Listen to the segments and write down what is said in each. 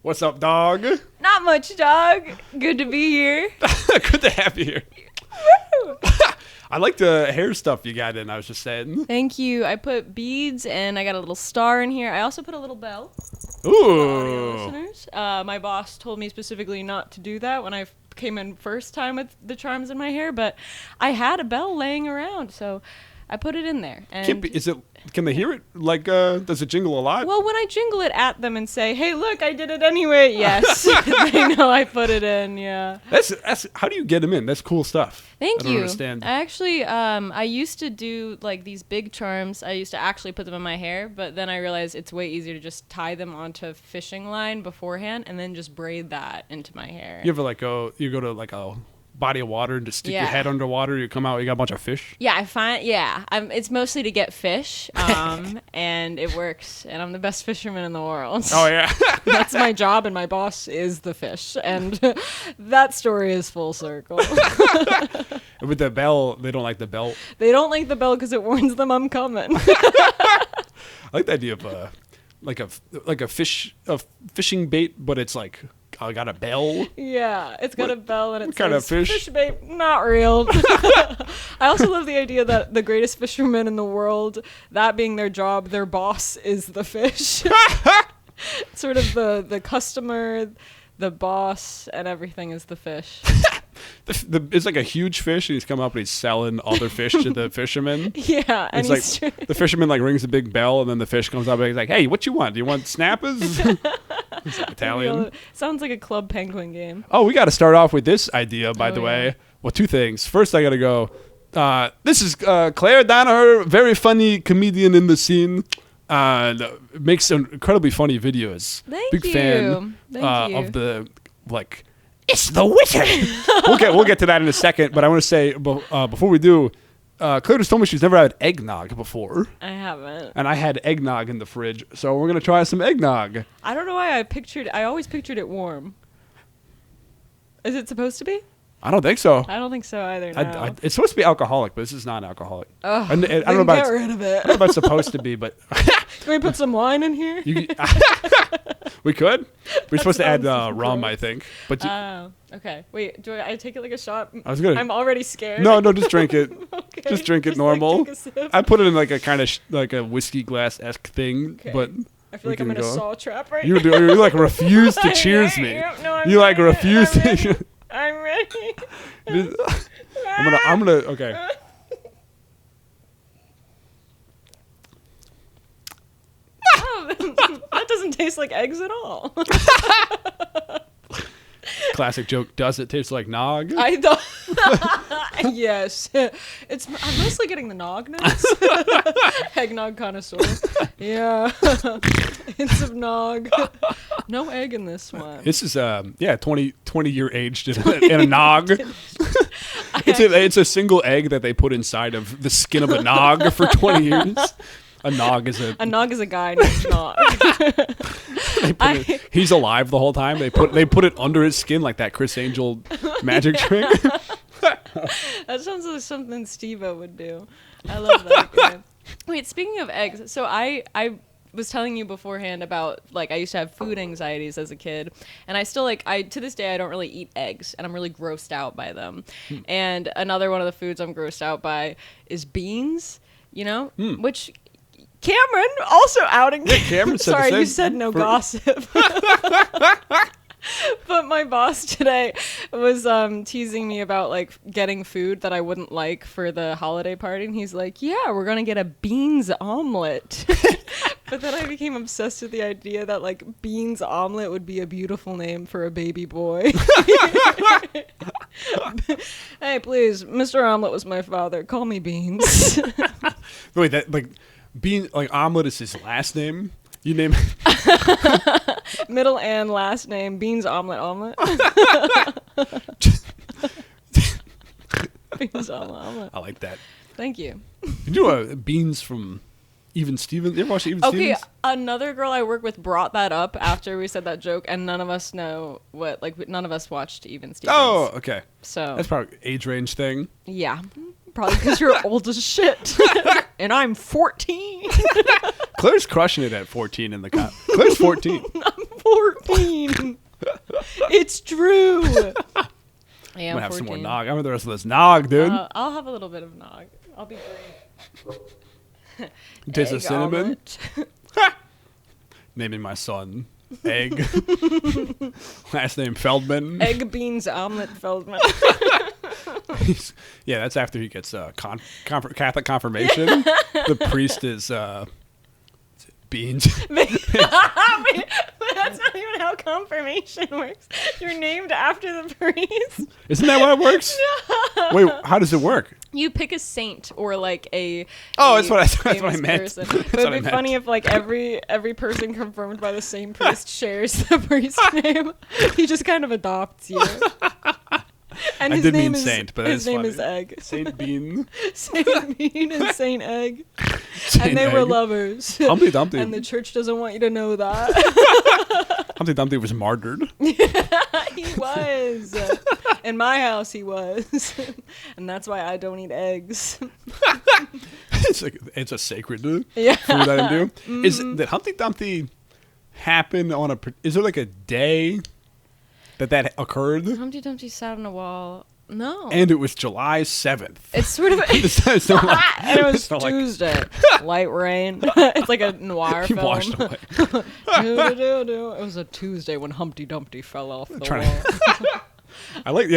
What's up, dog? Not much, dog. Good to be here. Good to have you here. I like the hair stuff you got in, I was just saying. Thank you. I put beads and I got a little star in here. I also put a little bell. Ooh. Listeners. My boss told me specifically not to do that when I came in first time with the charms in my hair, but I had a bell laying around, so I put it in there. And Can they hear it? Like, does it jingle a lot? well, when I jingle it at them and say, "Hey, look, I did it anyway," yes, they know I put it in. Yeah. That's how do you get them in? That's cool stuff. Thank I don't you. understand. Actually, I used to do like these big charms. I used to actually put them in my hair, but then I realized it's way easier to just tie them onto a fishing line beforehand and then just braid that into my hair. You ever you go to like a body of water and just stick your head underwater, you come out, you got a bunch of fish? Yeah, it's mostly to get fish, and it works, and I'm the best fisherman in the world. Oh, yeah. That's my job, and my boss is the fish, and that story is full circle. With the bell, they don't like the bell. They don't like the bell because it warns them I'm coming. I like the idea of like a fishing bait, but it's like I got a bell. Yeah, it's got a bell and it what says kind of fish? Fish bait, not real. I also love the idea that the greatest fishermen in the world, that being their job, their boss is the fish. Sort of the customer, the boss, and everything is the fish. It's like a huge fish, and he's come up and he's selling other fish to the fisherman. Yeah, and it's like the fisherman like rings a big bell, and then the fish comes up and he's like, "Hey, what you want? Do you want snappers?" It's like Italian. Sounds like a Club Penguin game. Oh, we got to start off with this idea, by the way. Well, two things. First, I got to go. This is Clare Donaher, very funny comedian in the scene. Makes some incredibly funny videos. Thank Big you. fan Thank you. of the like. It's the wizard. We'll get to that in a second, but I want to say before we do, Claire just told me she's never had eggnog before. I haven't. And I had eggnog in the fridge, so we're gonna try some eggnog. I don't know why I always pictured it warm. Is it supposed to be? I don't think so. I don't think so either. No. It's supposed to be alcoholic, but this is not alcoholic. Oh, I don't know about get rid of it. I don't know about it's supposed to be, but Can we put some wine in here? We could. We're supposed to add sounds rum, gross. I think. But okay. Wait, do I take it like a shot? I was gonna. I'm already scared. No, just drink it. Okay. Just drink it normal. Like, take a sip. I put it in like a kind of like a whiskey glass-esque thing, Okay. but I feel like I'm in a saw trap right you now. you like refuse to cheers me. No, I'm You like ready. refuse I'm ready. to. I'm ready. I'm gonna. Okay. Oh, that doesn't taste like eggs at all. Classic joke. Does it taste like nog? I thought. Yes. I'm mostly getting the nog notes. Eggnog connoisseur. Yeah. Hints of nog. No egg in this one. This is 20 year aged in a nog. It's a single egg that they put inside of the skin of a nog for 20 years. A nog is a guy named Nog. He's alive the whole time. They put it under his skin like that Chris Angel magic trick. That sounds like something Steve-O would do. I love that guy. Wait, speaking of eggs, so I was telling you beforehand about like I used to have food anxieties as a kid, and I still to this day I don't really eat eggs, and I'm really grossed out by them. And another one of the foods I'm grossed out by is beans. You know, which Cameron also outing. Yeah, Cameron said Sorry, the same. you said no gossip. But my boss today was teasing me about like getting food that I wouldn't like for the holiday party, and he's like, "Yeah, we're gonna get a beans omelet." But then I became obsessed with the idea that like beans omelet would be a beautiful name for a baby boy. Hey, please, Mr. Omelet was my father. Call me Beans. Wait, that like bean like omelet is his last name? You name Middle and last name, Beans Omelet. Beans Omelet. I like that. Thank you. You do beans from Even Stevens? You ever watch Even Okay, Stevens? another girl I work with brought that up after we said that joke, and none of us know none of us watched Even Stevens. Oh, okay. So That's probably age range thing. yeah, probably because you're old as shit, and I'm 14. Claire's crushing it at 14 in the Claire's 14. I'm 14. have some more 14. nog. I want the rest of this nog, dude. I'll have a little bit of nog. I'll be brief. You taste the Egg cinnamon. omelet. Naming my son Egg. Last name Feldman. Egg, beans, omelet, Feldman. Yeah, that's after he gets Catholic confirmation. The priest is beans. Wait, that's not even how confirmation works. You're named after the priest. Isn't that how it works? No. Wait, how does it work? You pick a saint or like a. Oh, a that's what I famous meant. person. That's But what I it'd be meant. funny if like every person confirmed by the same priest shares the priest's name. He just kind of adopts you. And I his did name mean is saint, but his it's name funny. is Egg. Saint Bean. Saint Bean and Saint Egg. Saint And they were Egg. lovers. Humpty Dumpty. And the church doesn't want you to know that. Humpty Dumpty was martyred. He was. In my house, he was. And that's why I don't eat eggs. It's a sacred food Yeah. that I do. Did Humpty Dumpty happen on is there like a day that occurred? Humpty Dumpty sat on a wall. No. And it was July 7th. It's sort of. It's not like- And it was it's not like- Tuesday. Light rain. It's like a noir He film. washed away. Do-do-do-do. It was a Tuesday when Humpty Dumpty fell off the Trying wall. I like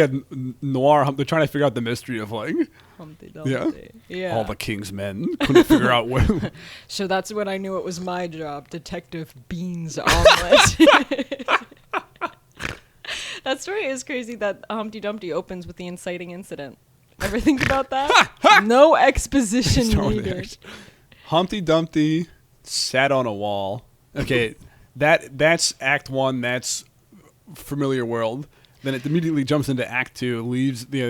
noir. They're trying to figure out the mystery of like Humpty Dumpty. Yeah. all the king's men couldn't figure out where. So that's when I knew it was my job, Detective Beans Omelet. That story is crazy that Humpty Dumpty opens with the inciting incident. Ever think about that? No exposition needed. Humpty Dumpty sat on a wall. Okay, that's Act 1. That's familiar world. Then it immediately jumps into Act 2. Leaves the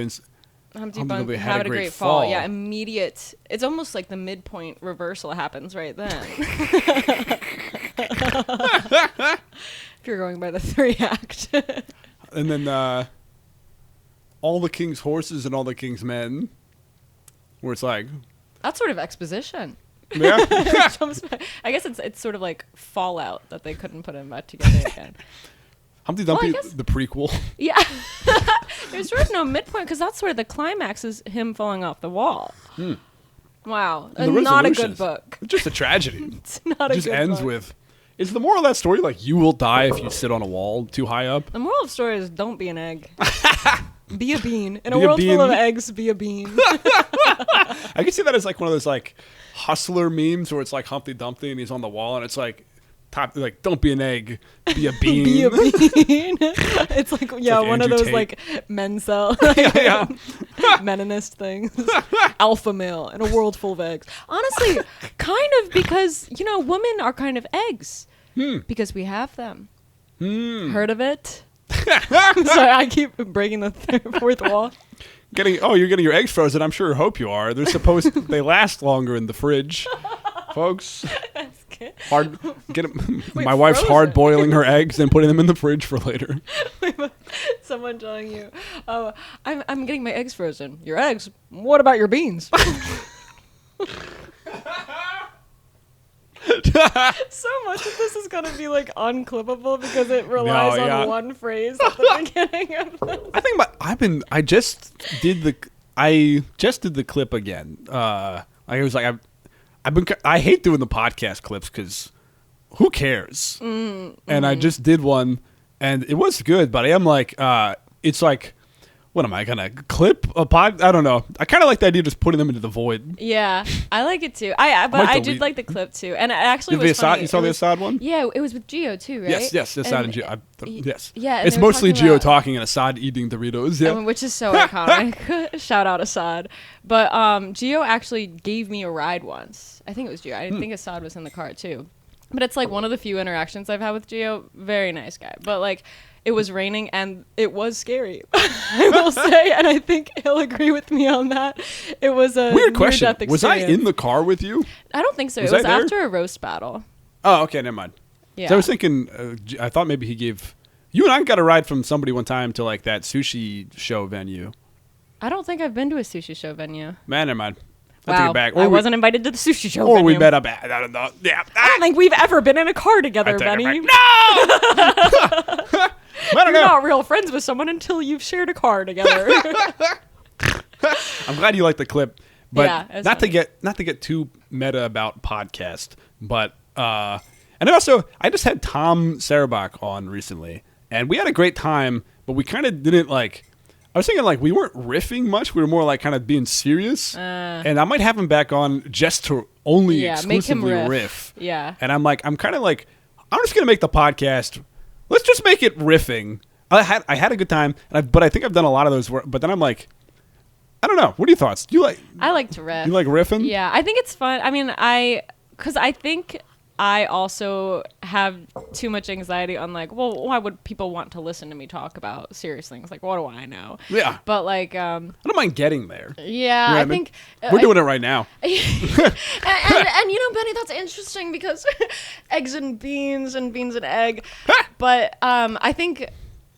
Humpty Dumpty had a great fall. Yeah, immediate. It's almost like the midpoint reversal happens right then. If you're going by the 3 act. And then all the king's horses and all the king's men. Where it's like, That's sort of exposition. yeah. I guess it's sort of like Fallout that they couldn't put them back together again. Humpty Dumpty, guess- the prequel. Yeah. There's sort of no midpoint because that's where the climax is him falling off the wall. Wow. And the Not a good resolutions. book. It's just a tragedy. It's not It a just good ends book. with, is the moral of that story like you will die if you sit on a wall too high up? The moral of the story is don't be an egg. Be a bean. In Be a a world full of bean. eggs, be a bean. I can see that as like one of those like hustler memes where it's like Humpty Dumpty and he's on the wall and it's like don't be an egg, be a bean. Be a bean. It's like, yeah, like one of Andrew those Tate. like Mencel Yeah. meninist things. Alpha male in a world full of eggs. Honestly, kind of because, women are kind of eggs. Because we have them. Heard of it? Sorry, I keep breaking the fourth wall. You're getting your eggs frozen. I'm sure. Hope you are. They last longer in the fridge, folks. That's good. My wife's frozen? hard boiling her eggs and putting them in the fridge for later. Someone telling you, "Oh, I'm getting my eggs frozen." Your eggs? What about your beans? So much of this is gonna be like unclippable because it relies on one phrase at the beginning of this. I think I just did the clip again. I was like I hate doing the podcast clips because who cares? And I just did one and it was good, but I am like it's like, what am I gonna clip a pod? I don't know. I kind of like the idea of just putting them into the void. Yeah, I like it too. I did like the clip too, and it actually was funny. You saw the Assad one? Yeah, it was with Gio too, right? Yes, Assad and Gio. Yes. Yeah, and it's they were mostly talking Gio about- talking and Assad eating Doritos. Yeah. Which is so iconic. Shout out Assad. But Gio actually gave me a ride once. I think it was Gio. I think Assad was in the car too. But it's like one of the few interactions I've had with Gio. Very nice guy. But like, it was raining and it was scary. I will say, and I think he'll agree with me on that. It was a Weird question. near-death Was I experience. in the car with you? I don't think so. Was It was I there? after a roast battle. Oh, okay, never mind. Yeah. So I was thinking, I thought maybe he gave you and I got a ride from somebody one time to like that sushi show venue. I don't think I've been to a sushi show venue. Man, never mind. I take Wow. it back. I wasn't invited to the sushi show Or venue. we met up at, I don't know. Yeah. I don't think we've ever been in a car together, I take it Benny. back. No! I don't You're not real friends with someone until you've shared a car together. I'm glad you like the clip, but Yeah, not to get too meta about podcast, but and also I just had Tom Sarabach on recently, and we had a great time, but we kind of didn't like. I was thinking like we weren't riffing much. We were more like kind of being serious, and I might have him back on just to only exclusively make him riff. Yeah, and I'm kind of like I'm just gonna make the podcast. Let's just make it riffing. I had a good time, but I think I've done a lot of those. But then I'm like, I don't know. What are your thoughts? Do you like? I like to riff. You like riffing? Yeah, I think it's fun. I mean, because I think I also have too much anxiety on like, well, why would people want to listen to me talk about serious things? Like, what do I know? Yeah. But like, I don't mind getting there. yeah, You know what I I mean? think We're doing it right now. and Benny, that's interesting because eggs and beans and egg. But I think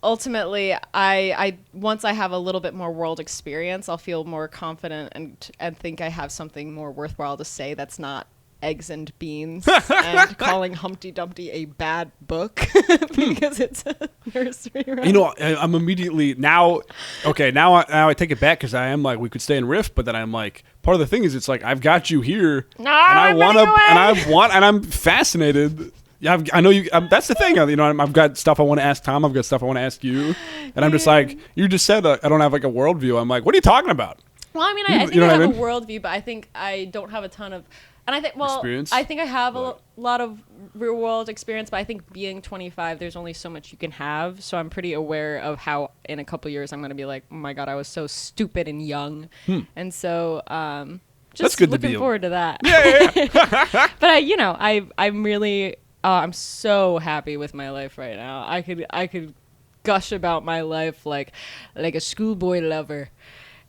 ultimately, I once I have a little bit more world experience, I'll feel more confident and think I have something more worthwhile to say that's not eggs and beans and calling Humpty Dumpty a bad book because it's a nursery rhyme. You know, I'm immediately now. Okay, now I take it back because I am like we could stay in riff, but then I'm like part of the thing is it's like I've got you here, and I'm fascinated. Yeah, I know you. That's the thing. You know, I've got stuff I want to ask Tom. I've got stuff I want to ask you, and I'm just like you just said. I don't have like a worldview. I'm like, what are you talking about? Well, I mean, I think I have a worldview, but I think I don't have a ton of. And I think, experience? I think I have a lot of real world experience, but I think being 25, there's only so much you can have. So I'm pretty aware of how in a couple years I'm going to be like, oh my God, I was so stupid and young. And so just that's good looking to be forward to that. Yeah. But I'm really, I'm so happy with my life right now. I could gush about my life like a schoolboy lover.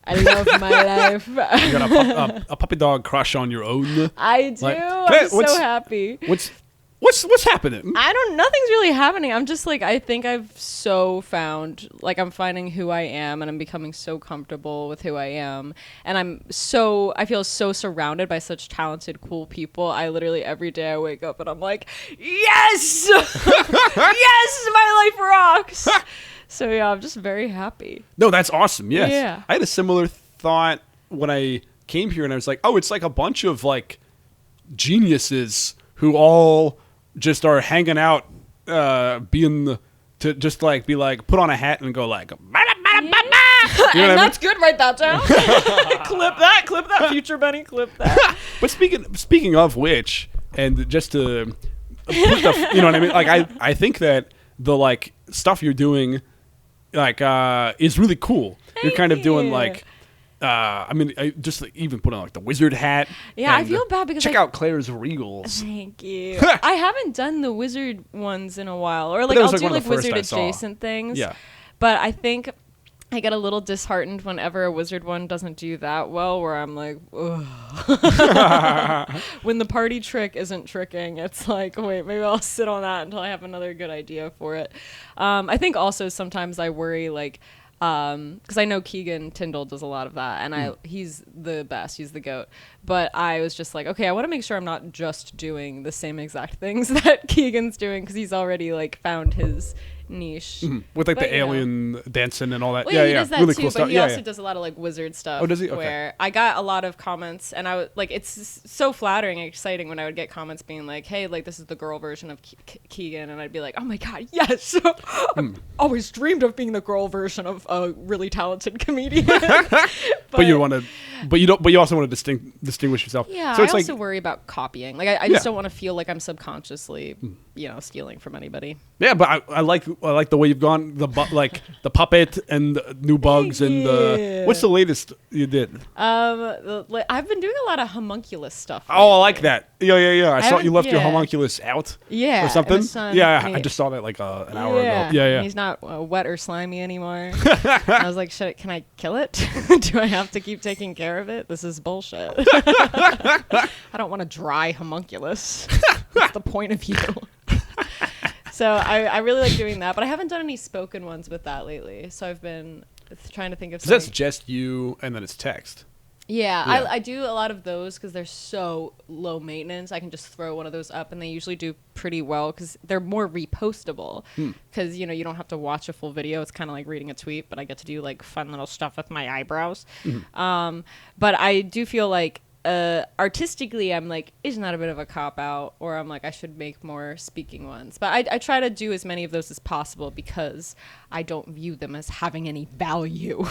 I love my life. You got a puppy dog crush on your own. I do. I'm so happy. What's happening? Nothing's really happening. I'm just like, I think I've so found, like I'm finding who I am and I'm becoming so comfortable with who I am. And I feel so surrounded by such talented, cool people. I literally every day I wake up and I'm like, yes! Yes, my life rocks! So yeah, I'm just very happy. No, that's awesome. Yes. Yeah. I had a similar thought when I came here and I was like, oh, it's like a bunch of like geniuses who all just are hanging out, to just like be like, put on a hat and go like, and that's good. Write that down. Clip that, future Benny, clip that. But speaking of which, and just to put the, you know what I mean? Like I think that the like stuff you're doing like is really cool. You're kind of doing like I mean, I just like, even put on like the wizard hat. Yeah, I feel bad because check out Clare's Regals. Thank you. I haven't done the wizard ones in a while, or like I'll do like wizard adjacent things. Yeah, but I think I get a little disheartened whenever a wizard one doesn't do that well, where I'm like, ugh. When the party trick isn't tricking, it's like, wait, maybe I'll sit on that until I have another good idea for it. I think also sometimes I worry, like, because I know Keegan Tyndall does a lot of that, and he's the best, he's the GOAT. But I was just like, okay, I want to make sure I'm not just doing the same exact things that Keegan's doing, because he's already like found his niche with like the alien dancing and all that. Well, yeah, he does that really too, cool but stuff. he also does a lot of like wizard stuff. Oh, does he? Okay. Where I got a lot of comments, and I was like, it's so flattering and exciting when I would get comments being like, hey, like this is the girl version of Keegan, and I'd be like, oh my God, yes. I've always dreamed of being the girl version of a really talented comedian. but you want to, but you also want to distinguish yourself. Yeah, so it's I also worry about copying. Like I just don't want to feel like I'm subconsciously, stealing from anybody. Yeah, but I like the way you've gone the puppet and the new bugs and what's the latest you did? I've been doing a lot of homunculus stuff. Oh, I like that. Yeah. I saw you left your homunculus out. Yeah, or something. I just saw that like an hour ago. Yeah. He's not wet or slimy anymore. I was like, can I kill it? Do I have to keep taking care of it? This is bullshit. I don't want a dry homunculus. What's the point of you? So I really like doing that, but I haven't done any spoken ones with that lately. So I've been trying to think of something. That's just you, and then it's text. Yeah, Yeah. I do a lot of those because they're so low maintenance. I can just throw one of those up, and they usually do pretty well because they're more repostable. Because you don't have to watch a full video. It's kind of like reading a tweet, but I get to do like fun little stuff with my eyebrows. But I do feel like artistically, I'm like, isn't that a bit of a cop out? Or I'm like, I should make more speaking ones. But I try to do as many of those as possible because I don't view them as having any value.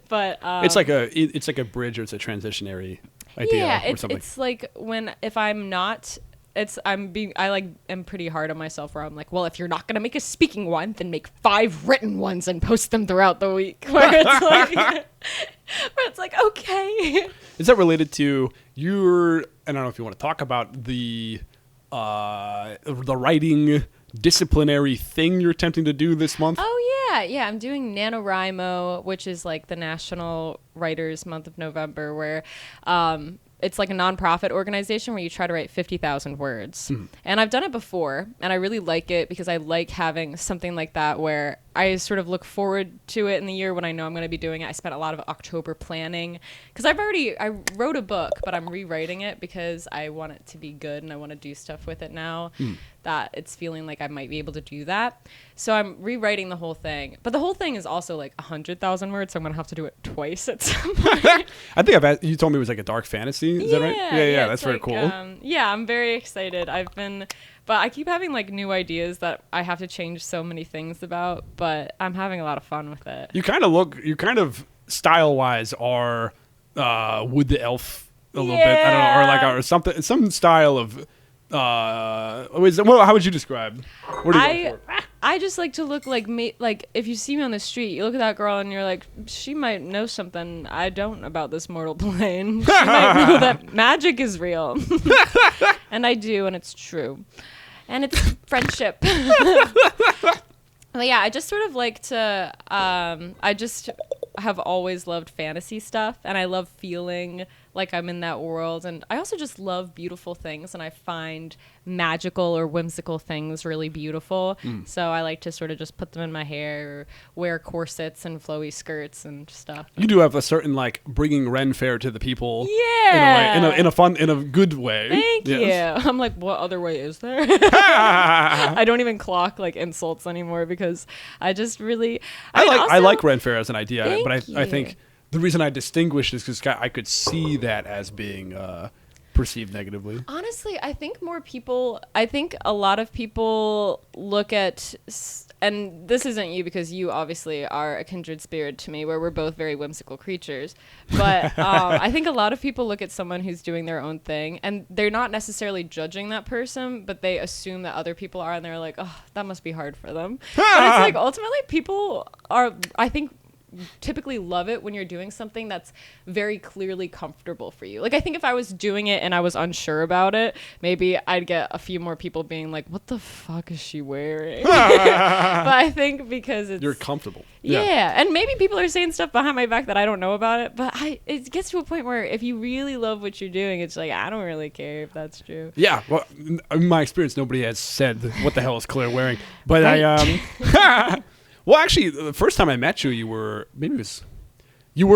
But it's like a bridge or it's a transitionary idea. yeah, or something. it's like if I'm not. I'm pretty hard on myself where I'm like, well, if you're not going to make a speaking one, then make 5 written ones and post them throughout the week. Where it's like, okay. Is that related to I don't know if you want to talk about the writing disciplinary thing you're attempting to do this month? Oh, yeah. I'm doing NaNoWriMo, which is like the National Writers Month of November, where it's like a nonprofit organization where you try to write 50,000 words. And I've done it before, and I really like it because I like having something like that where I sort of look forward to it in the year when I know I'm going to be doing it. I spent a lot of October planning because I wrote a book, but I'm rewriting it because I want it to be good and I want to do stuff with it now that it's feeling like I might be able to do that. So I'm rewriting the whole thing. But the whole thing is also like 100,000 words, so I'm going to have to do it twice at some point. I think you told me it was like a dark fantasy. Is that right? Yeah, that's very like, cool. Yeah, I'm very excited. But I keep having like new ideas that I have to change so many things about, but I'm having a lot of fun with it. You kind of style-wise are Wood the Elf a little bit. I don't know, or like or something, some style of. How would you describe? What are you going for? I just like to look like me. Like if you see me on the street, you look at that girl and you're like, she might know something I don't about this mortal plane. She might know that magic is real, and I do, and it's true, and it's friendship. But yeah, I just sort of like to. I just have always loved fantasy stuff, and I love feeling like I'm in that world. And I also just love beautiful things, and I find magical or whimsical things really beautiful. So I like to sort of just put them in my hair or wear corsets and flowy skirts and stuff. You do have a certain like bringing Ren Fair to the people. Yeah. In a good way. Thank you. I'm like, what other way is there? I don't even clock like insults anymore because I just really. I like Ren Fair as an idea, but I you. think the reason I distinguished is because I could see that as being perceived negatively. Honestly, I think a lot of people look at, and this isn't you because you obviously are a kindred spirit to me where we're both very whimsical creatures, but I think a lot of people look at someone who's doing their own thing and they're not necessarily judging that person, but they assume that other people are, and they're like, oh, that must be hard for them. But it's like ultimately people are, I think, typically love it when you're doing something that's very clearly comfortable for you. Like I think if I was doing it and I was unsure about it, maybe I'd get a few more people being like, what the fuck is she wearing? But I think because you're comfortable. Yeah. And maybe people are saying stuff behind my back that I don't know about it, but it gets to a point where if you really love what you're doing, it's like, I don't really care if that's true. Yeah, well, in my experience, nobody has said, what the hell is Claire wearing? But right. Well, actually, the first time I met you, you were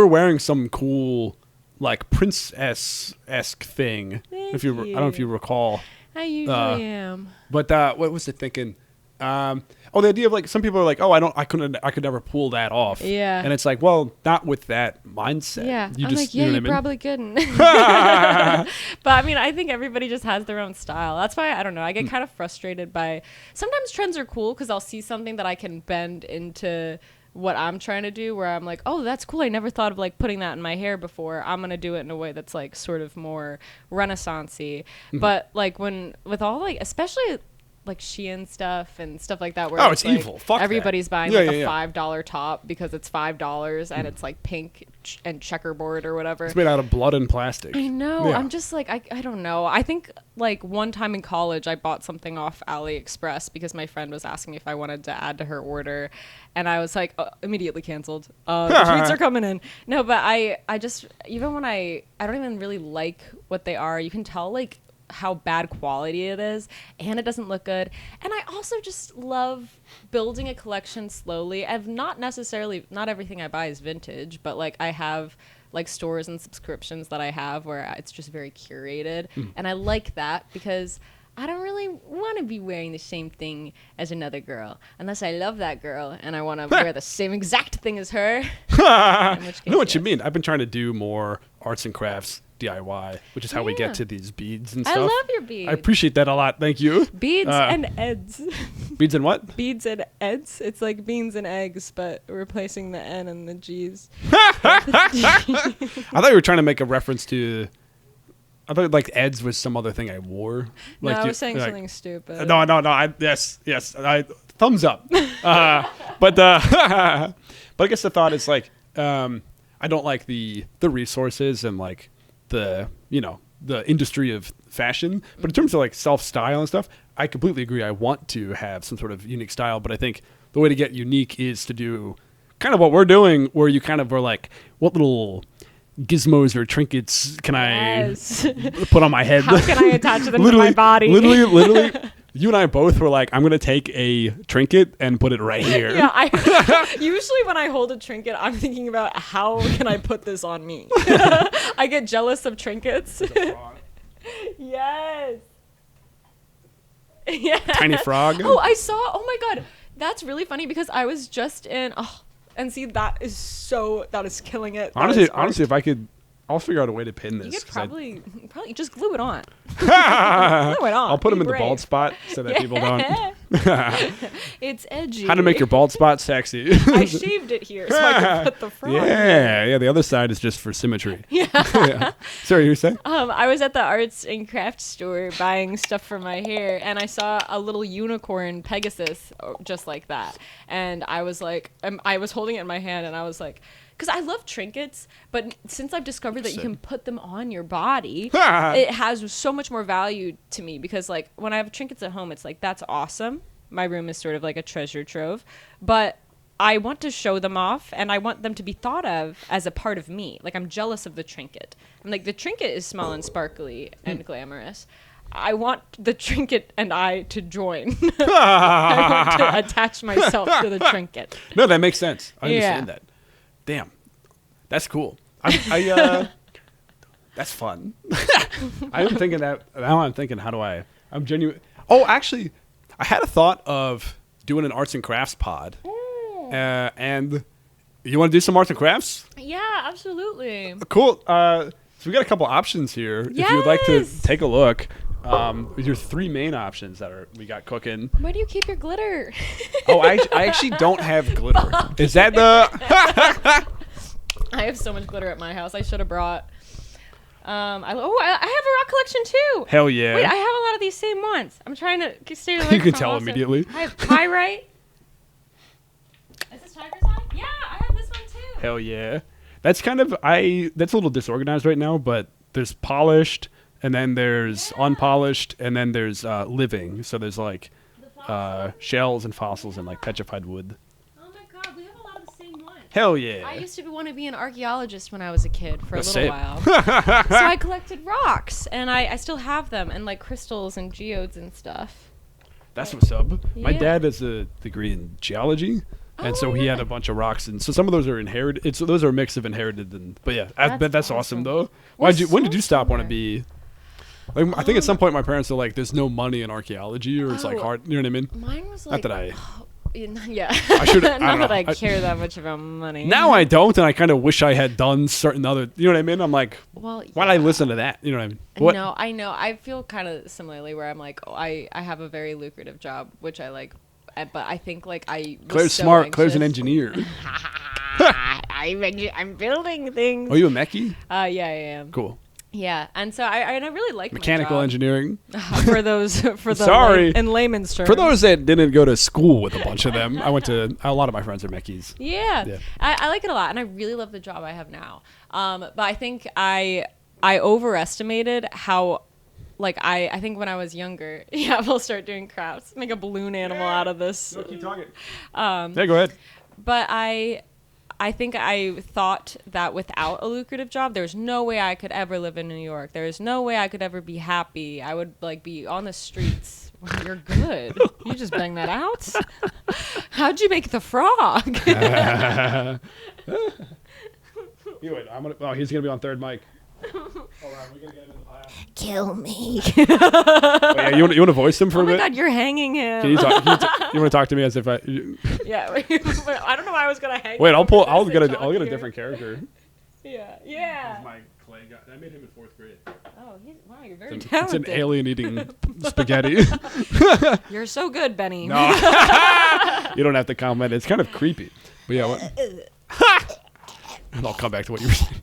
wearing some cool, like princess-esque thing. I don't know if you recall. I usually am. But what was it thinking? The idea of like some people are like, oh, I could never pull that off. Yeah. And it's like, well, not with that mindset. Yeah. You I'm just, like, yeah, you know you what I mean? probably couldn't. But I mean, I think everybody just has their own style. That's why, I don't know, I get kind of frustrated by, sometimes trends are cool because I'll see something that I can bend into what I'm trying to do where I'm like, oh, that's cool. I never thought of like putting that in my hair before. I'm going to do it in a way that's like sort of more Renaissance-y. But like with all like, especially like Shein stuff and stuff like that where it's like evil. Fuck everybody's that. buying Yeah, like yeah, a $5 top because it's $5 and it's like pink and checkerboard or whatever. It's made out of blood and plastic. I know. Yeah. I'm just like, I don't know. I think like one time in college I bought something off AliExpress because my friend was asking me if I wanted to add to her order, and I was like, immediately canceled. The tweets are coming in. No, but I just, even when I don't even really like what they are, you can tell like how bad quality it is, and it doesn't look good. And I also just love building a collection slowly. I've not everything I buy is vintage, but like I have like stores and subscriptions that I have where it's just very curated. And I like that because I don't really want to be wearing the same thing as another girl unless I love that girl and I want to wear the same exact thing as her. I know what you mean. I've been trying to do more arts and crafts DIY, which is how we get to these beads and stuff. I love your beads. I appreciate that a lot. Thank you. Beads and eds. Beads and what? Beads and eds. It's like beans and eggs, but replacing the N and the G's. I thought you were trying to make a reference to... I thought like Eds was some other thing I wore. No, like, I was saying something stupid. No. Yes. Thumbs up. But I guess the thought is like, I don't like the resources and like the industry of fashion. But in terms of like self-style and stuff, I completely agree. I want to have some sort of unique style, but I think the way to get unique is to do kind of what we're doing, where you kind of are like, what little gizmos or trinkets can I put on my head? How can I attach them to my body? Literally, you and I both were like, I'm going to take a trinket and put it right here. Yeah, usually when I hold a trinket, I'm thinking about how can I put this on me? I get jealous of trinkets. Yes. Yeah. Tiny frog. Oh my God. That's really funny because I was just in... And see, that is killing it. Honestly, if I could, I'll figure out a way to pin this. You could probably just glue it on. Glue it on. I'll put them in the brave. bald spot so that people don't. It's edgy. How to make your bald spot sexy. I shaved it here so I could put the frog. Yeah. The other side is just for symmetry. Yeah. Sorry, you were saying? I was at the arts and crafts store buying stuff for my hair, and I saw a little unicorn Pegasus just like that, and I was like, I was holding it in my hand, and I was like, because I love trinkets, but since I've discovered that you can put them on your body, it has so much more value to me, because like when I have trinkets at home, it's like, that's awesome. My room is sort of like a treasure trove, but I want to show them off, and I want them to be thought of as a part of me. Like, I'm jealous of the trinket. I'm like, the trinket is small and sparkly and glamorous. I want the trinket and I to join. I want to attach myself to the trinket. No, that makes sense. I understand that. Damn, that's cool. That's fun. I'm thinking that now. I'm thinking, how do I'm genuine. Oh, actually, I had a thought of doing an arts and crafts pod. And you want to do some arts and crafts? Yeah, absolutely. Cool. So we got a couple options here. Yes. If you would like to take a look, your three main options that we got cooking. Where do you keep your glitter? I actually don't have glitter. Is that the? I have so much glitter at my house. I should have brought. I have a rock collection too. Hell yeah! Wait, I have a lot of these same ones. I'm trying to stay away from. You can tell immediately. I have pyrite. Is this tiger's eye? Yeah, I have this one too. Hell yeah! That's kind of that's a little disorganized right now, but there's polished, and then there's unpolished, and then there's living. So there's like shells and fossils and like petrified wood. Oh my God, we have a lot of the same ones. Hell yeah! I used to want to be an archaeologist when I was a kid for a little Same. while. So I collected rocks, and I still have them, and like crystals and geodes and stuff. That's what's up. My Yeah. dad has a degree in geology. And so he had a bunch of rocks, and so some of those are inherited. Those are a mix of inherited, but yeah, I bet that's awesome though. When did you stop wanting to be? Like, I think at some point my parents are like, "There's no money in archaeology, or it's like hard." You know what I mean? Mine was Not like, that I. yeah. I should. Not I don't that know. I care that much about money. Now I don't, and I kind of wish I had done certain other. You know what I mean? I'm like, well, why did I listen to that? You know what I mean? What? No, I know. I feel kind of similarly where I'm like, I have a very lucrative job, which I like. But I think like Claire's so smart. anxious. Claire's an engineer. I'm building things. Are you a mechie? Yeah, I am. Cool. Yeah, and so I really like Mechanical my job. engineering. for the Sorry. in layman's terms. For those that didn't go to school with a bunch of them, I went to a lot of my friends are mechies. Yeah. I like it a lot, and I really love the job I have now. But I think I overestimated how. Like, I think when I was younger, we'll start doing crafts. Make a balloon animal out of this. No, keep talking. Yeah, go ahead. But I I think I thought that without a lucrative job, there's no way I could ever live in New York. There's no way I could ever be happy. I would like be on the streets. Well, you're good. You just bang that out. How'd you make the frog? He's gonna be on third mic. Hold on, we're gonna get him in the pile. Kill me. Oh, yeah, you want to voice him for a bit? Oh my God, you're hanging him. Can you talk? You want to talk to me as if I? Yeah. I don't know why I was gonna hang. Wait, him I'll get a here. different character. Yeah. My clay guy. I made him in 4th grade. Oh, wow, you're very It's talented. an alien eating spaghetti. You're so good, Benny. No, you don't have to comment. It's kind of creepy. But yeah, what? And I'll come back to what you were saying.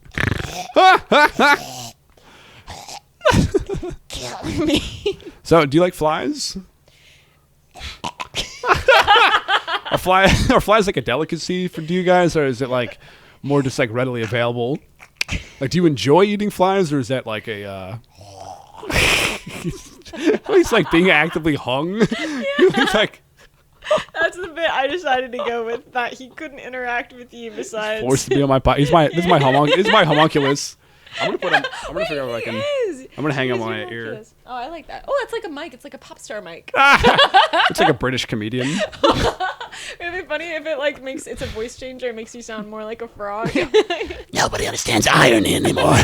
Kill me. So, do you like flies? Are flies like a delicacy do you guys, or is it like more just like readily available? Like, do you enjoy eating flies, or is that like a? He's like being actively hung. He's like That's the bit I decided to go with. That he couldn't interact with you besides. forced to be on my body. This is my homunculus. I'm gonna figure out what I can. I'm gonna hang him on my ear. Oh, I like that. Oh, it's like a mic. It's like a pop star mic. It's like a British comedian. It'd be funny if it like it's a voice changer. It makes you sound more like a frog. Nobody understands irony anymore.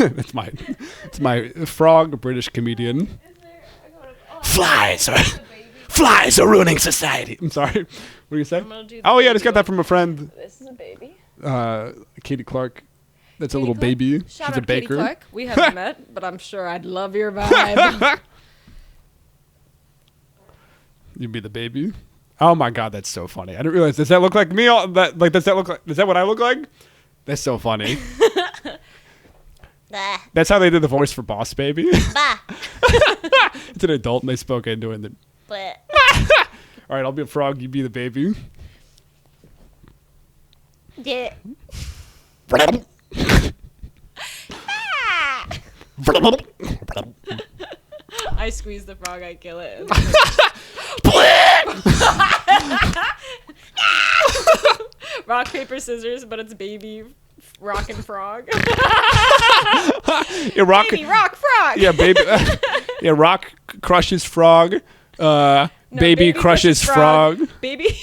It's my frog British comedian. Flies are ruining society. I'm sorry. What do you say? gonna do the Oh yeah, I just got baby that from a friend. This is a baby. Katie Clark. That's a Katie little Clark? baby. Shout She's out a to Katie baker. Clark. We haven't met, but I'm sure I'd love your vibe. You'd be the baby. Oh my God, that's so funny. I didn't realize. Does that look like me? Does that look like? Is that what I look like? That's so funny. Bah. That's how they did the voice for Boss Baby. Bah. It's an adult and they spoke into it. But All right, I'll be a frog. You be the baby. yeah. I squeeze the frog, I kill it. Rock, paper, scissors, but it's baby rock and frog. Yeah, rock. Baby rock frog. Yeah, baby. Yeah, rock crushes frog. No, baby crushes frog. Baby.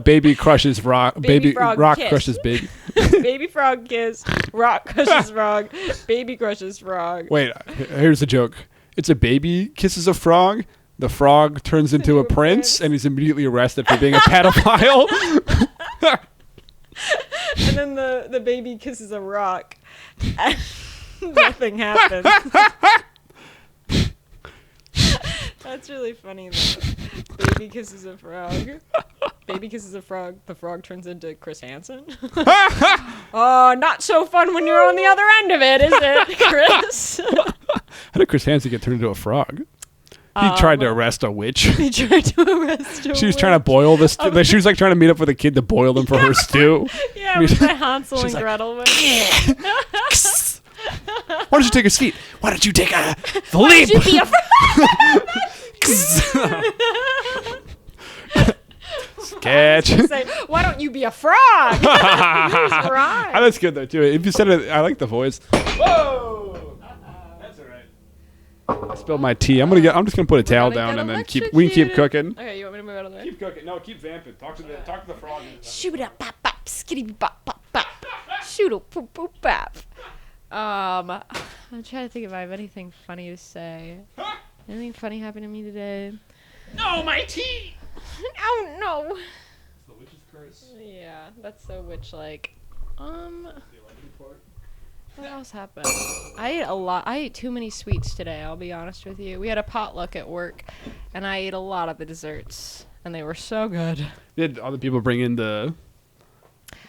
Baby crushes rock. Baby frog rock kiss. crushes baby. Baby frog kiss. Rock crushes frog. Baby crushes frog. Wait, here's the joke. It's a baby kisses a frog. The frog turns into a prince, and he's immediately arrested for being a pedophile. And then the baby kisses a rock. And nothing happens. That's really funny though. Baby kisses a frog. Baby kisses a frog. The frog turns into Chris Hansen. Oh, not so fun when you're on the other end of it, is it, Chris? How did Chris Hansen get turned into a frog? He tried to arrest a witch. He tried to arrest a She was trying to boil this. She was like trying to meet up with a kid to boil them for her stew. Yeah, with the Hansel and like, Gretel one. Why don't you take a seat? Why don't you take a leap? You be a Sketch. Say, why don't you be a frog? That's right. That's good though too. If you said it, I like the voice. Whoa! That's all right. I spilled my tea. I'm just gonna put a towel down and then we can keep cooking. Okay, you want me to move out of the way? Keep cooking. No, keep vamping. Talk to the frog. shoot up, pop, pop, skitty, pop, pop, pop. Shoot a poop poop bap. I'm trying to think if I have anything funny to say. Anything funny happened to me today? No, my tea. Oh no. It's the witch's curse. Yeah, that's so witch-like. What else happened? I ate too many sweets today, I'll be honest with you. We had a potluck at work, and I ate a lot of the desserts, and they were so good. Did other people bring in the?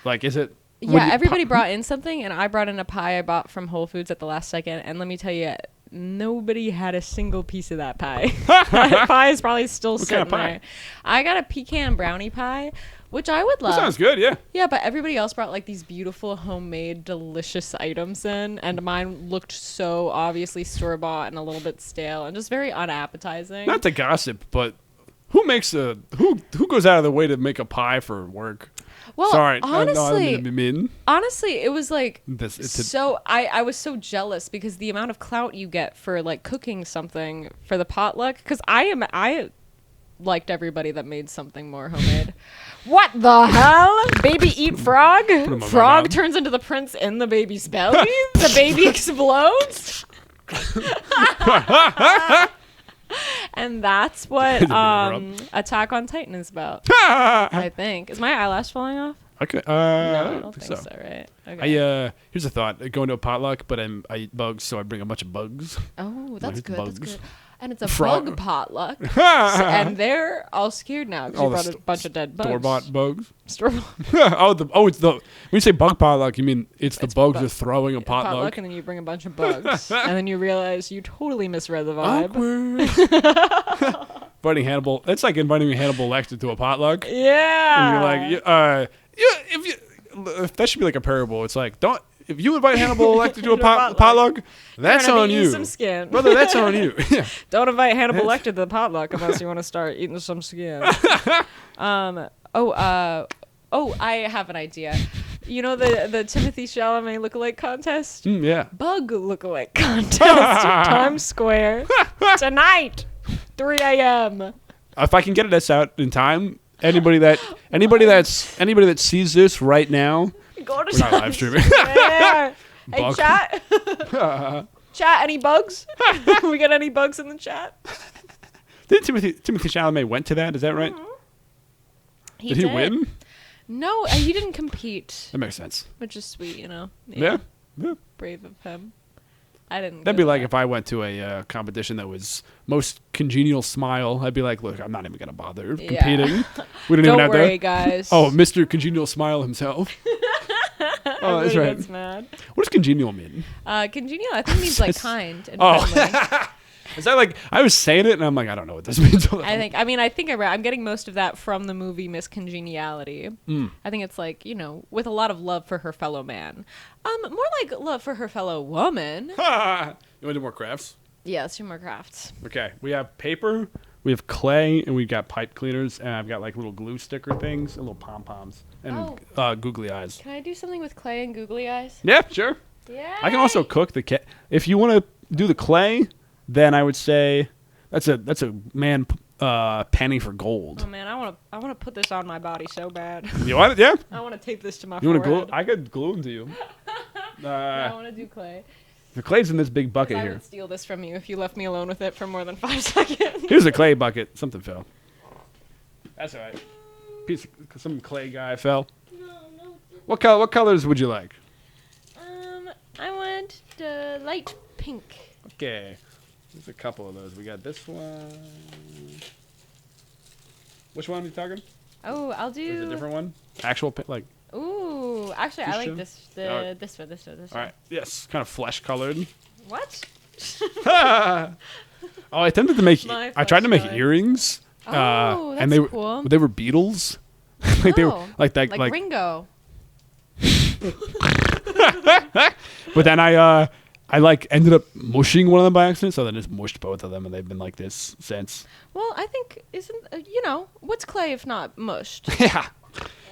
Like, is it? Yeah, everybody brought in something, and I brought in a pie I bought from Whole Foods at the last second, and let me tell you, nobody had a single piece of that pie. That pie is probably still sitting there. I got a pecan brownie pie, which I would love. That sounds good, yeah. Yeah, but everybody else brought like these beautiful homemade delicious items in, and mine looked so obviously store-bought and a little bit stale and just very unappetizing. Not to gossip, but Who makes who goes out of the way to make a pie for work? Well, Sorry, honestly, no, I didn't mean to be mean. honestly, it was like It's I was so jealous because the amount of clout you get for like cooking something for the potluck. Because I liked everybody that made something more homemade. What the hell? Baby eat frog? him on Frog my mouth. turns into the prince in the baby's belly? The baby explodes? And that's what Attack on Titan is about, I think. Is my eyelash falling off? Okay. No, I don't think so, right? Okay. Here's a thought. Going to a potluck, but I eat bugs, so I bring a bunch of bugs. Oh, that's Like good. bugs. That's good. And it's a Frog. bug potluck. And they're all scared now because All you the brought a bunch of dead bugs. Store-bought bugs. Store-bought It's the when you say bug potluck, you mean it's the bugs are throwing a potluck. and then you bring a bunch of bugs. And then you realize you totally misread the vibe. Awkward. Inviting Hannibal. It's like inviting Hannibal Lecter to a potluck. Yeah. And you're like, if that should be like a parable. It's like, if you invite Hannibal Lecter to a potluck, that's You're gonna on be you. eating some skin. Brother, that's on you. Yeah. Don't invite Hannibal Lecter to the potluck unless you want to start eating some skin. I have an idea. You know the Timothy Chalamet lookalike contest? Yeah. Bug lookalike contest at Times Square tonight, 3 a.m. If I can get this out in time, anybody that sees this right now, Go to we're not live Times streaming. Square. Hey, Bug. chat. Chat, any bugs? We got any bugs in the chat? Didn't Timothy Chalamet went to that? Is that right? Did he win? No, he didn't compete, That makes sense. which is sweet, you know. Yeah. Brave of him. I didn't. That'd be like if I went to a competition that was most congenial smile. I'd be like, look, I'm not even gonna bother competing. We don't even Don't have worry, to. guys. Oh, Mr. Congenial Smile himself. Oh, that's right. Gets mad. What does congenial mean? Congenial, I think means like kind and Oh. friendly. Is that like I was saying it and I'm like, I don't know what this means. I think I'm getting most of that from the movie Miss Congeniality. I think it's like, you know, with a lot of love for her fellow man. More like love for her fellow woman. You want to do more crafts? Yeah, let's do more crafts. Okay, we have paper, we have clay, and we've got pipe cleaners, and I've got like little glue sticker things, and little pom poms, and googly eyes. Can I do something with clay and googly eyes? Yeah, sure. Yeah. I can also cook the if you want to do the clay, then I would say that's a man penny for gold. Oh man, I want to put this on my body so bad. You want it? Yeah. I want to tape this to my You want to forehead. glue? I could glue them to you. I want to do clay. The clay's in this big bucket I here. would steal this from you if you left me alone with it for more than 5 seconds. Here's a clay bucket. Something fell. That's all right. Some clay guy fell. No. What colors would you like? I want the light pink. Okay. There's a couple of those. We got this one. Which one are you talking? Oh, I'll Or is it a do. different one? Actual like. Ooh, actually, I like Fuchsia? this. Alright. This one. All right. Yes. Kind of flesh colored. What? Oh, I attempted to make. My I tried to make flesh color. earrings. Oh, and that's cool. They were beetles. Like they were Oh, like that. like Ringo. But then I like ended up mushing one of them by accident, so then just mushed both of them, and they've been like this since. Well, I think what's clay if not mushed? Yeah.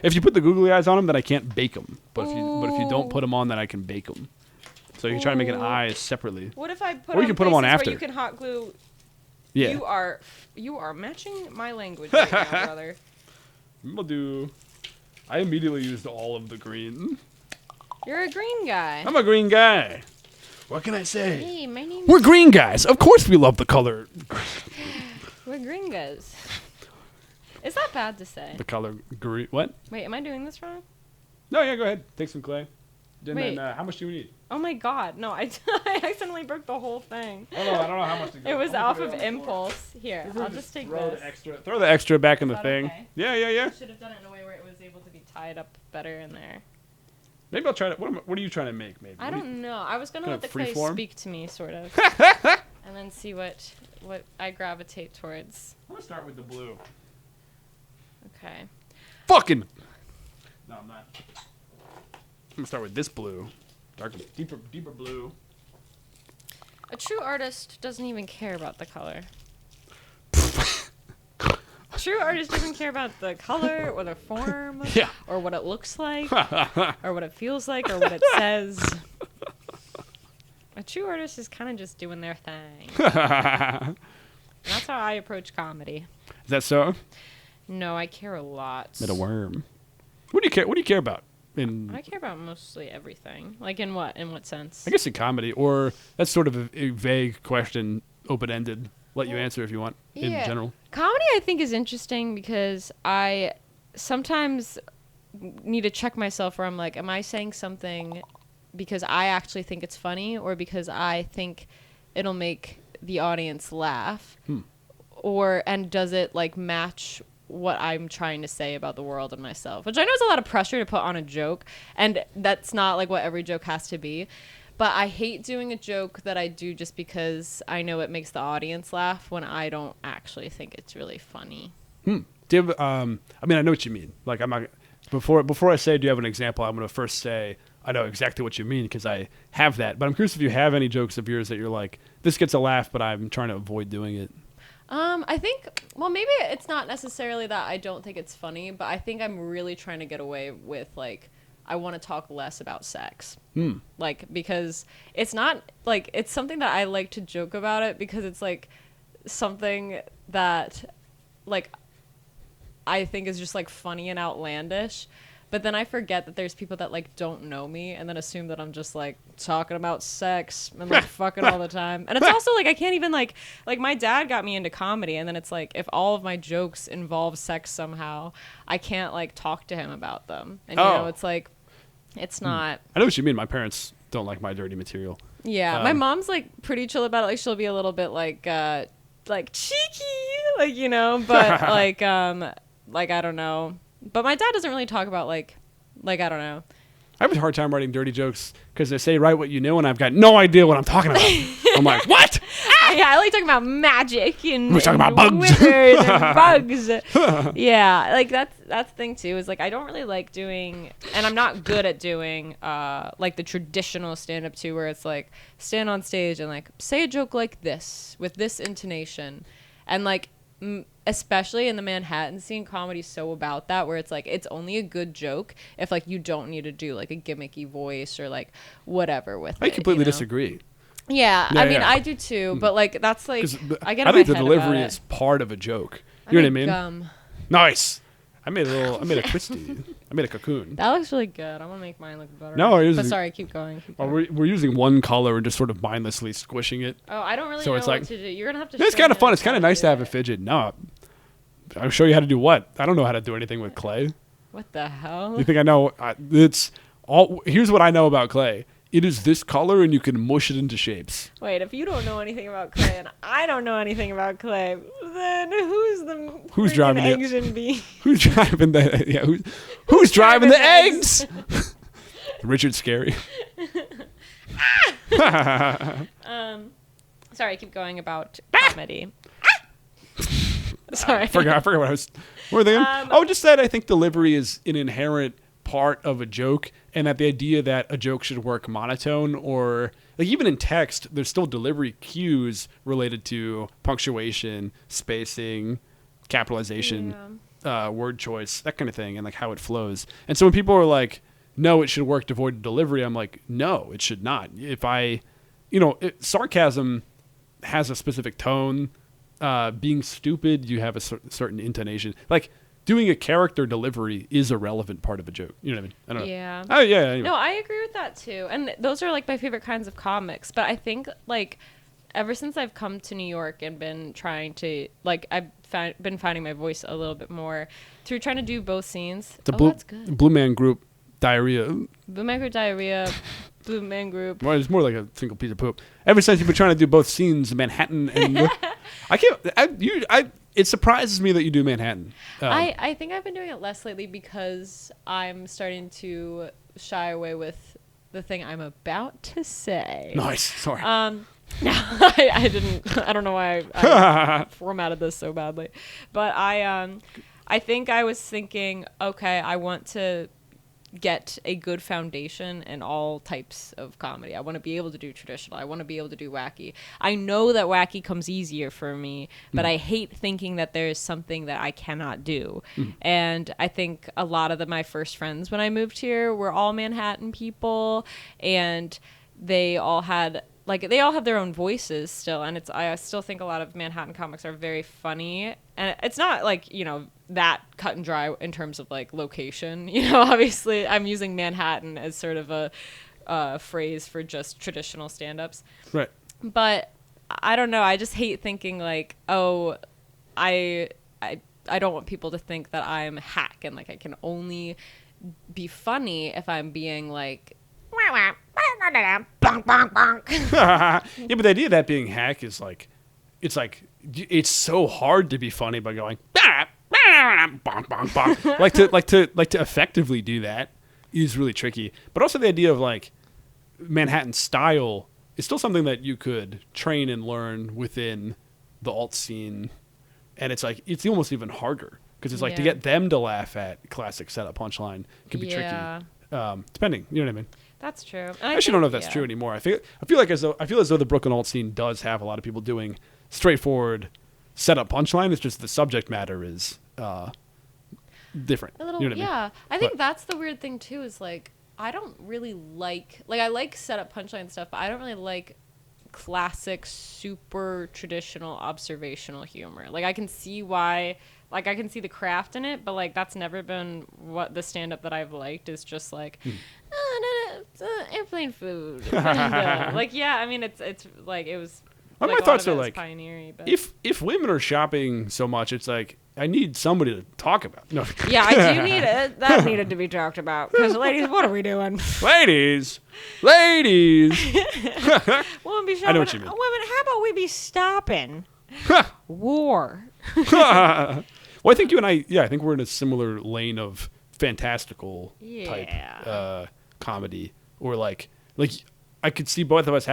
If you put the googly eyes on them, then I can't bake them. But if you don't Ooh. put them on, then I can bake them. So you can try to make an Ooh. eye separally. What if I put? Or you can put 'em on places after. Where you can hot glue. Yeah. You are matching my language right now, brother. We'll do. I immediately used all of the green. You're a green guy. I'm a green guy. What can I say? Hey, my name. We're green guys. Of course we love the color. We're green guys. Is that bad to say? The color green. What? Wait, am I doing this wrong? No, yeah, go ahead. Take some clay. And Wait. then how much do you need? Oh my god, no, I accidentally broke the whole thing. Oh, no, I don't know how much to go. It was I'm gonna off put of it on the floor. impulse. Here, I'll just take throw this. the extra. Throw the extra back in the that thing. okay? Yeah. I should have done it in a way where it was able to be tied up better in there. Maybe I'll try to. What are you trying to make? Maybe. I don't know. I was gonna Kind let of the clay freeform? speak to me, sort of, and then see what I gravitate towards. I'm gonna start with the blue. Okay. Fucking. No, I'm not. I'm gonna start with this blue. Darker, deeper blue. A true artist doesn't even care about the color. true artist doesn't care about the color or the form Yeah. or what it looks like or what it feels like or what it says. A true artist is kind of just doing their thing. And that's how I approach comedy. Is that so? No, I care a lot. Made a worm. What do you care? What do you care about? I care about mostly everything. Like in what? In what sense? I guess in comedy, or that's sort of a vague question, open-ended. Let you answer if you want. In general, comedy I think is interesting because I sometimes need to check myself where I'm like, am I saying something because I actually think it's funny or because I think it'll make the audience laugh, and does it like match what I'm trying to say about the world and myself, which I know is a lot of pressure to put on a joke, and that's not like what every joke has to be. But I hate doing a joke that I do just because I know it makes the audience laugh when I don't actually think it's really funny. Do you have, I mean, I know what you mean. Like, I'm not before I say, do you have an example? I'm going to first say I know exactly what you mean because I have that. But I'm curious if you have any jokes of yours that you're like, this gets a laugh, but I'm trying to avoid doing it. I think, well, maybe it's not necessarily that I don't think it's funny, but I think I'm really trying to get away with, like, I want to talk less about sex. Like, because it's not, like, it's something that I like to joke about it because it's, like, something that, like, I think is just, like, funny and outlandish. But then I forget that there's people that, like, don't know me and then assume that I'm just, like, talking about sex and, like, fucking all the time. And it's also, like, I can't even, like, my dad got me into comedy, and then it's, like, if all of my jokes involve sex somehow, I can't, like, talk to him about them. And, you know, it's, like, it's not... I know what you mean. My parents don't like my dirty material. Yeah. My mom's, like, pretty chill about it. Like, she'll be a little bit, like cheeky, like, you know, but, like, I don't know. But my dad doesn't really talk about, like, I don't know. I have a hard time writing dirty jokes because they say write what you know, and I've got no idea what I'm talking about. I'm like, what? Yeah, I like talking about magic and we're talking about bugs. Wizards and bugs. Yeah, like that's the thing too. Is like I don't really like doing, and I'm not good at doing, like the traditional stand-up too, where it's like stand on stage and like say a joke like this with this intonation, and like. Especially in the Manhattan scene, comedy's so about that, where it's like it's only a good joke if like you don't need to do like a gimmicky voice or like whatever with it. I completely you know? disagree. Yeah, I mean I do too, but like that's like I get. I think the delivery is part of a joke. You know what I mean? Nice. I made a twisty. I made a cocoon. That looks really good. I'm gonna make mine look better. No, but sorry, keep going. We're using one color and just sort of mindlessly squishing it. Oh, I don't really know what to do. You're gonna have to. It's kind of fun. It's kind of nice to have a fidget. No, I'll show you how to do what. I don't know how to do anything with clay. What the hell? You think I know? It's all. Here's what I know about clay. It is this color, and you can mush it into shapes. Wait, if you don't know anything about clay and I don't know anything about clay, then who's driving the eggs and beans? Who's driving the who's driving the eggs? Richard Scary. Sorry, keep going about comedy. Sorry, I forgot what I was. What were they? Just that I think delivery is an inherent part of a joke, and that the idea that a joke should work monotone, or like even in text there's still delivery cues related to punctuation, spacing, capitalization, word choice, that kind of thing, and like how it flows. And so when people are like, no, it should work devoid of delivery, I'm like, no, it should not. If sarcasm has a specific tone, being stupid, you have a certain intonation. Like doing a character delivery is a relevant part of a joke. You know what I mean? I don't know. Yeah. Oh, yeah. Anyway. No, I agree with that too. And those are like my favorite kinds of comics. But I think like ever since I've come to New York and been trying to like been finding my voice a little bit more through trying to do both scenes. That's good. Blue Man Group diarrhea. Blue Man Group diarrhea. Blue Man Group. Well, it's more like a single piece of poop. Ever since you've been trying to do both scenes, Manhattan and it surprises me that you do Manhattan. I think I've been doing it less lately because I'm starting to shy away with the thing I'm about to say. Nice. Sorry. No, I didn't. I don't know why I formatted this so badly, but I think I was thinking, okay, I want to get a good foundation in all types of comedy. I want to be able to do traditional. I want to be able to do wacky. I know that wacky comes easier for me, but I hate thinking that there is something that I cannot do. And I think a lot of my first friends when I moved here were all Manhattan people, and they all have their own voices still, and I still think a lot of Manhattan comics are very funny, and it's not like, you know, that cut and dry in terms of like location. You know, obviously I'm using Manhattan as sort of a phrase for just traditional stand-ups. Right. But I don't know. I just hate thinking like, oh, I don't want people to think that I'm hack and like I can only be funny if I'm being like, Yeah, but the idea of that being hack is like, it's so hard to be funny by going like to effectively do that is really tricky. But also the idea of like Manhattan style is still something that you could train and learn within the alt scene, and it's like it's almost even harder because it's like to get them to laugh at classic setup punchline can be tricky. Depending, you know what I mean. That's true. I actually don't know if that's true anymore. I feel as though the Brooklyn alt scene does have a lot of people doing straightforward setup punchline. It's just the subject matter is different. A little, you know what I mean? I think that's the weird thing too. Is like I don't really like I like setup punchline stuff, but I don't really like classic, super traditional observational humor. Like I can see why. Like, I can see the craft in it, but, like, that's never been what the stand-up that I've liked is just, like, airplane food. And, like, yeah, I mean, it's like, it was, well, like, my thoughts are, like, like, pioneering. But if women are shopping so much, it's like, I need somebody to talk about. No. Yeah, I do need it. That needed to be talked about. Because, ladies, what are we doing? Ladies! Women be shopping. I know what you mean. Women, how about we be stopping war? Well, I think you and I think we're in a similar lane of fantastical type comedy, or like I could see both of us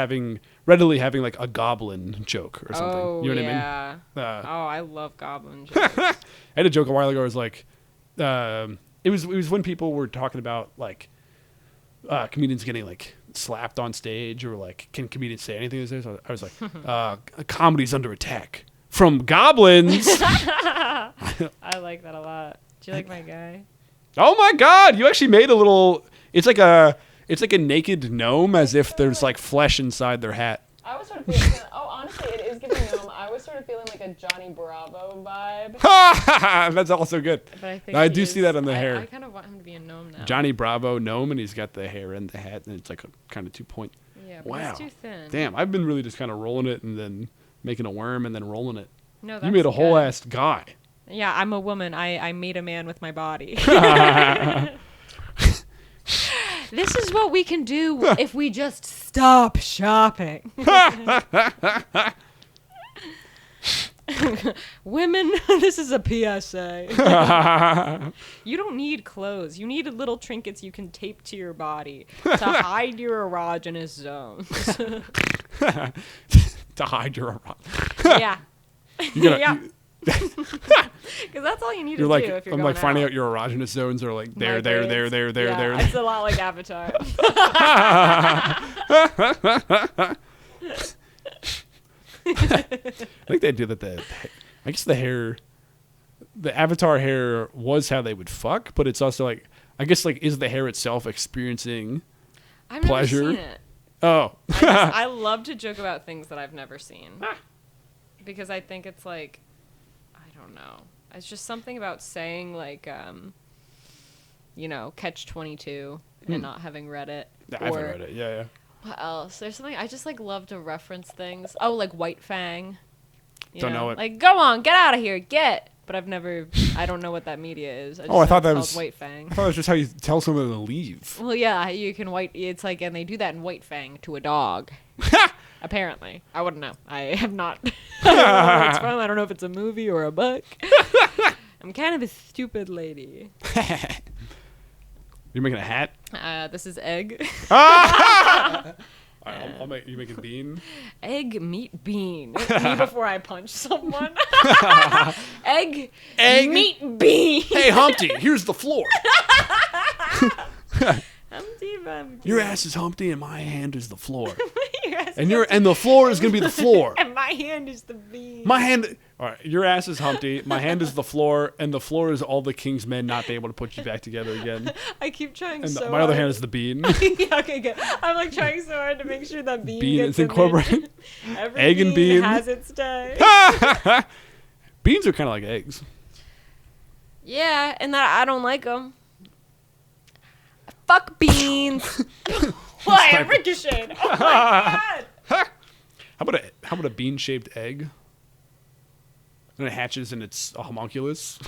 readily having like a goblin joke or something. Oh, you know yeah. what I mean? I love goblin jokes. I had a joke a while ago. It was like, it was when people were talking about like comedians getting like slapped on stage, or like, can comedians say anything these days? I was like, comedy's under attack from goblins. I like that a lot. Do you like my guy? Oh my God! You actually made a little. It's like a naked gnome, as if there's like flesh inside their hat. I was sort of feeling. Honestly, it is giving gnome. I was sort of feeling like a Johnny Bravo vibe. That's also good. But I think I do see that on the hair. I kind of want him to be a gnome now. Johnny Bravo gnome, and he's got the hair and the hat, and it's like a kind of 2-point. Yeah, but wow. it's too thin. Damn, I've been really just kind of rolling it and then making a worm and then rolling it. No, that's you made a whole good. ass guy. Yeah, I'm a woman. I made a man with my body. This is what we can do if we just stop shopping. Women, this is a PSA. You don't need clothes. You need little trinkets you can tape to your body to hide your erogenous zones. To hide your Yeah. Yeah. Because that's all you need to do if you're I'm going like finding out your erogenous zones are like there. Yeah, it's a lot like Avatar. I think they do that. I guess the Avatar hair was how they would fuck, but it's also like, I guess like, is the hair itself experiencing I've pleasure? never seen it. Oh. I love to joke about things that I've never seen. Because I think it's like, I don't know. It's just something about saying like, Catch 22 and not having read it. I haven't read it. Yeah. What else? There's something I just like love to reference things. Oh, like White Fang. Don't know it. Like, go on, get out of here, get. But I don't know what that media is. I thought that was White Fang. I thought it was just how you tell someone to leave. Well, yeah, you can it's like, and they do that in White Fang to a dog. Apparently. I wouldn't know. I have not. I don't know where it's from. I don't know if it's a movie or a book. I'm kind of a stupid lady. You're making a hat? This is egg. I'll make you make a bean. Egg, meat, bean. Me before I punch someone. Egg, meat, bean. Hey, Humpty, here's the floor. Humpty Dumpty. Your ass is Humpty and my hand is the floor. Your ass And is and the floor is gonna be the floor. and my hand is the bean. My hand. All right, your ass is Humpty. My hand is the floor, and the floor is all the king's men not being able to put you back together again. I keep trying And so my other hard. hand is the bean. Yeah, okay, good. I'm like trying so hard to make sure that bean Bean gets is incorporated. Every Egg and bean. has its day. Beans are kind of like eggs. Yeah, and that I don't like them. Fuck beans. Why? I ricocheted. Oh my god. How about a bean-shaped egg? And it hatches and it's a homunculus.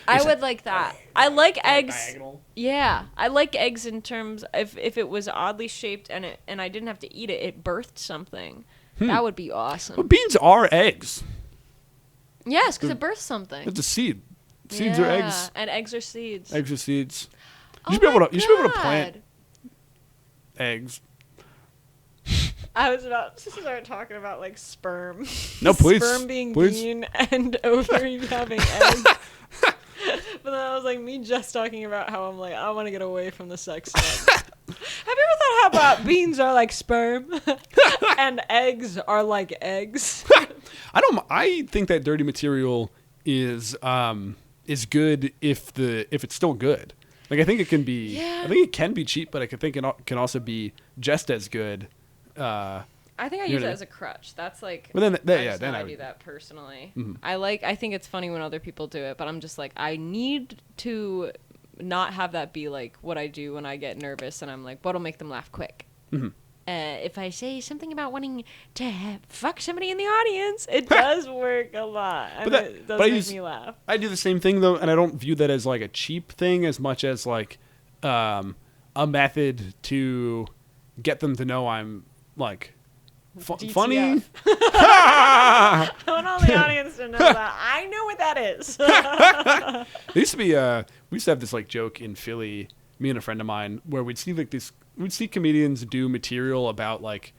I would like that. I like eggs. Diagonal. Yeah, I like eggs in terms if it was oddly shaped and I didn't have to eat it, it birthed something. That would be awesome. But beans are eggs. Yes, because it births something. It's a seed. Seeds are eggs. And eggs are seeds. Eggs are seeds. Oh You should be my able to. You should be able to God. plant eggs. I was about to start talking about like sperm. No, please. Sperm being Please. bean and ovary having eggs. But then I was like, me just talking about how I'm like, I want to get away from the sex stuff. Have you ever thought how about beans are like sperm and eggs are like eggs? I think that dirty material is good if it's still good. Like I think it can be. Yeah. I think it can be cheap, but I think it can also be just as good. I think I You use know. it as a crutch. That's like. But then, I yeah, just then know I I would- do that personally. Mhm. I think it's funny when other people do it, but I'm just like, I need to not have that be like what I do when I get nervous, and I'm like, what'll make them laugh quick. Mhm. If I say something about wanting to fuck somebody in the audience, it does work a lot, and it does make me laugh. I do the same thing though, and I don't view that as like a cheap thing as much as like a method to get them to know I'm like funny. DTF. I want all the audience to know that I know what that is. There used to be we used to have this like joke in Philly, me and a friend of mine, where we'd see comedians do material about like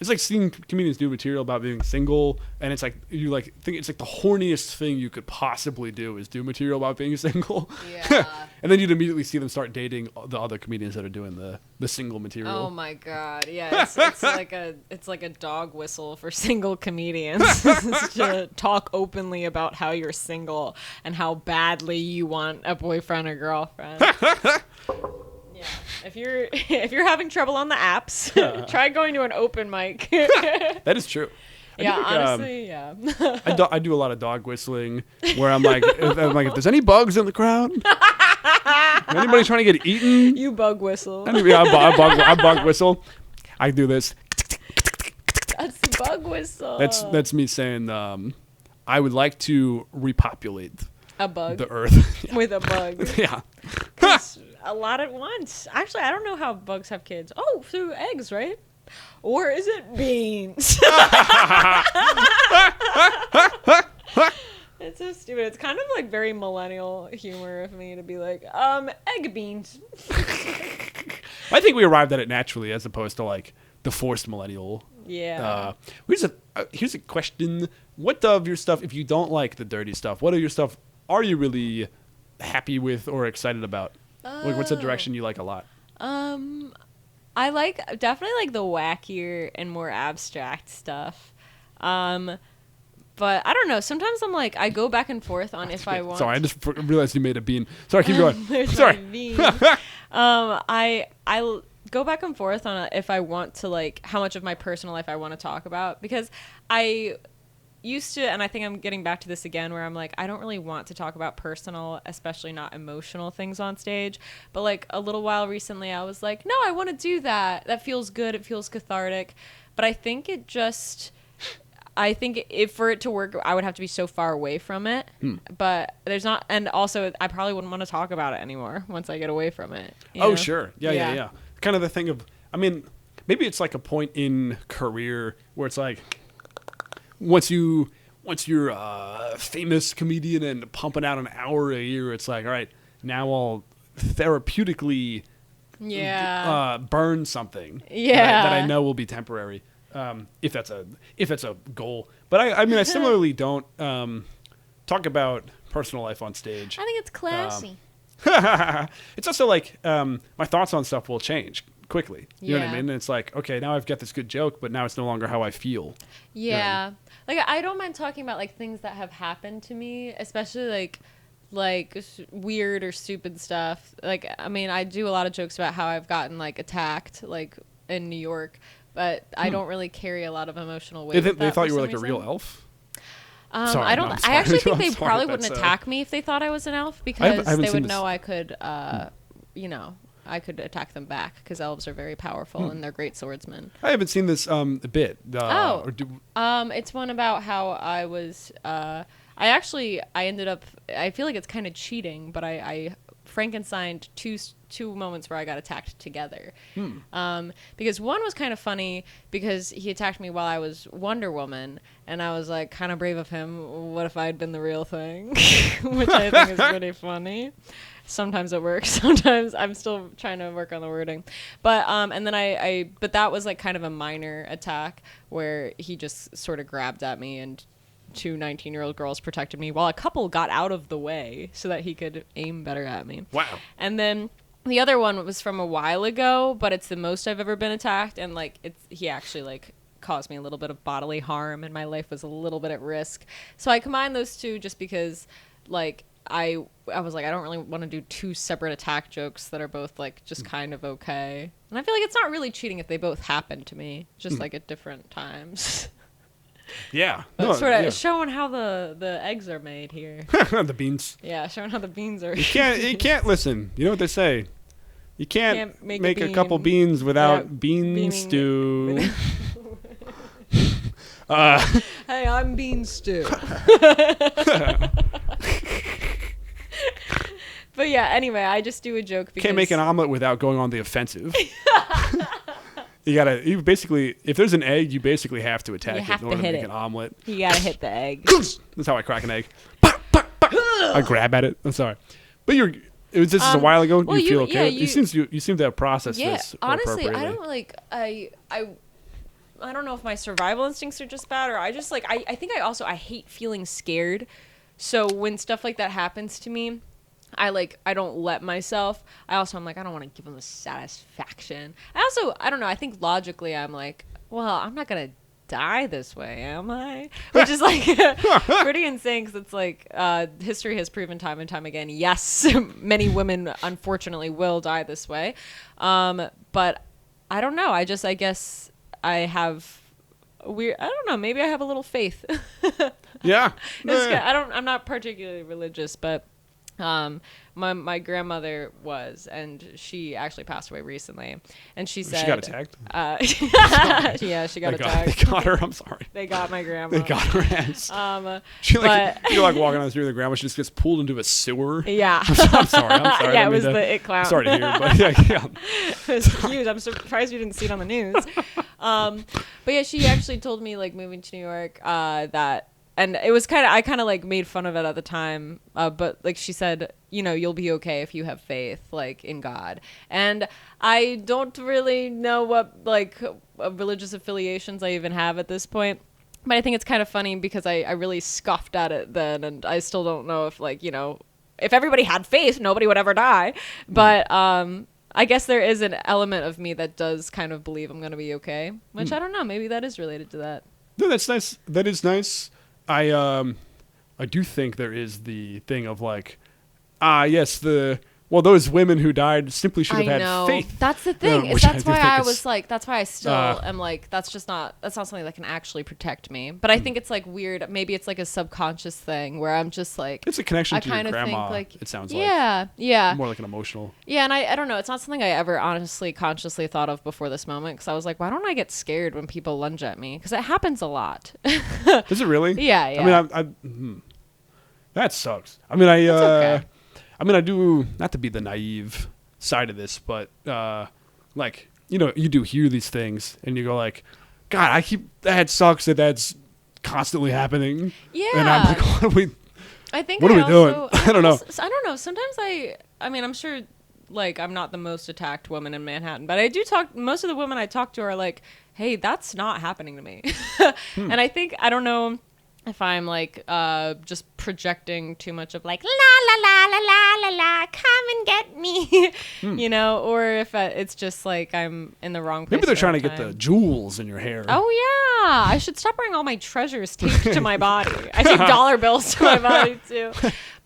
it's like seeing comedians do material about being single, and it's like you like think it's like the horniest thing you could possibly do is do material about being single. Yeah. And then you'd immediately see them start dating the other comedians that are doing the single material. Oh my god! Yeah, it's like a dog whistle for single comedians to talk openly about how you're single and how badly you want a boyfriend or girlfriend. Yeah, if you're having trouble on the apps, try going to an open mic. That is true. Yeah, think, honestly, yeah. I do a lot of dog whistling where I'm like, if there's any bugs in the crowd, anybody trying to get eaten, You bug whistle. yeah, I bug whistle. I do this. That's the bug whistle. That's me saying I would like to repopulate a bug the earth. with a bug. Yeah. 'Cause a lot at once. Actually, I don't know how bugs have kids. Oh, through eggs, right? Or is it beans? It's so stupid. It's kind of like very millennial humor of me to be like, egg beans. I think we arrived at it naturally as opposed to like the forced millennial. Yeah. Here's a question. What of your stuff, if you don't like the dirty stuff, what of your stuff are you really happy with or excited about? Like, what's the direction you like a lot? I definitely like the wackier and more abstract stuff. But I don't know. Sometimes I'm like, I go back and forth on if I want. Sorry, I just realized you made a bean. Sorry, keep going. There's Sorry. my bean. I go back and forth on if I want to like how much of my personal life I want to talk about, because I used to, and I think I'm getting back to this again, where I'm like, I don't really want to talk about personal, especially not emotional things on stage. But like a little while recently, I was like, no, I want to do that. That feels good. It feels cathartic. But I think if for it to work, I would have to be so far away from it. But there's not, and also I probably wouldn't want to talk about it anymore once I get away from it. You know? Sure. Yeah. Kind of the thing of, I mean, maybe it's like a point in career where it's like, once you're a famous comedian and pumping out an hour a year, it's like, all right, now I'll therapeutically burn something that I know will be temporary, if that's a goal. But I mean, I similarly don't talk about personal life on stage. I think it's classy. It's also like my thoughts on stuff will change quickly. You know what I Yeah. mean? And it's like, okay, now I've got this good joke, but now it's no longer how I feel. Yeah. Like I don't mind talking about like things that have happened to me, especially like weird or stupid stuff. Like I mean, I do a lot of jokes about how I've gotten like attacked like in New York, but I don't really carry a lot of emotional weight. They thought you were like a real elf. Sorry, I no, don't. I'm I sorry. actually think I'm they sorry, probably that's, wouldn't attack me if they thought I was an elf, because haven't they seen would this. know I could, you know, I could attack them back because elves are very powerful and they're great swordsmen. I haven't seen this bit. It's one about how I was. I ended up. I feel like it's kind of cheating, but I Frankensteined two moments where I got attacked together. Because one was kind of funny because he attacked me while I was Wonder Woman, and I was like, kind of brave of him. What if I'd been the real thing? Which I think is pretty funny. Sometimes it works. Sometimes I'm still trying to work on the wording. But and then but that was like kind of a minor attack where he just sort of grabbed at me, and two 19-year-old girls protected me while a couple got out of the way so that he could aim better at me. Wow. And then the other one was from a while ago, but it's the most I've ever been attacked, and like he actually like caused me a little bit of bodily harm, and my life was a little bit at risk. So I combined those two just because like I was like, I don't really want to do two separate attack jokes that are both like just kind of okay. And I feel like it's not really cheating if they both happen to me, just like at different times. Yeah. But No, sort of yeah. showing how the eggs are made here. The beans. Yeah, showing how the beans are. You can't listen. You know what they say. You can't make a couple bean beans without without bean beaning stew. Hey, I'm bean stew. But yeah, anyway, I just do a joke because Can't make an omelet without going on the offensive. You basically, if there's an egg, you basically have to attack You it have in to order to hit make it. an omelet. You gotta hit the egg. That's how I crack an egg. I grab at it. I'm sorry, but this is a while ago. well, you feel you- okay? yeah, You seem to have processed Yeah, this. honestly, I appropriately. don't like I don't know if my survival instincts are just bad, or I just like I think I hate feeling scared. So when stuff like that happens to me, I don't let myself. I'm like, I don't want to give them the satisfaction. I don't know, I think logically I'm like, well, I'm not gonna die this way, am I? Which is like pretty insane, because it's like history has proven time and time again, yes, many women unfortunately will die this way. But I don't know, I guess I have I don't know, maybe I have a little faith. Yeah. I'm not particularly religious, but my grandmother was, and she actually passed away recently, and she said She got attacked. Yeah, she got They attacked. got her. I'm sorry. They got my grandma. They got her ass. You're You're like walking down the street with the grandma. She just gets pulled into a sewer. Yeah. I'm sorry. Yeah, it was the it clown. Sorry to hear, but yeah. It was huge. I'm surprised you didn't see it on the news. But yeah, she actually told me, like, moving to New York, that, and it was I kind of like made fun of it at the time, but like she said, you know, you'll be okay if you have faith, like, in God. And I don't really know what like religious affiliations I even have at this point. But I think it's kind of funny because I really scoffed at it then, and I still don't know if, like, you know, if everybody had faith, nobody would ever die. But I guess there is an element of me that does kind of believe I'm going to be okay, which I don't know. Maybe that is related to that. No, that's nice. That is nice. I do think there is the thing of like, yes, those women who died simply should have had faith. That's the thing. Which That's do why think I is- was like, that's why I still am like, that's not something that can actually protect me. But I think it's like weird. Maybe it's like a subconscious thing where I'm just like, It's a connection I to your kind of think grandma. like, It sounds yeah. more like an emotional. Yeah, and I don't know. It's not something I ever honestly consciously thought of before this moment, because I was like, why don't I get scared when people lunge at me? Because it happens a lot. Does it really? Yeah. I mean, that sucks. I mean, okay. I do, not to be the naive side of this, but like, you know, you do hear these things and you go like, God, that sucks that's constantly happening. Yeah. And I'm like, what are we doing? I don't know. I don't know. Sometimes I mean, I'm sure, like, I'm not the most attacked woman in Manhattan, but I do talk, most of the women I talk to are like, hey, that's not happening to me. And I think, I don't know if I'm like just projecting too much of like la la la la la la la, come and get me, you know, or if it's just like I'm in the wrong place. Maybe they're at trying to the get time. the jewels in your hair. Oh yeah, I should stop wearing all my treasures taped to my body. I tape dollar bills to my body too.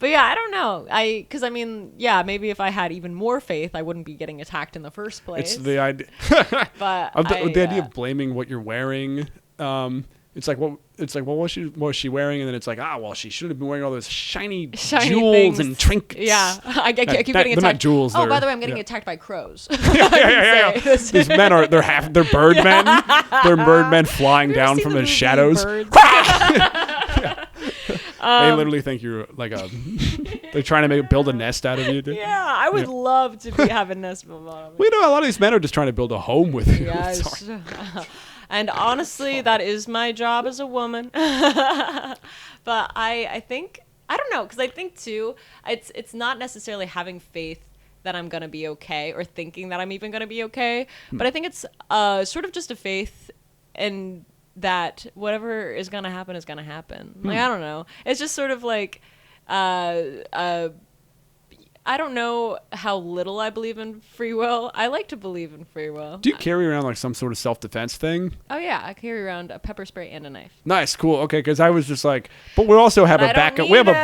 But yeah, I don't know. Because I mean, yeah, maybe if I had even more faith, I wouldn't be getting attacked in the first place. It's the idea. But the idea of blaming what you're wearing. It's like what was she wearing, and then it's like well, she should have been wearing all those shiny jewels things. And trinkets. Yeah, I keep getting they're attacked. not jewels. Oh, they're- by the way, I'm getting yeah. attacked by crows. Yeah. These men they're bird men. They're bird men flying Have you ever down seen from the the movie shadows. Birds? They literally think you're like they're trying to build a nest out of you. Dude. Yeah, I would love to have a nest built on me. We know a lot of these men are just trying to build a home with you. Yes. And honestly, that is my job as a woman. But I think, I don't know, because I think too, it's not necessarily having faith that I'm going to be okay or thinking that I'm even going to be okay. But I think it's sort of just a faith in that whatever is going to happen is going to happen. Like, I don't know. It's just sort of like, I don't know how little I believe in free will. I like to believe in free will. Do you carry around like some sort of self-defense thing? Oh yeah, I carry around a pepper spray and a knife. Nice, cool. Okay, because I was just like, but we also have But a I don't backup. need We have them.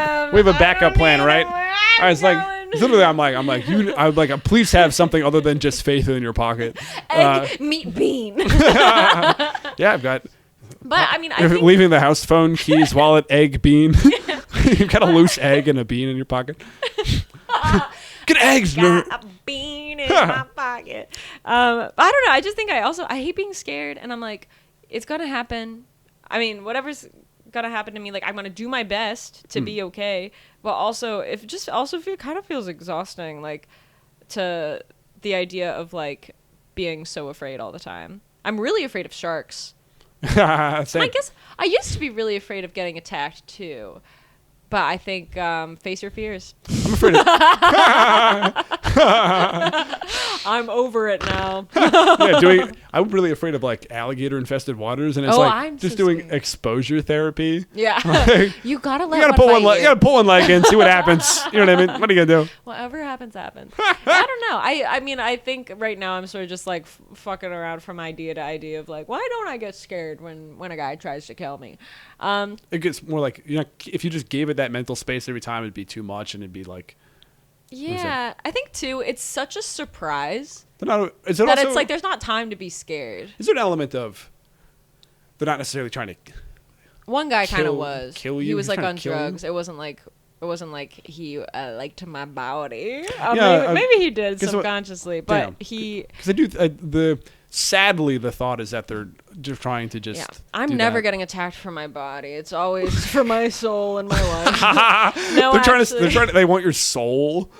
a backup I don't plan, need right? them. Where I was like, going? literally, I'm like, please have something other than just faith in your pocket. Egg, meat, bean. Yeah, I've got. But I mean, I You're think leaving the house, phone, keys, wallet, egg, bean. You've got a loose egg and a bean in your pocket. Get eggs, nerd. got a bean in my pocket. But I don't know. I just think I hate being scared, and I'm like, it's gonna happen. I mean, whatever's gonna happen to me, like I'm gonna do my best to be okay. But also, if it kind of feels exhausting, like to the idea of like being so afraid all the time. I'm really afraid of sharks. Same. I guess I used to be really afraid of getting attacked too. But I think face your fears. I'm afraid of. I'm over it now. Yeah, I'm really afraid of like alligator infested waters, and it's I'm just so doing scared. exposure therapy. Yeah. Like, You gotta let you gotta one pull bite one leg. you. You gotta pull one leg in, see what happens. You know what I mean? What are you gonna do? Whatever happens, happens. I don't know. I mean, I think right now I'm sort of just like fucking around from idea to idea of like, why don't I get scared when a guy tries to kill me? It gets more like if you just gave it that mental space every time, it'd be too much, and it'd be like. Yeah, I think too. It's such a surprise Is it that also, it's like there's not time to be scared. Is there an element of they're not necessarily trying to One guy kind of Kill- was. kill He you? was He's like trying on to kill you? drugs. It wasn't like he liked my body. Yeah, maybe he did 'cause subconsciously, but damn. he. because they do sadly the thought is that they're just trying to just Yeah, I'm do never that. getting attacked for my body. It's always for my soul and my life. No, they're trying actually. they want your soul.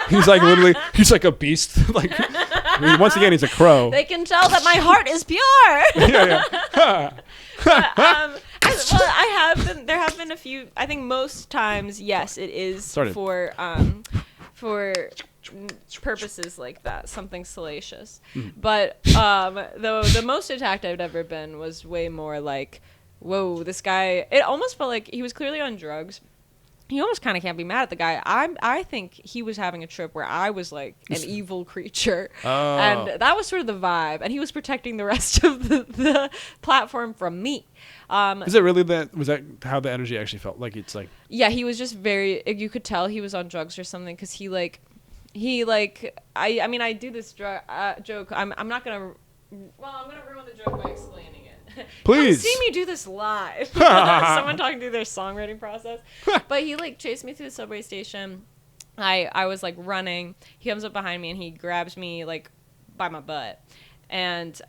He's like literally he's like a beast. Like I mean, once again he's a crow. They can tell that my heart is pure. Yeah. I have been. There have been a few. I think most times, yes, it is Started. for purposes like that, something salacious. But the most attacked I've ever been was way more like, whoa, this guy. It almost felt like he was clearly on drugs. You almost kind of can't be mad at the guy. I think he was having a trip where I was like an evil creature. Oh. And that was sort of the vibe. And he was protecting the rest of the platform from me. Is it really that? Was that how the energy actually felt? Like it's like Yeah, he was just very. You could tell he was on drugs or something because he I mean I do this joke. I'm not gonna. Well, I'm gonna ruin the joke by explaining it. Please. Come see me do this live. Someone talking through their songwriting process. But he like chased me through the subway station. I was like running. He comes up behind me and he grabs me like by my butt. And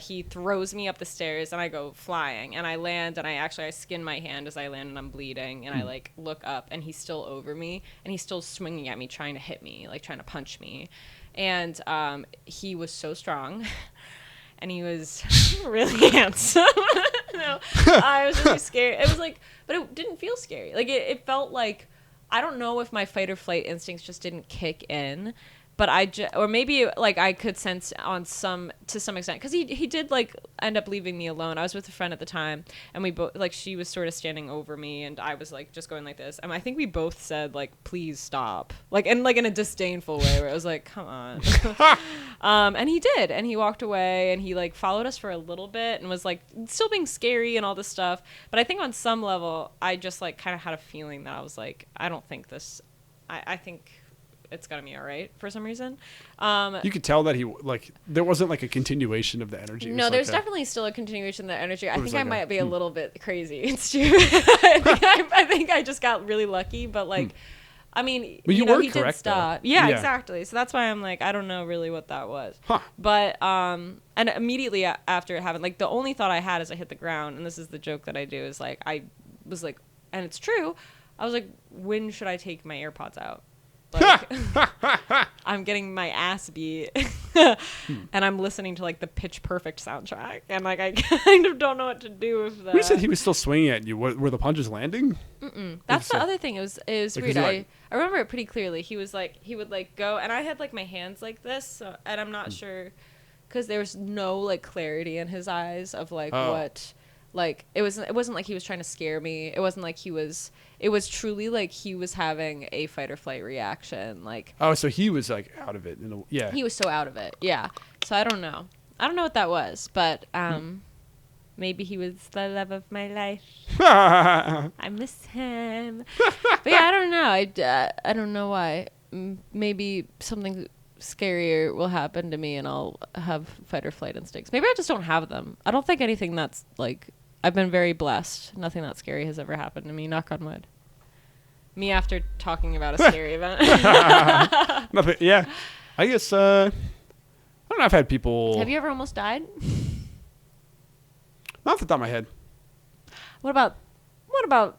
he throws me up the stairs and I go flying and I land and I skin my hand as I land and I'm bleeding and I like look up and he's still over me and he's still swinging at me trying to hit me, like trying to punch me. And he was so strong and he was really handsome. No, I was really scared. It was like, but it didn't feel scary. Like it felt like, I don't know if my fight or flight instincts just didn't kick in. or maybe like I could sense to some extent, because he did like end up leaving me alone. I was with a friend at the time, and we both, like, she was sort of standing over me, and I was like just going like this, and I think we both said like, please stop, like, and like in a disdainful way, where I was like, come on. And he did, and he walked away, and he like followed us for a little bit and was like still being scary and all this stuff. But I think on some level I just like kind of had a feeling that I was like, I don't think this, I think it's gonna be all right for some reason. You could tell that he, like, there wasn't like a continuation of the energy. No, like there's definitely still a continuation of the energy. I think like I might be a little bit crazy and stupid. I think I just got really lucky, but like, I mean, well, you know, were he correct, did stop. Yeah, Yeah. exactly. So that's why I'm like, I don't know really what that was. Huh. But and immediately after it happened, like the only thought I had as I hit the ground, and this is the joke that I do, is like, I was like, and it's true, I was like, when should I take my AirPods out? Like, I'm getting my ass beat, and I'm listening to like the Pitch Perfect soundtrack, and like I kind of don't know what to do with that. We said he was still swinging at you. Were the punches landing? That's the other thing. It was weird. Like, I remember it pretty clearly. He was like, he would like go, and I had like my hands like this, so, and I'm not sure, because there was no like clarity in his eyes of like what, like it wasn't like he was trying to scare me. It wasn't like he was. It was truly like he was having a fight or flight reaction. Like, Oh, so he was like out of it. Yeah. he was so out of it. Yeah. So I don't know. I don't know what that was, but maybe he was the love of my life. I miss him. But yeah, I don't know. I don't know why. Maybe something scarier will happen to me, and I'll have fight or flight instincts. Maybe I just don't have them. I don't think anything that's like. I've been very blessed. Nothing that scary has ever happened to me. Knock on wood. Me after talking about a scary event. Nothing. Yeah. I guess. I don't know. I've had people. Have you ever almost died? Not off the top of my head. What about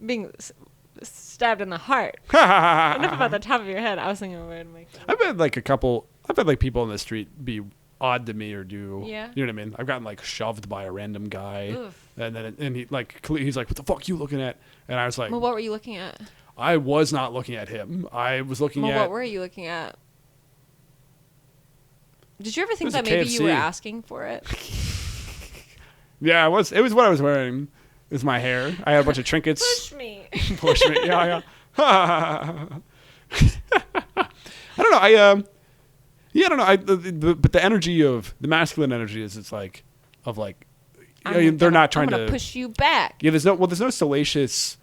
being stabbed in the heart? Enough about the top of your head. I was thinking of a way to make that. I've had like a couple. I've had like people in the street be odd to me or do. Yeah. You know what I mean? I've gotten like shoved by a random guy, Oof. and he like he's like, "What the fuck you looking at?" And I was like, Well, what were you looking at? I was not looking at him. I was looking Well, at. what were you looking at? Did you ever think It was that a maybe you were KFC. asking for it? Yeah, it was. It was what I was wearing. It was my hair. I had a bunch of trinkets. Push me. Push me. Yeah. I don't know. Yeah, I don't know. But the energy of the masculine energy is it's like of like they're not trying I'm gonna to push you back. Yeah, there's no salacious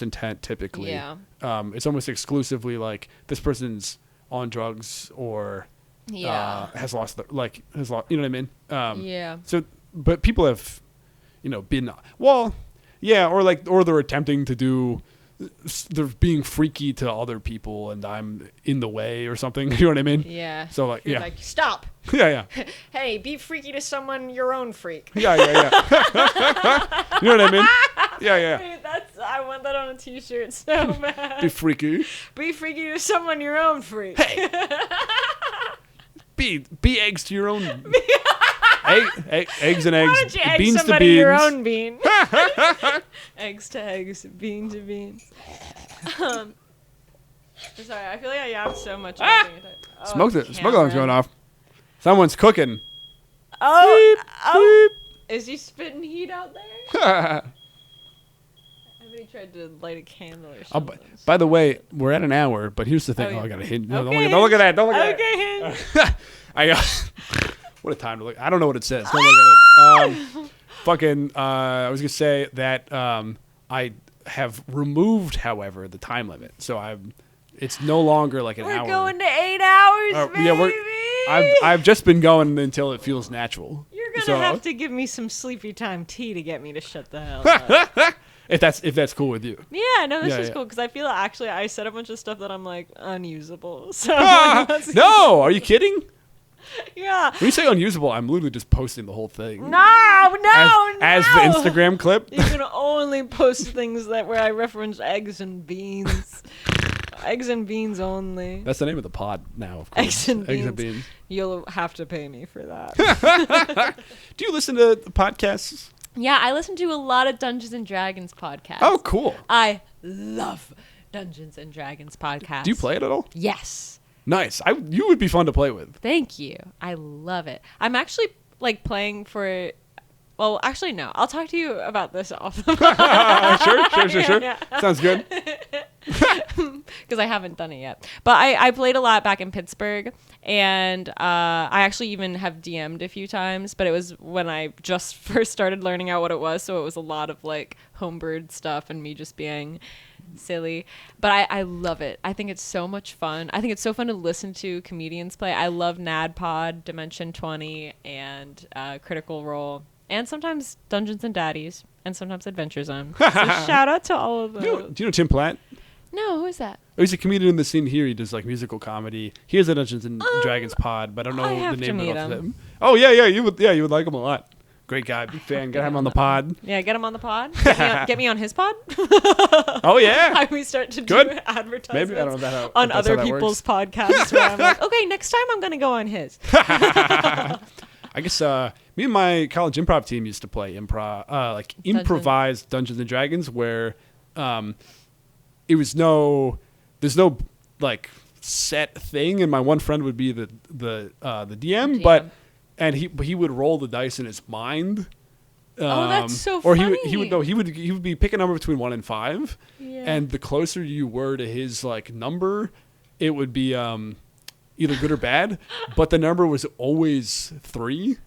intent typically. Yeah. It's almost exclusively like this person's on drugs or Yeah. has lost you know what I mean? Yeah. So but people have been or they're attempting to do they're being freaky to other people and I'm in the way or something. You know what I mean? Yeah. So like You're yeah. like, stop. Yeah. Hey, be freaky to someone your own freak. Yeah. You know what I mean? Yeah. Wait, I want that on a t-shirt so bad. Be freaky. Be freaky to someone your own freak. Hey. Be eggs to your own. Eggs and eggs. Why don't you egg beans to somebody beans. your own bean? Eggs to eggs, bean to beans. Sorry, I feel like I yapped so much. Smoke alarm's going off. Someone's cooking. Oh, is he spitting heat out there? Somebody tried to light a candle or something. By the way, we're at an hour, but here's the thing. yeah. I got to hint. Okay. Don't look at that. Don't look at Okay. that. What a time to look. I don't know what it says. Don't look at it. I was going to say that I have removed, however, the time limit. So it's no longer like an hour. We're going to 8 hours, baby. Yeah, I've just been going until it feels natural. You're going to have to give me some sleepy time tea to get me to shut the hell up. If that's cool with you. Yeah, no, this is Yeah. cool because I feel actually I said a bunch of stuff that I'm like unusable. So No, are you kidding? yeah. When you say unusable, I'm literally just posting the whole thing. No. As the Instagram clip. You can only post things where I reference eggs and beans. Eggs and beans only. That's the name of the pod now, of course. Eggs and beans. beans. You'll have to pay me for that. Do you listen to the podcasts? Yeah, I listen to a lot of Dungeons and Dragons podcasts. Oh, cool. I love Dungeons and Dragons podcast. Do you play it at all? Yes. Nice. You would be fun to play with. Thank you. I love it. I'm actually like playing for. Well, actually, no. I'll talk to you about this off. Sure. Yeah. Sounds good. Because I haven't done it yet. But I played a lot back in Pittsburgh, and I actually even have DM'd a few times, but it was when I just first started learning out what it was, so it was a lot of like homebrewed stuff and me just being silly. But I love it. I think it's so much fun. I think it's so fun to listen to comedians play. I love NADPOD, Dimension 20, and Critical Role. And sometimes Dungeons and Daddies, and sometimes Adventure Zone. So shout out to all of those. Do you know Tim Platt? No, who is that? Oh, he's a comedian in the scene here. He does like musical comedy. He has a Dungeons and Dragons pod, but I don't know I have the to name meet of him. him. Oh yeah, you would like him a lot. Great guy, big fan. Get him on the pod. Yeah, get him on the pod. Get me on his pod. Oh yeah. How we start to Good. do advertisements Maybe I don't know that on if that's other how that people's works. podcasts. Where I'm like, okay, next time I'm gonna go on his. I guess me and my college improv team used to play like improvised Dungeons and Dragons, where it was there's no like set thing, and my one friend would be the DM, but he would roll the dice in his mind. Oh, that's so or funny. he would be picking a number between 1 and 5, Yeah. and the closer you were to his like number, it would be either good or bad, but the number was always 3.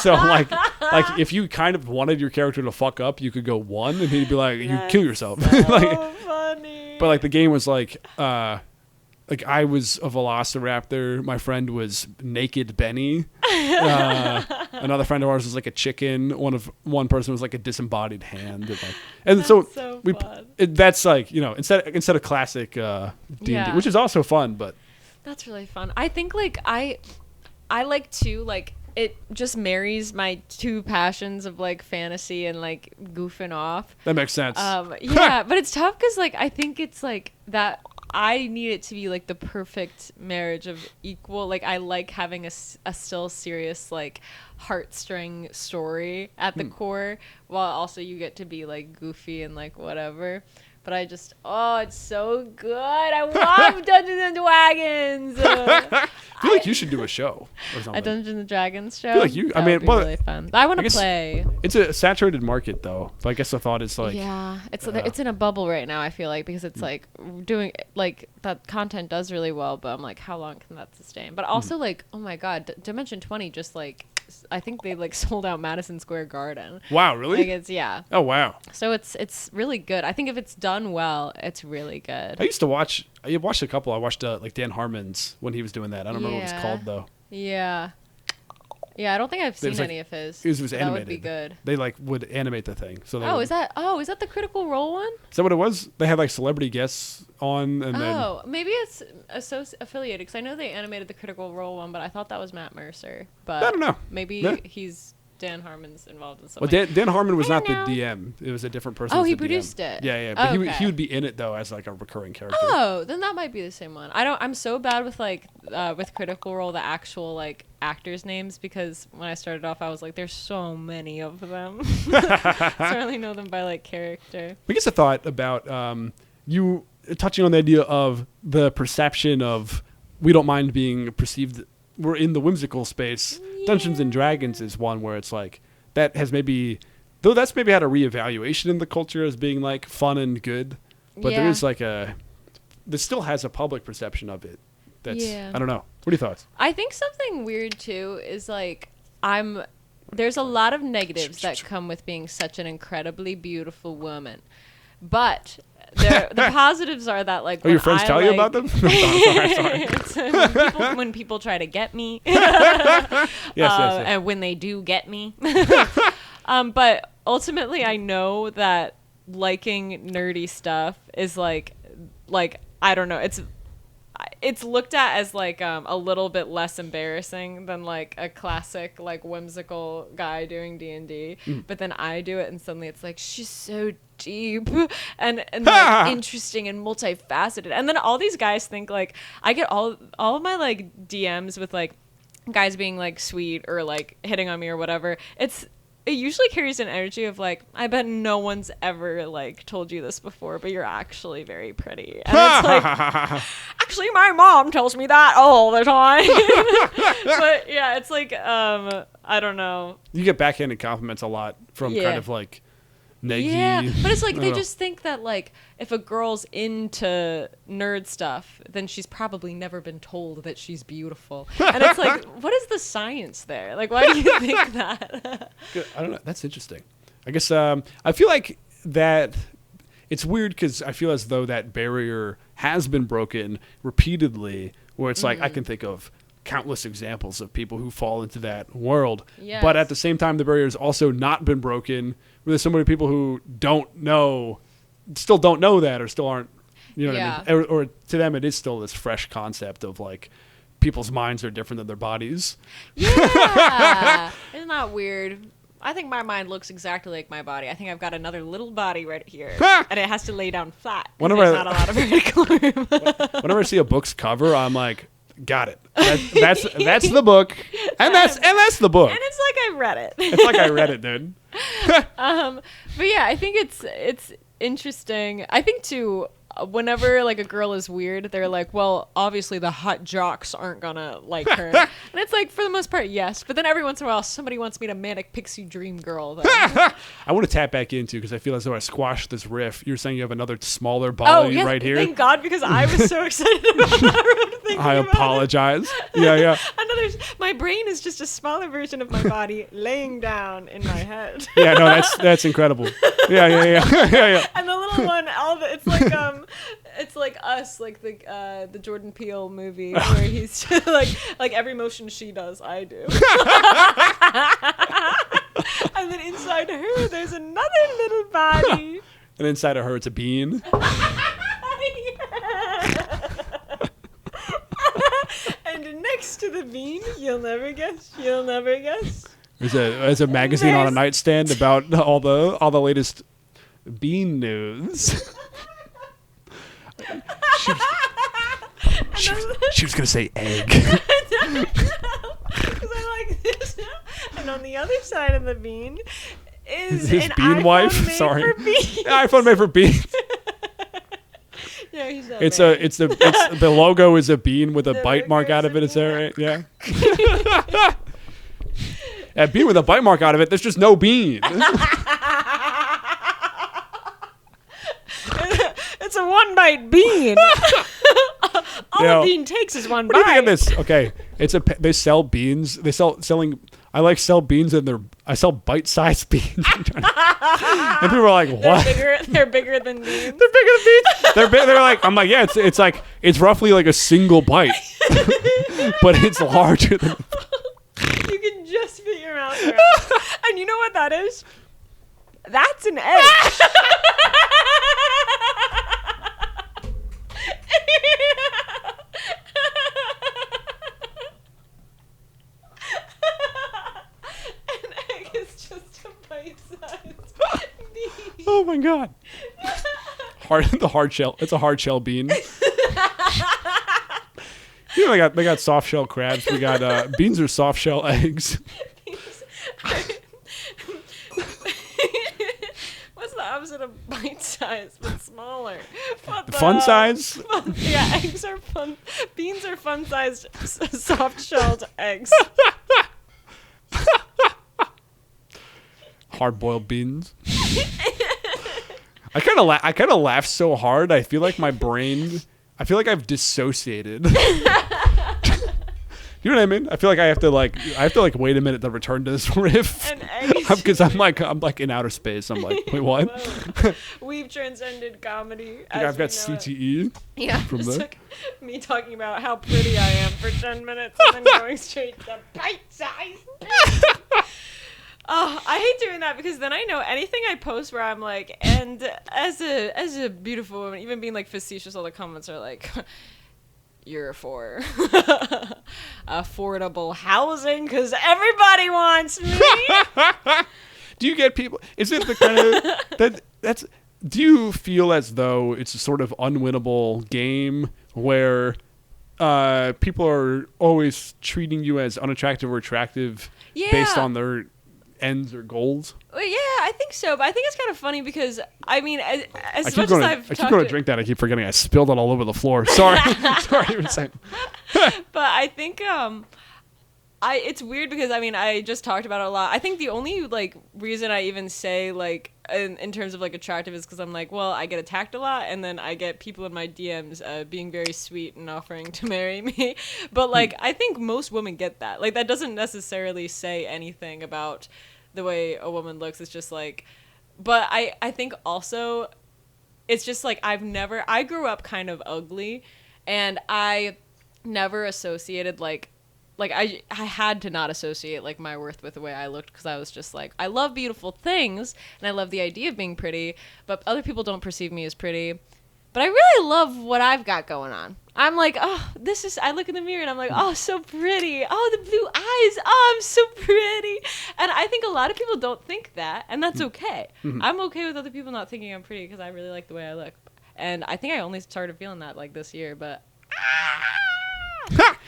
So like if you kind of wanted your character to fuck up, you could go 1, and he'd be like, "You kill yourself." So like, funny. but like the game was like I was a velociraptor, my friend was naked Benny, another friend of ours was like a chicken, one person was like a disembodied hand, and That's so so we fun. that's like, you know, instead of classic D&D, Yeah. which is also fun, but That's really fun. I think like I like to like it just marries my two passions of like fantasy and like goofing off. that makes sense. Yeah, but it's tough because like I think it's like that. I need it to be like the perfect marriage of equal. Like I like having a still serious like heartstring story at the core, while also you get to be like goofy and like whatever. But I just, it's so good. I love Dungeons and Dragons. I feel like you should do a show or something. A Dungeons and Dragons show. feel like you- I That mean, would be well, really fun. I want I to guess- play. It's a saturated market though, so I guess the thought is like, Yeah, it's in a bubble right now. I feel like because it's like doing like that content does really well, but I'm like, how long can that sustain? But also like, oh my god, Dimension 20 just like I think they like sold out Madison Square Garden. wow, really? Like it's Oh wow. So it's really good. I think if it's done well, it's really good. I used to watch. I watched a couple. I watched like Dan Harmon's when he was doing that. I don't remember what it was called though. Yeah. Yeah, I don't think I've seen was, like, any of his. It was That animated. would be good. They like would animate the thing. So they Oh, would- is that the Critical Role one? Is that what it was? They had like celebrity guests on, and then Oh, maybe it's affiliated because I know they animated the Critical Role one, but I thought that was Matt Mercer. But I don't know. Maybe Yeah. he's Dan Harmon's involved in well, something. Dan Harmon was I not the don't know. DM. It was a different person. Oh, as he the produced DM. it. Yeah, but Okay. he would be in it though as like a recurring character. Oh, then that might be the same one. I'm so bad with like with Critical Role, the actual like actors' names, because when I started off I was like, there's so many of them. So I only know them by like character. I guess a thought about you touching on the idea of the perception of we don't mind being perceived. We're in the whimsical space. Yeah. Dungeons and Dragons is one where it's like that has maybe that's maybe had a reevaluation in the culture as being like fun and good, but there Yeah. is like this still has a public perception of it. That's Yeah. I don't know. What are your thoughts? I think something weird too is like there's a lot of negatives that come with being such an incredibly beautiful woman, but the positives are that like Oh, your friends tell you about them? sorry. It's when people try to get me, Yes. and when they do get me. But ultimately, I know that liking nerdy stuff is like I don't know. It's looked at as like a little bit less embarrassing than like a classic like whimsical guy doing D&D, but then I do it and suddenly it's like she's so deep and like interesting and multifaceted, and then all these guys think like I get all of my like DMs with like guys being like sweet or like hitting on me or whatever. it usually carries an energy of like, I bet no one's ever like told you this before, but you're actually very pretty. And it's like, actually my mom tells me that all the time. But yeah, it's like, I don't know. You get backhanded compliments a lot from kind of like neggy. Yeah, but it's like they just think that like if a girl's into nerd stuff, then she's probably never been told that she's beautiful. And it's like, what is the science there? Like, why do you think that? I don't know. That's interesting. I guess I feel like that it's weird because I feel as though that barrier has been broken repeatedly, where it's like I can think of countless examples of people who fall into that world. Yes. But at the same time, the barrier has also not been broken. Where there's so many people who still don't know that, or still aren't, you know what I mean? Or to them, it is still this fresh concept of like people's minds are different than their bodies. Yeah. Isn't that weird? I think my mind looks exactly like my body. I think I've got another little body right here, and it has to lay down flat. There's not a lot of vertical room. Whenever I see a book's cover, I'm like, got it. That's the book, and that's the book. And it's like I read it. It's like I read it, dude. But yeah, I think it's interesting. I think too, whenever like a girl is weird, they're like, well, obviously the hot jocks aren't gonna like her. And it's like, for the most part, yes. But then every once in a while, somebody wants me to manic pixie dream girl. I want to tap back into, because I feel as though I squashed this riff. You're saying you have another smaller body right here. Thank God, because I was so excited about that. I apologize. Yeah. My brain is just a smaller version of my body laying down in my head. Yeah, no, that's incredible. Yeah. And the little one, it's like Us, like the Jordan Peele movie where he's just like every motion she does, I do. And then inside her, there's another little body. And inside of her, it's a bean. And next to the bean, you'll never guess. There's a magazine on a nightstand about all the latest bean news. She was gonna say egg. Because I like this. And on the other side of the bean is his an bean iPhone wife. made Sorry, for beans. iPhone made for beans. No, he's not It's married. the logo is a bean with a The bite mark logo's out of a it. Is that bean. right? Yeah. A bean with a bite mark out of it. There's just no bean. It's a one-bite bean. All a bean takes is one What do you bite. think of this? Okay, they sell beans. I like sell beans, and I sell bite-sized beans. And people are like, what? They're bigger than beans. They're bigger than beans. They're like, I'm like, yeah, it's roughly like a single bite, but it's larger than. You can just fit your mouth around. And you know what that is? That's an egg. An egg is just a bite-sized bean. Oh my god. The hard shell. It's a hard shell bean. You know, they got soft shell crabs. We got beans are soft shell eggs. What's the opposite of bite-sized but smaller? Fun size? Yeah, eggs are fun. Beans are fun-sized, soft-shelled eggs. Hard-boiled beans. I kind of laugh so hard. I feel like I've dissociated. You know what I mean? I feel like I have to wait a minute to return to this riff. Because I'm like in outer space. I'm like, wait, what? We've transcended comedy. I've got CTE. Yeah, from just there. like me talking about how pretty I am for 10 minutes and then going straight to bite size. Oh, I hate doing that because then I know anything I post where I'm like, and as a beautiful woman, even being like facetious, all the comments are like, you're for affordable housing because everybody wants me. Do you get people? Is it the kind of that's? Do you feel as though it's a sort of unwinnable game where people are always treating you as unattractive or attractive based on their ends or goals? Well, yeah, I think so. But I think it's kind of funny because I mean, as I much keep as going. I've I keep going to drink that. I keep forgetting. I spilled it all over the floor. Sorry. Sorry. You were saying. but I think it's weird because I mean I just talked about it a lot. I think the only like reason I even say like in terms of like attractive is because I'm like, well, I get attacked a lot, and then I get people in my DMs being very sweet and offering to marry me. But like I think most women get that. Like that doesn't necessarily say anything about the way a woman looks. It's just like, but I think also it's just like I grew up kind of ugly, and I never associated like I had to not associate like my worth with the way I looked because I was just like, I love beautiful things and I love the idea of being pretty, but other people don't perceive me as pretty. But I really love what I've got going on. I'm like, oh, I look in the mirror and I'm like, oh, so pretty. Oh, the blue eyes. Oh, I'm so pretty. And I think a lot of people don't think that, and that's okay. I'm okay with other people not thinking I'm pretty because I really like the way I look. And I think I only started feeling that like this year, but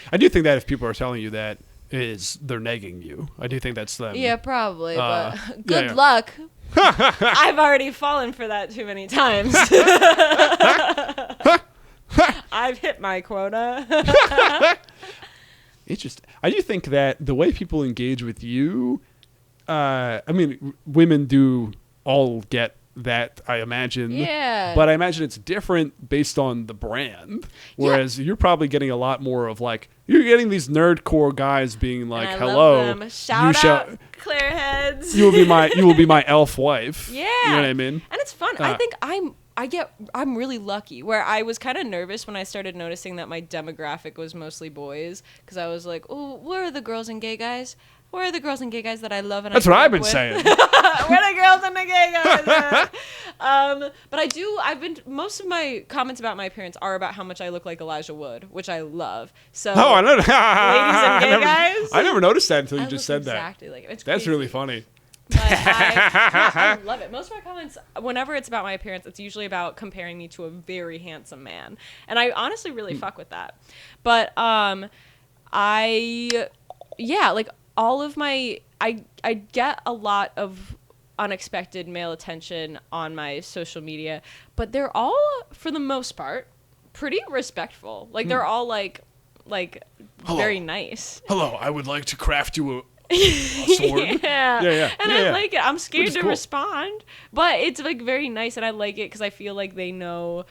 I do think that if people are telling you that they're negging you. I do think that's them. yeah, probably. But good yeah. luck. I've already fallen for that too many times. I've hit my quota. Interesting. I do think that the way people engage with you, I mean, women do all get that, I imagine. Yeah. But I imagine it's different based on the brand. Whereas you're probably getting a lot more of like, you're getting these nerdcore guys being like, and I hello. love them. Shout out Clare heads. You will be my elf wife. Yeah. You know what I mean? And it's fun. I think I'm really lucky where I was kind of nervous when I started noticing that my demographic was mostly boys because I was like, oh, where are the girls and gay guys? Where are the girls and gay guys that I love? And that's what I've been saying. Where are the girls and the gay guys? But most of my comments about my appearance are about how much I look like Elijah Wood, which I love. So, oh, I know. ladies and gay guys. I never noticed that until you I just look said exactly like it's That's crazy. really funny. But I love it. Most of my comments, whenever it's about my appearance, it's usually about comparing me to a very handsome man, and I honestly really fuck with that. But like all of my, I get a lot of unexpected male attention on my social media, but they're all, for the most part, pretty respectful. Like they're all like Hello. very nice. Hello, I would like to craft you a sword. Yeah. And I like it. I'm scared to cool. respond, but it's like very nice, and I like it because I feel like they know,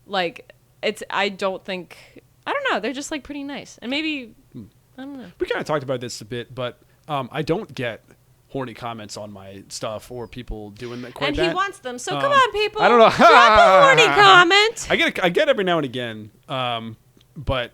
like I don't know. They're just like pretty nice, and maybe I don't know. We kind of talked about this a bit, but I don't get horny comments on my stuff or people doing that. And he wants them, so come on, people. I don't know. Drop a horny comment. I get every now and again, but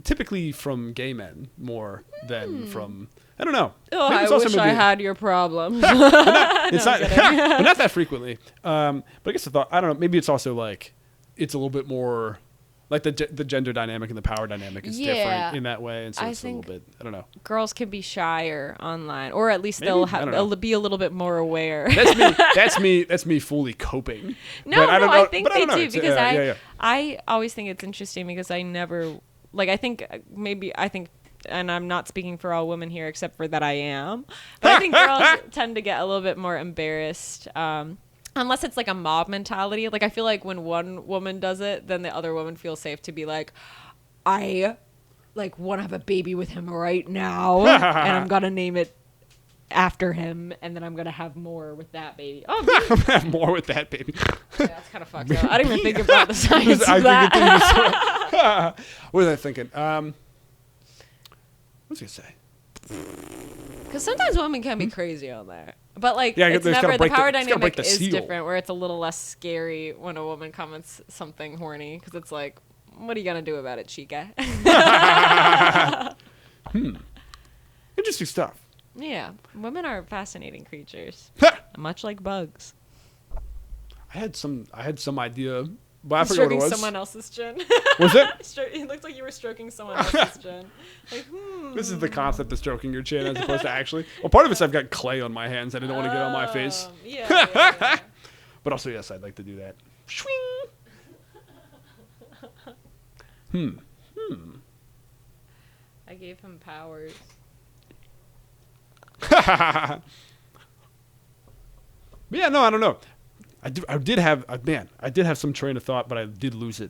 typically from gay men more than from, I don't know. Oh, Maybe I it's also wish maybe- I had your problem. It's not, but not that frequently. But I guess I don't know. Maybe it's also like it's a little bit more like the gender dynamic and the power dynamic is different in that way, and so it's a little bit. I don't know. Girls can be shyer online, or at least Maybe? they'll be a little bit more aware. That's me. That's me fully coping. No, I think they do It's- because yeah. I always think it's interesting because I never like I think and I'm not speaking for all women here except for that I am, but I think girls tend to get a little bit more embarrassed unless it's like a mob mentality. Like I feel like when one woman does it, then the other woman feels safe to be like, I like want to have a baby with him right now and I'm gonna name it after him, and then I'm gonna have more with that baby. Oh, I'm gonna have more with that baby. yeah, that's kind of fucked up. I didn't even think about the science of that. What was I thinking? What was I gonna say? Because sometimes women can be crazy on there, but like Yeah, it's it's gotta never the break power it's gotta break dynamic the is seal. different, where it's a little less scary when a woman comments something horny because it's like, what are you gonna do about it, chica? Interesting stuff. Yeah, women are fascinating creatures, much like bugs. I had some idea, but I forgot what Stroking it was. someone else's chin. Was it? It looked like you were stroking someone else's chin. Like, This is the concept of stroking your chin as opposed to actually. Well, part of it's I've got clay on my hands. I didn't want to get on my face. Yeah. But also, yes, I'd like to do that. I gave him powers. But yeah, no, I don't know. I did have some train of thought, but I did lose it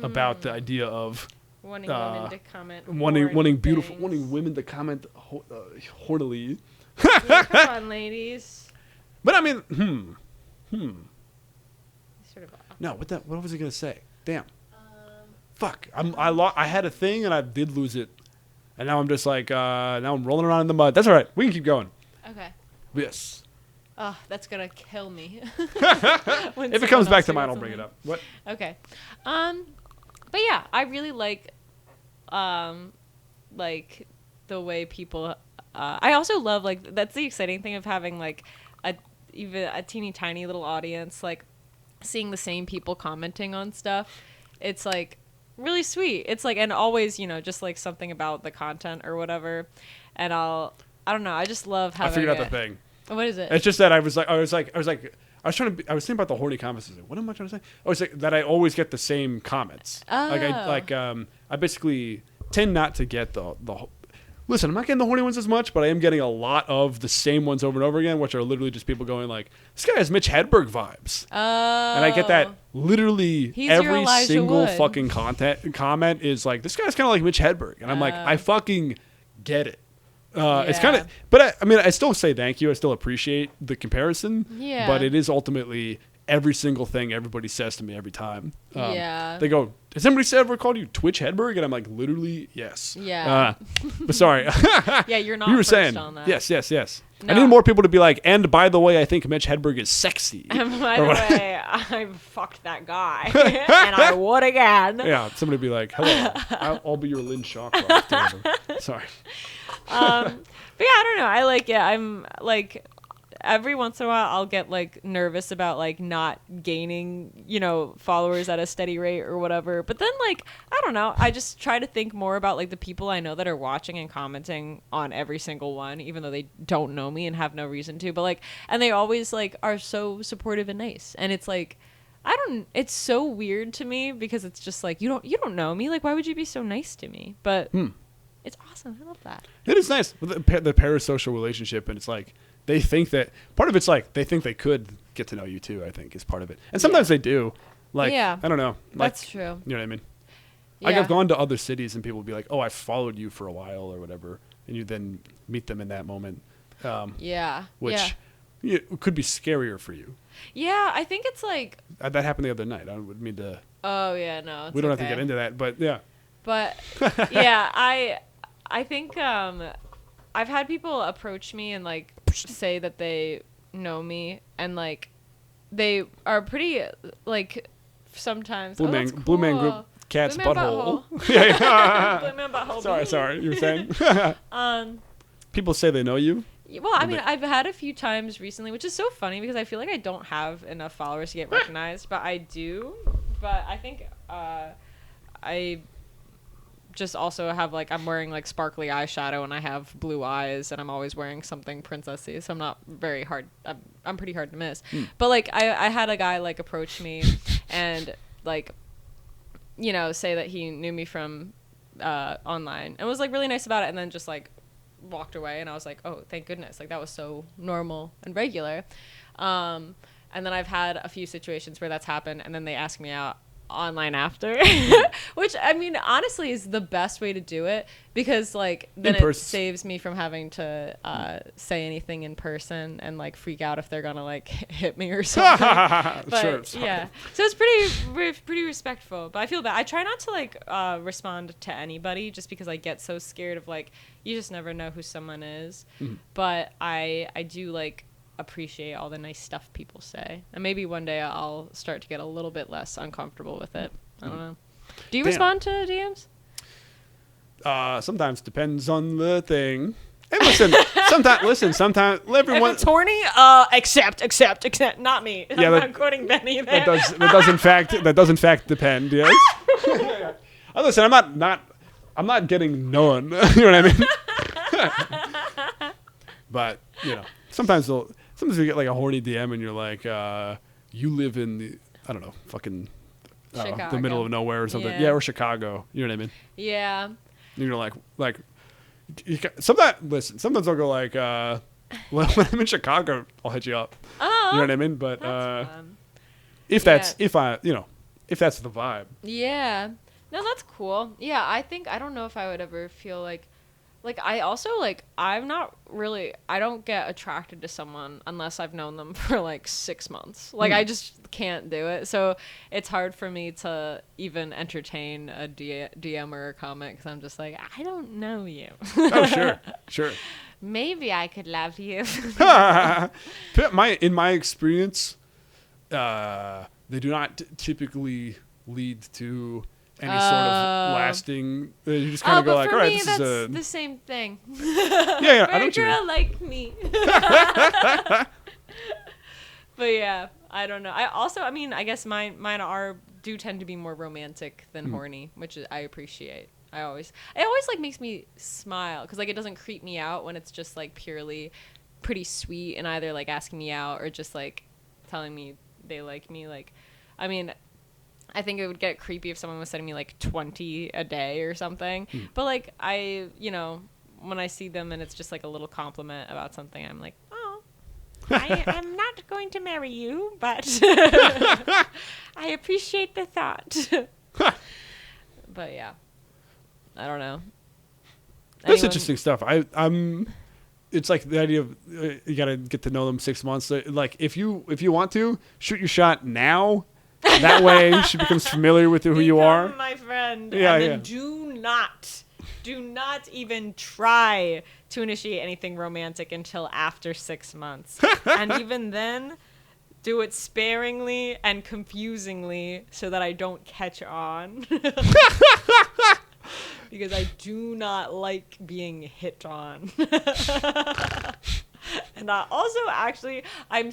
about the idea of Wanting women to comment. wanting things. women to comment hornily. Yeah, come on, ladies. But I mean, Sort of. no, what was I gonna say? Damn. Fuck. I had a thing and I did lose it, and now I'm just like now I'm rolling around in the mud. That's all right. We can keep going. Okay. Yes. Oh, that's gonna kill me. If it comes back to mine, I'll bring it up. What? Okay. But yeah, I really like the way people. I also love that's the exciting thing of having even a teeny tiny little audience, like seeing the same people commenting on stuff. It's like really sweet. It's like, and always, just like something about the content or whatever. And I don't know. I just love having. I figured out the thing. What is it? It's just that I was thinking about the horny comments. What am I trying to say? I was like that I always get the same comments. Oh. I basically tend not to get the. Listen, I'm not getting the horny ones as much, but I am getting a lot of the same ones over and over again, which are literally just people going like, "This guy has Mitch Hedberg vibes," and I get that literally every single fucking comment is like, "This guy's kind of like Mitch Hedberg," and I'm like, I fucking get it. It's kind of, but I still say thank you. I still appreciate the comparison. Yeah. But it is ultimately every single thing everybody says to me every time. Yeah. They go, has anybody ever called you Twitch Hedberg? And I'm like, literally, yes. Yeah. But sorry. Yeah, you're not you were first saying, on that. yes. No. I need more people to be like, and by the way, I think Mitch Hedberg is sexy. And by the way, I fucked that guy. And I would again. Yeah, somebody be like, hello, I'll be your Lynn Shawcroft. Sorry. But yeah, I don't know. I like it. I'm like, every once in a while I'll get like nervous about like not gaining, followers at a steady rate or whatever. But then like, I don't know. I just try to think more about like the people I know that are watching and commenting on every single one, even though they don't know me and have no reason to. But like, and they always like are so supportive and nice. And it's like, it's so weird to me because it's just like, you don't know me. Like, why would you be so nice to me? But it's awesome. I love that. It is nice, the parasocial relationship, and it's like they think that part of it's like they think they could get to know you too. I think is part of it, and sometimes they do. Like, I don't know. Like, that's true. You know what I mean? Yeah. Like I've gone to other cities and people will be like, "Oh, I followed you for a while" or whatever, and you then meet them in that moment. Which could be scarier for you. Yeah, I think it's like That happened the other night. I would mean to. Oh yeah, no. We don't have to get into that, but yeah. But yeah, I think I've had people approach me and like say that they know me and like they are pretty like sometimes Blue Man Group cat's Blue Man butthole. Blue Man butthole. Sorry, you were saying. People say they know you. Well, I mean, I've had a few times recently, which is so funny because I feel like I don't have enough followers to get recognized, but I do. But I think I just also have like, I'm wearing like sparkly eyeshadow and I have blue eyes and I'm always wearing something princessy, so I'm not very hard. I'm pretty hard to miss. But like I had a guy like approach me and like, say that he knew me from online and was like really nice about it, and then just like walked away, and I was like, oh, thank goodness, like that was so normal and regular. And then I've had a few situations where that's happened, and then they ask me out online after, which I mean honestly is the best way to do it, because like then it saves me from having to say anything in person and like freak out if they're gonna like hit me or something. But sure, yeah, so it's pretty respectful, but I feel bad. I try not to like respond to anybody just because I get so scared of like, you just never know who someone is. But I do like appreciate all the nice stuff people say, and maybe one day I'll start to get a little bit less uncomfortable with it. I don't know. Do you respond to DMs? Sometimes, depends on the thing. And sometimes everyone. If it's horny, accept. Not me. Yeah, I'm not quoting Benny there. That does in fact depend. Yes. Listen, I'm not getting none. You know what I mean? But sometimes you get like a horny DM and you're like, you live in the, I don't know, fucking the middle of nowhere or something. Yeah, or Chicago. You know what I mean? Yeah. And you're like, Sometimes I'll go like, when I'm in Chicago, I'll hit you up. Oh, You know what I mean? But that's fun. if that's the vibe. Yeah. No, that's cool. Yeah, I don't know if I would ever feel like I also I don't get attracted to someone unless I've known them for like 6 months. I just can't do it. So it's hard for me to even entertain a DM or a comment because I'm just like, I don't know you. Oh, sure. Maybe I could love you. In my experience, they do not typically lead to any sort of lasting. You just kind of go like, all right, this is the same thing. Yeah, I know what you mean. Like me. But yeah, I don't know. I guess mine do tend to be more romantic than horny, which I appreciate. It always makes me smile because it doesn't creep me out when it's just purely pretty sweet and either asking me out or just telling me they like me. I think it would get creepy if someone was sending me 20 a day or something. But when I see them and it's just a little compliment about something, I'm like, oh, I am not going to marry you, but I appreciate the thought. But yeah, I don't know. That's interesting stuff. I'm. It's the idea of you gotta get to know them 6 months. If you want to shoot your shot now. That way she becomes familiar with who you are. My friend. Yeah, and then do not even try to initiate anything romantic until after 6 months. And even then, do it sparingly and confusingly so that I don't catch on. Because I do not like being hit on. And also, actually, I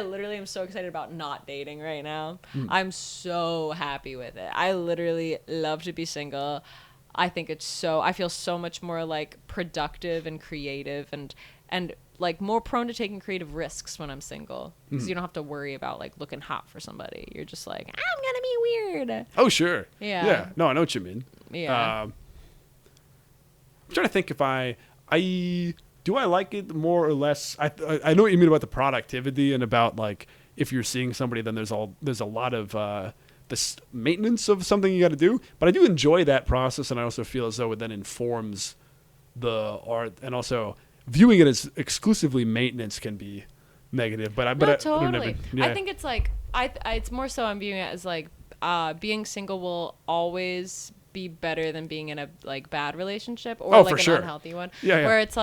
literally am so excited about not dating right now. I'm so happy with it. I literally love to be single. I think I feel so much more productive and creative and more prone to taking creative risks when I'm single. Because you don't have to worry about looking hot for somebody. You're just I'm gonna be weird. Oh, sure. Yeah. Yeah. No, I know what you mean. Yeah. I'm trying to think if do I like it more or less? I know what you mean about the productivity and about if you're seeing somebody, then there's a lot of this maintenance of something you got to do. But I do enjoy that process, and I also feel as though it then informs the art, and also viewing it as exclusively maintenance can be negative. But totally. Yeah. I think it's it's more so I'm viewing it as being single will always be better than being in a bad relationship or an unhealthy one. Yeah. Where it's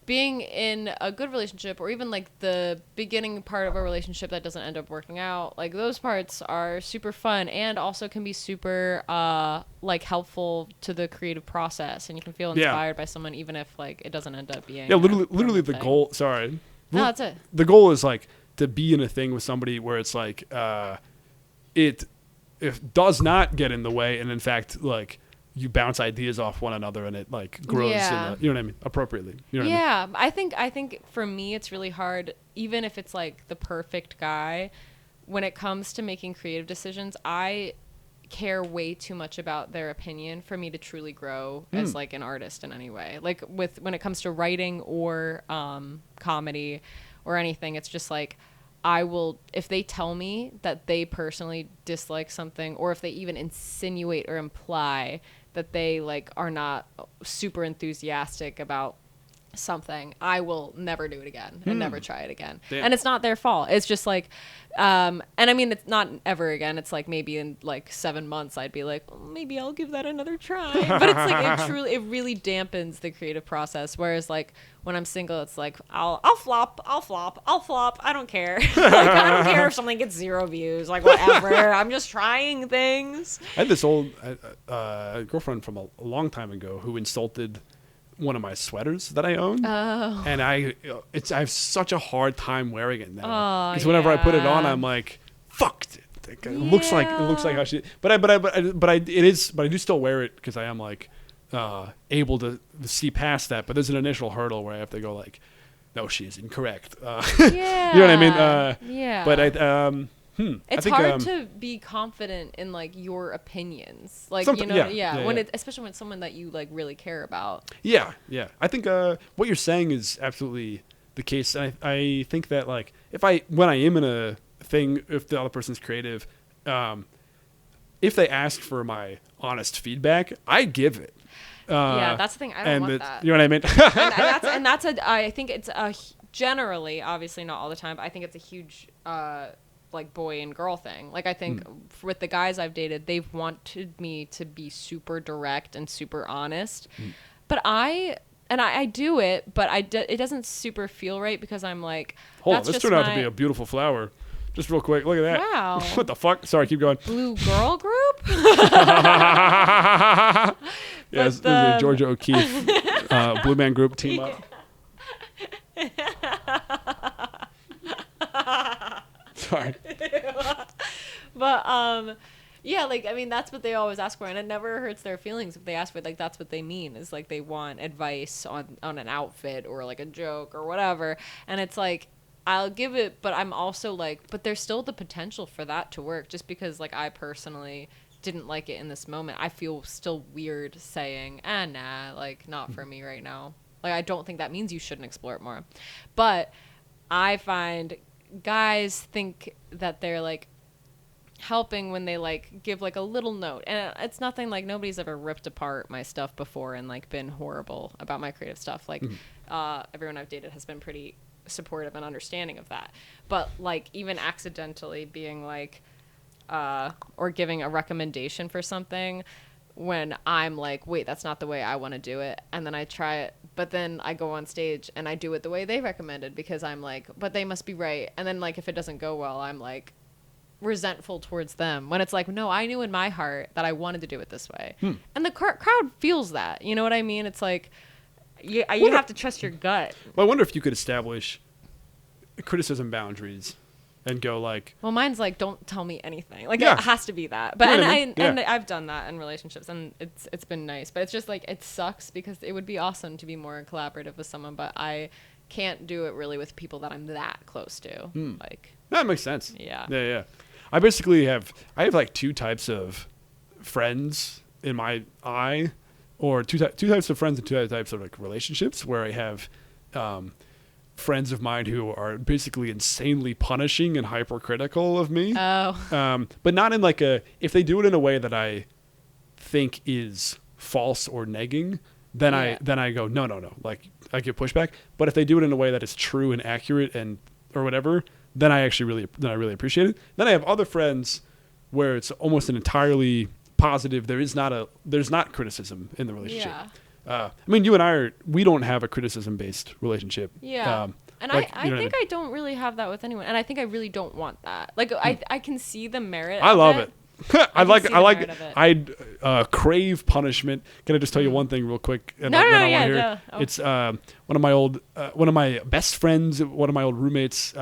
being in a good relationship or even the beginning part of a relationship that doesn't end up working out, those parts are super fun and also can be super helpful to the creative process, and you can feel inspired by someone even if it doesn't end up being literally the goal. Sorry. No, that's it. The goal is to be in a thing with somebody where it's it does not get in the way, and in fact you bounce ideas off one another and it grows in you know what I mean, appropriately. You know what I mean? I think for me it's really hard, even if it's the perfect guy, when it comes to making creative decisions, I care way too much about their opinion for me to truly grow as an artist in any way. When it comes to writing or comedy or anything, it's just I will, if they tell me that they personally dislike something, or if they even insinuate or imply that they are not super enthusiastic about something, I will never do it again and never try it again. Damn. And it's not their fault. It's just and I mean, it's not ever again. It's maybe in 7 months I'd be well, maybe I'll give that another try. But it's it really dampens the creative process. Whereas when I'm single, it's I'll flop. I don't care. I don't care if something gets 0 views. Whatever. I'm just trying things. I had this old girlfriend from a long time ago who insulted one of my sweaters that I own, and I have such a hard time wearing it now. Because whenever I put it on, I'm fuck it. It looks like how she. But I do still wear it because I am able to see past that. But there's an initial hurdle where I have to go no, she is incorrect. You know what I mean? Yeah. But It's hard to be confident in like your opinions, like when especially when it's someone that you like really care about. Yeah. I think what you're saying is absolutely the case. And I think that like when I am in a thing, if the other person's creative, if they ask for my honest feedback, I give it. That's the thing. I don't want that. You know what I mean? I think it's generally, obviously not all the time, but I think it's a huge like boy and girl thing. Like I think with the guys I've dated, they've wanted me to be super direct and super honest, but I do it, but it doesn't super feel right because I'm like, hold on, this turned out to be a beautiful flower. Just real quick, look at that. Wow. What the fuck? Sorry, keep going. Blue girl group? Yes, this is a Georgia O'Keeffe Blue Man Group team up. Sorry. But yeah, like I mean that's what they always ask for, and it never hurts their feelings if they ask for it. Like that's what they mean is like they want advice on an outfit or like a joke or whatever, and it's like I'll give it, but I'm also like, but there's still the potential for that to work. Just because like I personally didn't like it in this moment, I feel still weird saying, nah, like not for me right now. Like I don't think that means you shouldn't explore it more, but I find guys think that they're like helping when they like give like a little note, and it's nothing like nobody's ever ripped apart my stuff before and like been horrible about my creative stuff. Like everyone I've dated has been pretty supportive and understanding of that, but like even accidentally being like or giving a recommendation for something when I'm like, wait, that's not the way I want to do it, and then I try it, but then I go on stage and I do it the way they recommended because I'm like, but they must be right, and then like if it doesn't go well, I'm like resentful towards them when it's like, no, I knew in my heart that I wanted to do it this way. And the crowd feels that, you know what I mean? It's like you have to trust your gut. Well, I wonder if you could establish criticism boundaries and go like, well, mine's like, don't tell me anything. Like Yeah. it has to be that. But You know what I mean? and I've done that in relationships, and it's been nice. But it's just like it sucks because it would be awesome to be more collaborative with someone, but I can't do it really with people that I'm that close to. Like that makes sense. Yeah. I basically have like two types of friends in my eye, or two types of friends and two types of like relationships where I have friends of mine who are basically insanely punishing and hypercritical of me. But not in like if they do it in a way that I think is false or negging, then I go, no. Like I give pushback. But if they do it in a way that is true and accurate and or whatever, then I really appreciate it. Then I have other friends where it's almost an entirely positive. There's not criticism in the relationship. Yeah. I mean, you and we don't have a criticism-based relationship. Yeah. And like, I think I don't really have that with anyone. And I think I really don't want that. Like, I can see the merit I of love it. I crave punishment. Can I just tell you one thing real quick? And No. It's one of my best friends, one of my old roommates.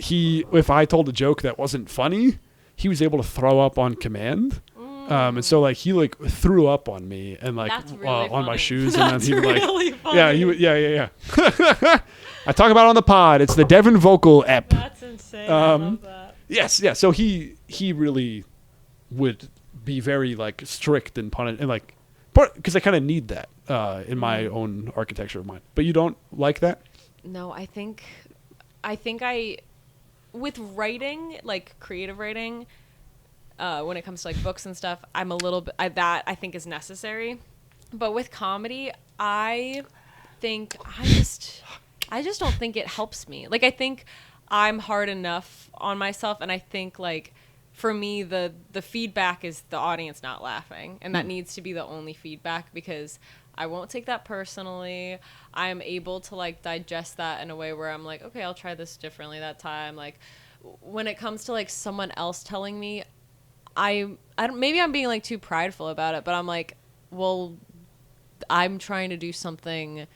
If I told a joke that wasn't funny, he was able to throw up on command. And so like he like threw up on me and like really on my funny. shoes, and then he would like really funny. yeah. I talk about it on the pod. It's the Devon Vocal ep. That's insane. I love that. Yes, yeah. So he really would be very like strict and punish, and like because I kind of need that in my own architecture of mine. But you don't like that? No, I think with writing, like creative writing, when it comes to like books and stuff, I'm a little bit that I think is necessary. But with comedy, I just don't think it helps me. Like I think I'm hard enough on myself, and I think like for me the feedback is the audience not laughing, and that needs to be the only feedback, because I won't take that personally. I'm able to like digest that in a way where I'm like, okay, I'll try this differently that time. Like when it comes to like someone else telling me, I don't, maybe I'm being like too prideful about it, but I'm like, well, I'm trying to do something.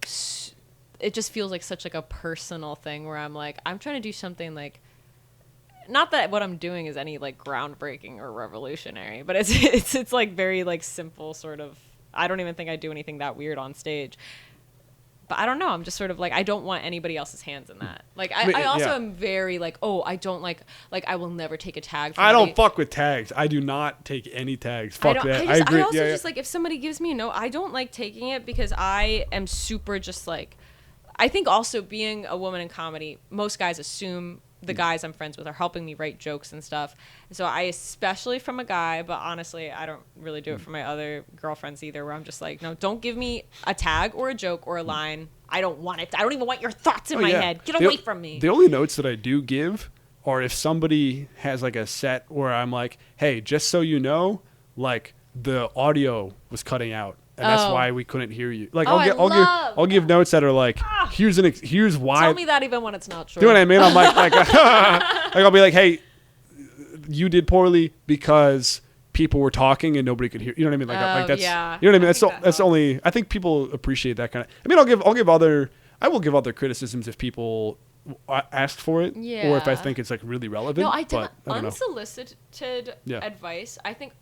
It just feels like such like a personal thing where I'm like, I'm trying to do something like, not that what I'm doing is any like groundbreaking or revolutionary, but it's like very like simple sort of. I don't even think I do anything that weird on stage. but I don't know. I'm just sort of like, I don't want anybody else's hands in that. Like, I mean, I also yeah. am very like, oh, I don't like I will never take a tag. I don't fuck with tags. I do not take any tags. Fuck that. I agree. I also just like, if somebody gives me a note, I don't like taking it because I am super just like, I think also being a woman in comedy, most guys assume the guys I'm friends with are helping me write jokes and stuff. So I, especially from a guy, but honestly, I don't really do it for my other girlfriends either, where I'm just like, no, don't give me a tag or a joke or a line. I don't want it. I don't even want your thoughts in my head. Get away from me. The only notes that I do give are if somebody has like a set where I'm like, hey, just so you know, like the audio was cutting out. And that's why we couldn't hear you. Like, I'll give notes that are like, here's why. Tell me that even when it's not true. Do you know what I mean? I'm like I'll be like, hey, you did poorly because people were talking and nobody could hear. You know what I mean? Like that's, yeah. You know what I mean? That's only. I think people appreciate that kind of. I mean, I will give other criticisms if people ask for it, or if I think it's like really relevant. No, I did unsolicited advice. I think,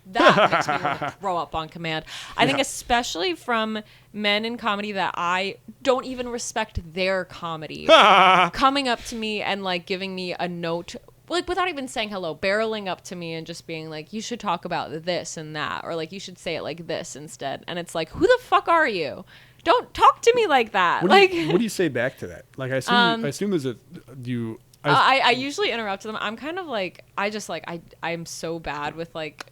that makes me want to throw up on command. I think especially from men in comedy that I don't even respect their comedy, coming up to me and like giving me a note, like without even saying hello, barreling up to me and just being like, you should talk about this and that, or like you should say it like this instead. And it's like, who the fuck are you? Don't talk to me like that. What do you say back to that? Like I assume there's a you. I usually interrupt them. I'm kind of like, I'm so bad with like,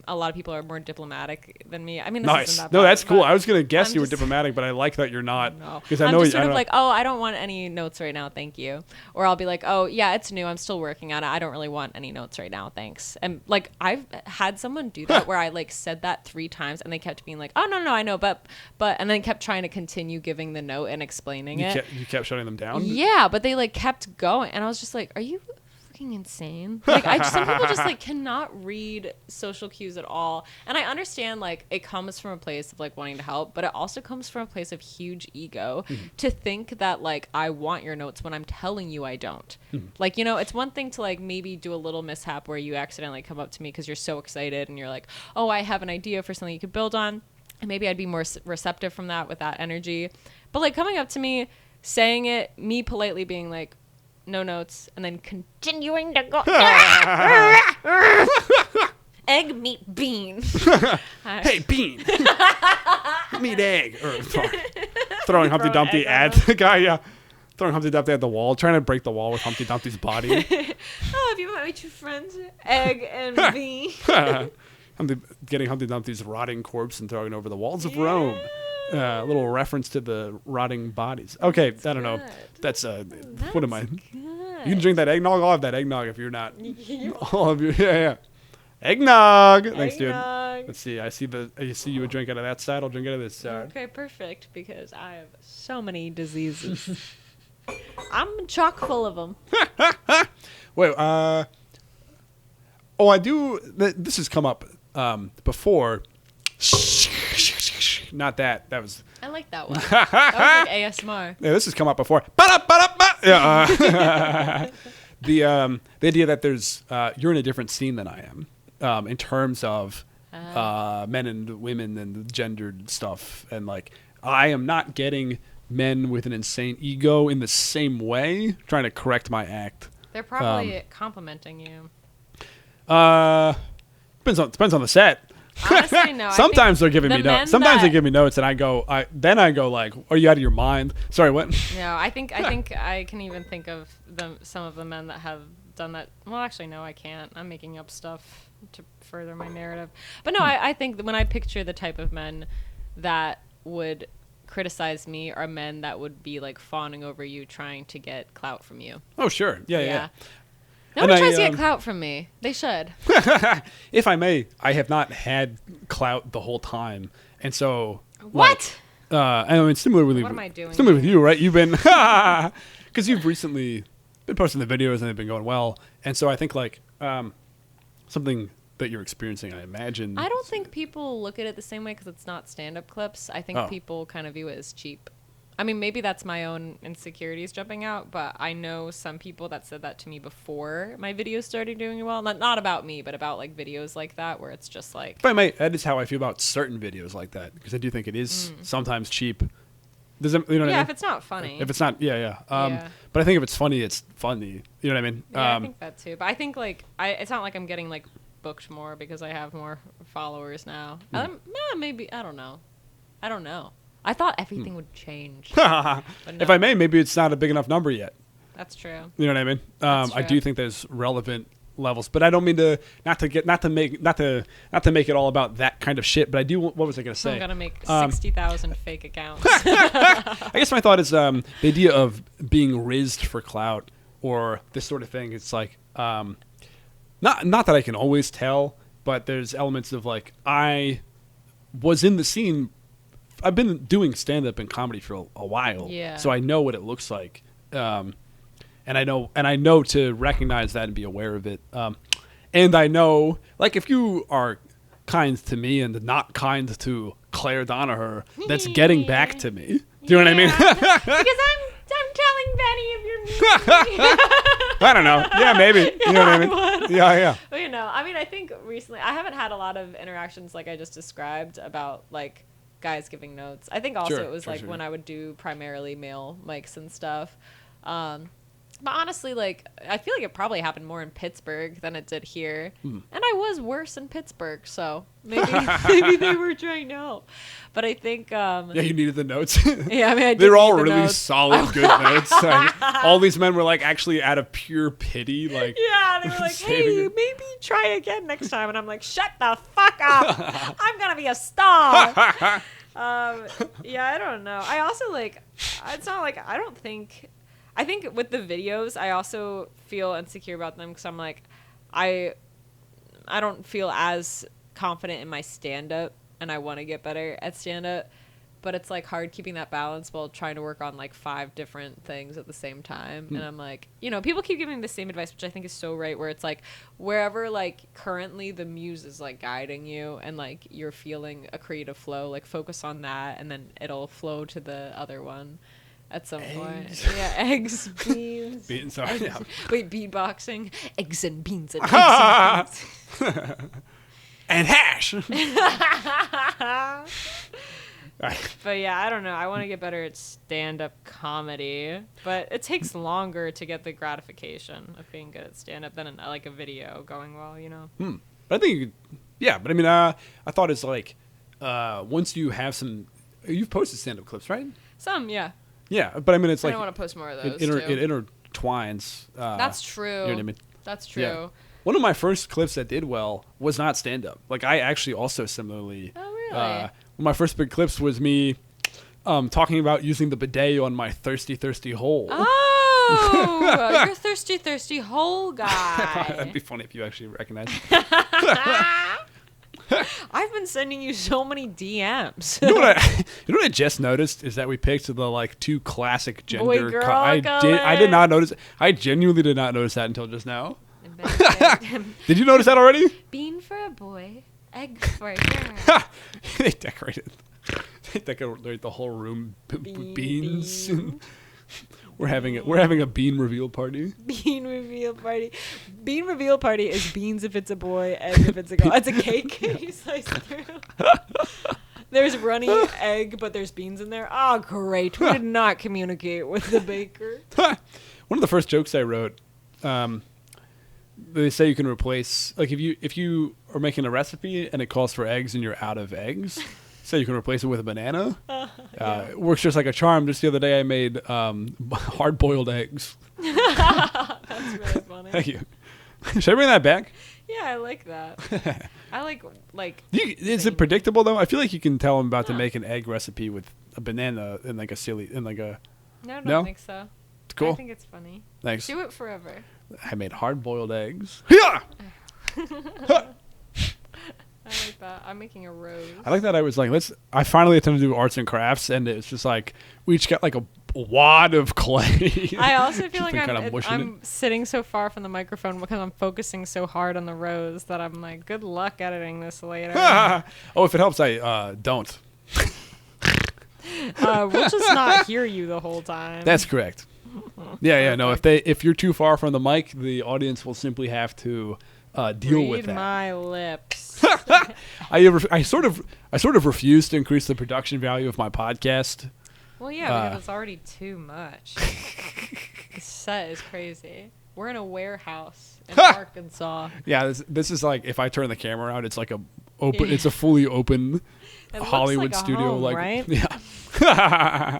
a lot of people are more diplomatic than me. I mean, this isn't that bad, that's cool. I was gonna guess you were diplomatic, but I like that you're not. Because I know I'm just sort of like, oh, I don't want any notes right now, thank you. Or I'll be like, oh yeah, it's new, I'm still working on it. I don't really want any notes right now, thanks. And like, I've had someone do that where I like said that 3 times and they kept being like, oh no, I know, but, and then kept trying to continue giving the note and explaining it. You kept shutting them down. Yeah, but they like kept going, and I was just like, are you insane? Like some people just like cannot read social cues at all, and I understand like it comes from a place of like wanting to help, but it also comes from a place of huge ego to think that like I want your notes when I'm telling you I don't. Like, you know, it's one thing to like maybe do a little mishap where you accidentally come up to me because you're so excited and you're like, oh, I have an idea for something you could build on, and maybe I'd be more receptive from that with that energy. But like coming up to me, saying it, me politely being like, no notes, and then continuing to go egg, meat, bean. Hey, bean. Meat, egg. Or throwing Humpty Dumpty at the guy, throwing Humpty Dumpty at the wall, trying to break the wall with Humpty Dumpty's body. Have you met my 2 friends? Egg and bean. Getting Humpty Dumpty's rotting corpse and throwing it over the walls of Rome. A little reference to the rotting bodies. Okay, I don't know. That's what am I? Good. You can drink that eggnog. I'll have that eggnog if you're not. All of you, yeah. Eggnog. Thanks, dude. Let's see. I see you would drink out of that side. I'll drink out of this side. Okay, perfect. Because I have so many diseases. I'm chock full of them. Wait. I do. This has come up before. Not that. That was. I like that one. That was like ASMR. Yeah, this has come up before. Yeah. The idea that there's you're in a different scene than I am, in terms of men and women and gendered stuff, and like I am not getting men with an insane ego in the same way, trying to correct my act. They're probably complimenting you. Depends on the set. Honestly, no. Sometimes they're giving me notes. Sometimes they give me notes, and I go like, "Are you out of your mind?" Sorry, what? No, I think I can even think of some of the men that have done that. Well, actually, no, I can't. I'm making up stuff to further my narrative. But no, I think that when I picture the type of men that would criticize me are men that would be like fawning over you, trying to get clout from you. Oh, sure, yeah. Nobody tries to get clout from me. They should. If I may, I have not had clout the whole time, and so what? I mean, similar with what am I doing? Similar with you, right? You've been because you've recently been posting the videos and they've been going well, and so I think like something that you're experiencing, I imagine. I don't think people look at it the same way because it's not stand-up clips. I think people kind of view it as cheap. I mean, maybe that's my own insecurities jumping out, but I know some people that said that to me before my videos started doing well. Not about me, but about like videos like that where it's just like... But mate, that is how I feel about certain videos like that, because I do think it is sometimes cheap, Does it, you know what I mean? if it's not funny. If it's not, yeah. Yeah. But I think if it's funny, it's funny. You know what I mean? Yeah, I think that too. But I think like it's not like I'm getting like booked more because I have more followers now. Maybe I don't know. I thought everything would change. But no, If I may, maybe it's not a big enough number yet. that's true. You know what I mean? That's I true. do think there's relevant levels, but I don't mean to not to make it all about that kind of shit. But I do. What was I gonna So I'm say? gonna make 60,000 fake accounts. I guess my thought is the idea of being rizzed for clout or this sort of thing. It's like not that I can always tell, but there's elements of like I was in the scene. I've been doing stand up and comedy for a while, Yeah. so I know what it looks like, and I know to recognize that and be aware of it. And I know, like, if you are kind to me and not kind to Clare Donaher, that's getting back to me. Do you know what I mean? Because I'm telling Benny if you're mean. I don't know. Yeah, maybe. You know what I mean? would. Yeah. Well, you know, I mean, I think recently I haven't had a lot of interactions like I just described about like guys giving notes. I think also Sure, it was sure, like sure. when I would do primarily male mics and stuff. But honestly, like I feel like it probably happened more in Pittsburgh than it did here, and I was worse in Pittsburgh, so maybe they were trying to help. But I think Yeah, you needed the notes. yeah, I mean, I They're did all need the really notes. solid, good notes. Like, all these men were like actually out of pure pity, like Yeah, they were like, saving hey, it. maybe try again next time. And I'm like, shut the fuck up. I'm going to be a star. Yeah, I don't know. I also, like, it's not like, I think with the videos, I also feel insecure about them because I'm like, I don't feel as confident in my stand-up, and I want to get better at stand-up. But it's like hard keeping that balance while trying to work on like 5 different things at the same time. And I'm like, you know, people keep giving me the same advice, which I think is so right, where it's like wherever like currently the muse is like guiding you and like you're feeling a creative flow, like focus on that and then it'll flow to the other one at some point. Yeah, eggs, beans. being sorry. Yeah. Wait, beatboxing. Eggs and beans and eggs and beans. And hash. But yeah, I don't know. I want to get better at stand-up comedy, but it takes longer to get the gratification of being good at stand-up than like a video going well, you know? But I think, yeah. But I mean, I thought it's like once you have some, you've posted stand-up clips, right? Some, yeah. Yeah, but I mean, it's I like don't want to post more of it, those, it too. intertwines. That's true. You know what I mean? That's true. Yeah. One of my first clips that did well was not stand-up. Like I actually also similarly. Oh, really? One of my first big clips was me talking about using the bidet on my thirsty hole. Oh, you're a thirsty hole guy. That'd be funny if you actually recognize it. I've been sending you so many DMs. You know what I just noticed is that we picked the like 2 classic gender. Boy-girl I color. did not notice. I genuinely did not notice that until just now. Did you notice that already? Bean for a boy, egg for a girl. They decorated the whole room with beans. We're having a bean reveal party. Bean reveal party. Bean reveal party is beans if it's a boy, egg if it's a girl. It's a cake you slice through. There's runny egg, but there's beans in there. Oh, great. We did not communicate with the baker. One of the first jokes I wrote, they say you can replace, like if you are making a recipe and it calls for eggs and you're out of eggs, so you can replace it with a banana. It works just like a charm. Just the other day I made hard-boiled eggs. That's really funny. Thank you. Should I bring that back? Yeah, I like that. I like Is it predictable though? I feel like you can tell I'm about to make an egg recipe with a banana and like a No, I No? don't think so. It's cool. I think it's funny. Thanks. Do it forever. I made hard-boiled eggs. Yeah. I like that. I'm making a rose. I like that. I was like, I finally attempted to do arts and crafts, and it's just like we each got like a wad of clay. I also feel like kinda mushing I'm sitting so far from the microphone because I'm focusing so hard on the rose that I'm like, good luck editing this later. Oh, if it helps, I don't. We'll just not hear you the whole time. That's correct. Yeah. No, if you're too far from the mic, the audience will simply have to deal with Read that. my lips. I sort of refuse to increase the production value of my podcast Well, yeah, because it's already too much. The set is crazy. We're in a warehouse in Arkansas. Yeah, this is like if I turn the camera out, it's like a open. Yeah. It's a fully open It Hollywood looks like a studio. home, Like right? yeah.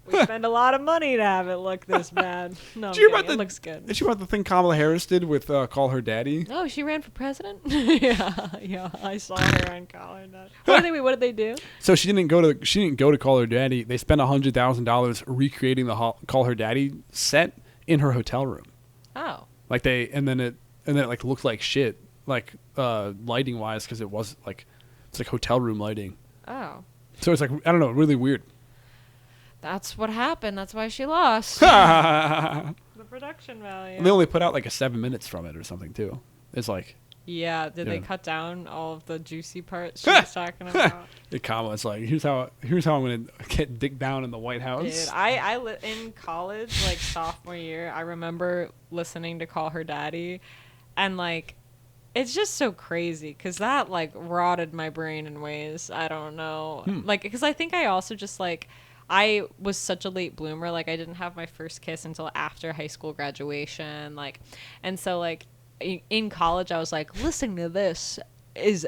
We spend a lot of money to have it look this bad. No, I'm Did you kidding. about It looks good. Did you about the thing Kamala Harris did with Call Her Daddy? Oh, she ran for president? yeah, I saw her on college. What did they do? So she didn't go to Call Her Daddy. They spent $100,000 recreating the Call Her Daddy set in her hotel room. Oh. Like and then it like looked like shit, like lighting wise, because it was like it's like hotel room lighting. Oh. So it's like I don't know, really weird. That's what happened. That's why she lost. The production value. And they only put out like a 7 minutes from it or something too. It's like Yeah, did they Yeah. cut down all of the juicy parts she was talking about? the Kamala's like here's how I'm gonna get dick down in the White House. Dude, in college, like sophomore year, I remember listening to Call Her Daddy, and like, it's just so crazy because that like rotted my brain in ways I don't know. Like, because I think I also just like, I was such a late bloomer. Like, I didn't have my first kiss until after high school graduation. Like, and so like in college, I was like, listening to this is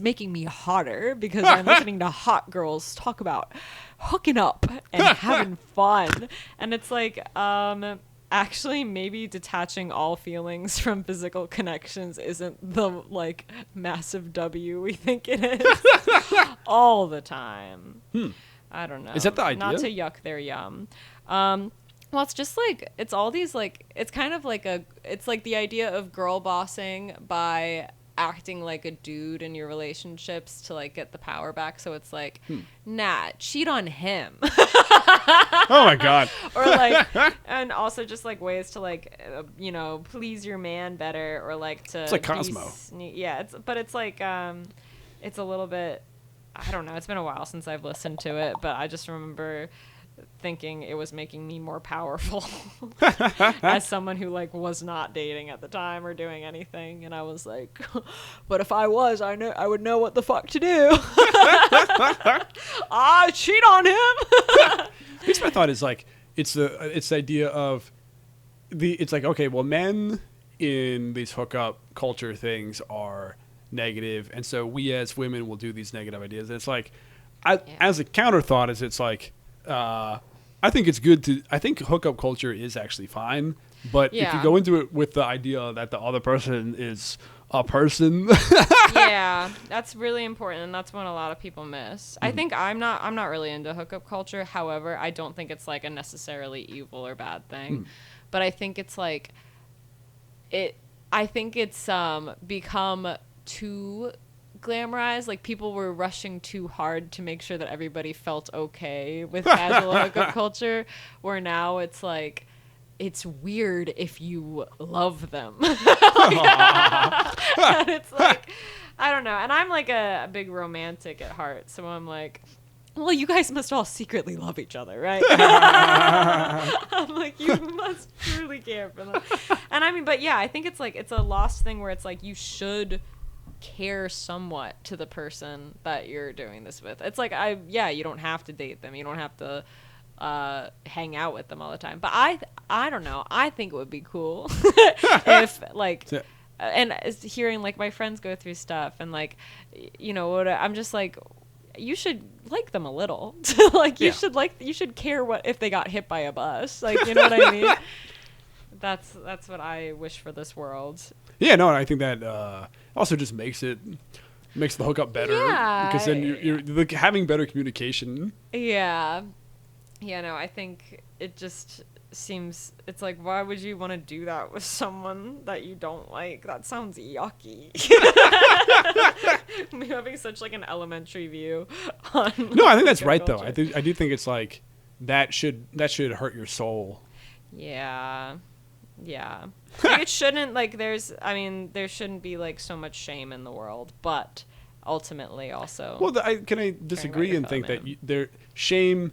making me hotter because I'm listening to hot girls talk about hooking up and having fun. And it's like, actually maybe detaching all feelings from physical connections isn't the like massive W we think it is all the time. I don't know. Is that the idea? Not to yuck their yum. Well, it's just like, it's all these like, it's kind of like it's like the idea of girl bossing by acting like a dude in your relationships to like get the power back. So it's like, nah, cheat on him. Oh my god. Or like, and also just like ways to like, please your man better, or like to. It's like Cosmo. Yeah, it's like, it's a little bit, I don't know. It's been a while since I've listened to it, but I just remember thinking it was making me more powerful as someone who like was not dating at the time or doing anything, and I was like, but if I was, I would know what the fuck to do. I cheat on him. Here's my thought is like it's the idea of it's like, okay, well, men in these hookup culture things are negative, and so we as women will do these negative ideas. And it's like, as a counter thought is it's like, I think it's good to. I think hookup culture is actually fine, but if you go into it with the idea that the other person is a person, yeah, that's really important, and that's what a lot of people miss. I think I'm not really into hookup culture. However, I don't think it's like a necessarily evil or bad thing, but I think it's like I think it's become too glamorized. Like, people were rushing too hard to make sure that everybody felt okay with casual hookup culture, where now it's like, it's weird if you love them. And it's like, I don't know. And I'm like a big romantic at heart, so I'm like, well, you guys must all secretly love each other, right? I'm like, you must truly care for them. And I mean, but yeah, I think it's like, it's a lost thing where it's like, you should care somewhat to the person that you're doing this with. It's like, you don't have to date them. You don't have to hang out with them all the time. But I don't know. I think it would be cool if like, and hearing like my friends go through stuff and like, I'm just like, you should like them a little. Like, you should care if they got hit by a bus. Like, you know what I mean? That's what I wish for this world. Yeah, no, and I think that also just makes the hookup better, because then you're like, having better communication. Yeah, no, I think it just seems, it's like, why would you want to do that with someone that you don't like? That sounds yucky. Me having such like an elementary view on. No, I think that's right though. I do think it's like that should hurt your soul. Yeah. Like, it shouldn't, like, there shouldn't be like so much shame in the world, but ultimately also. Well, can I disagree and think that shame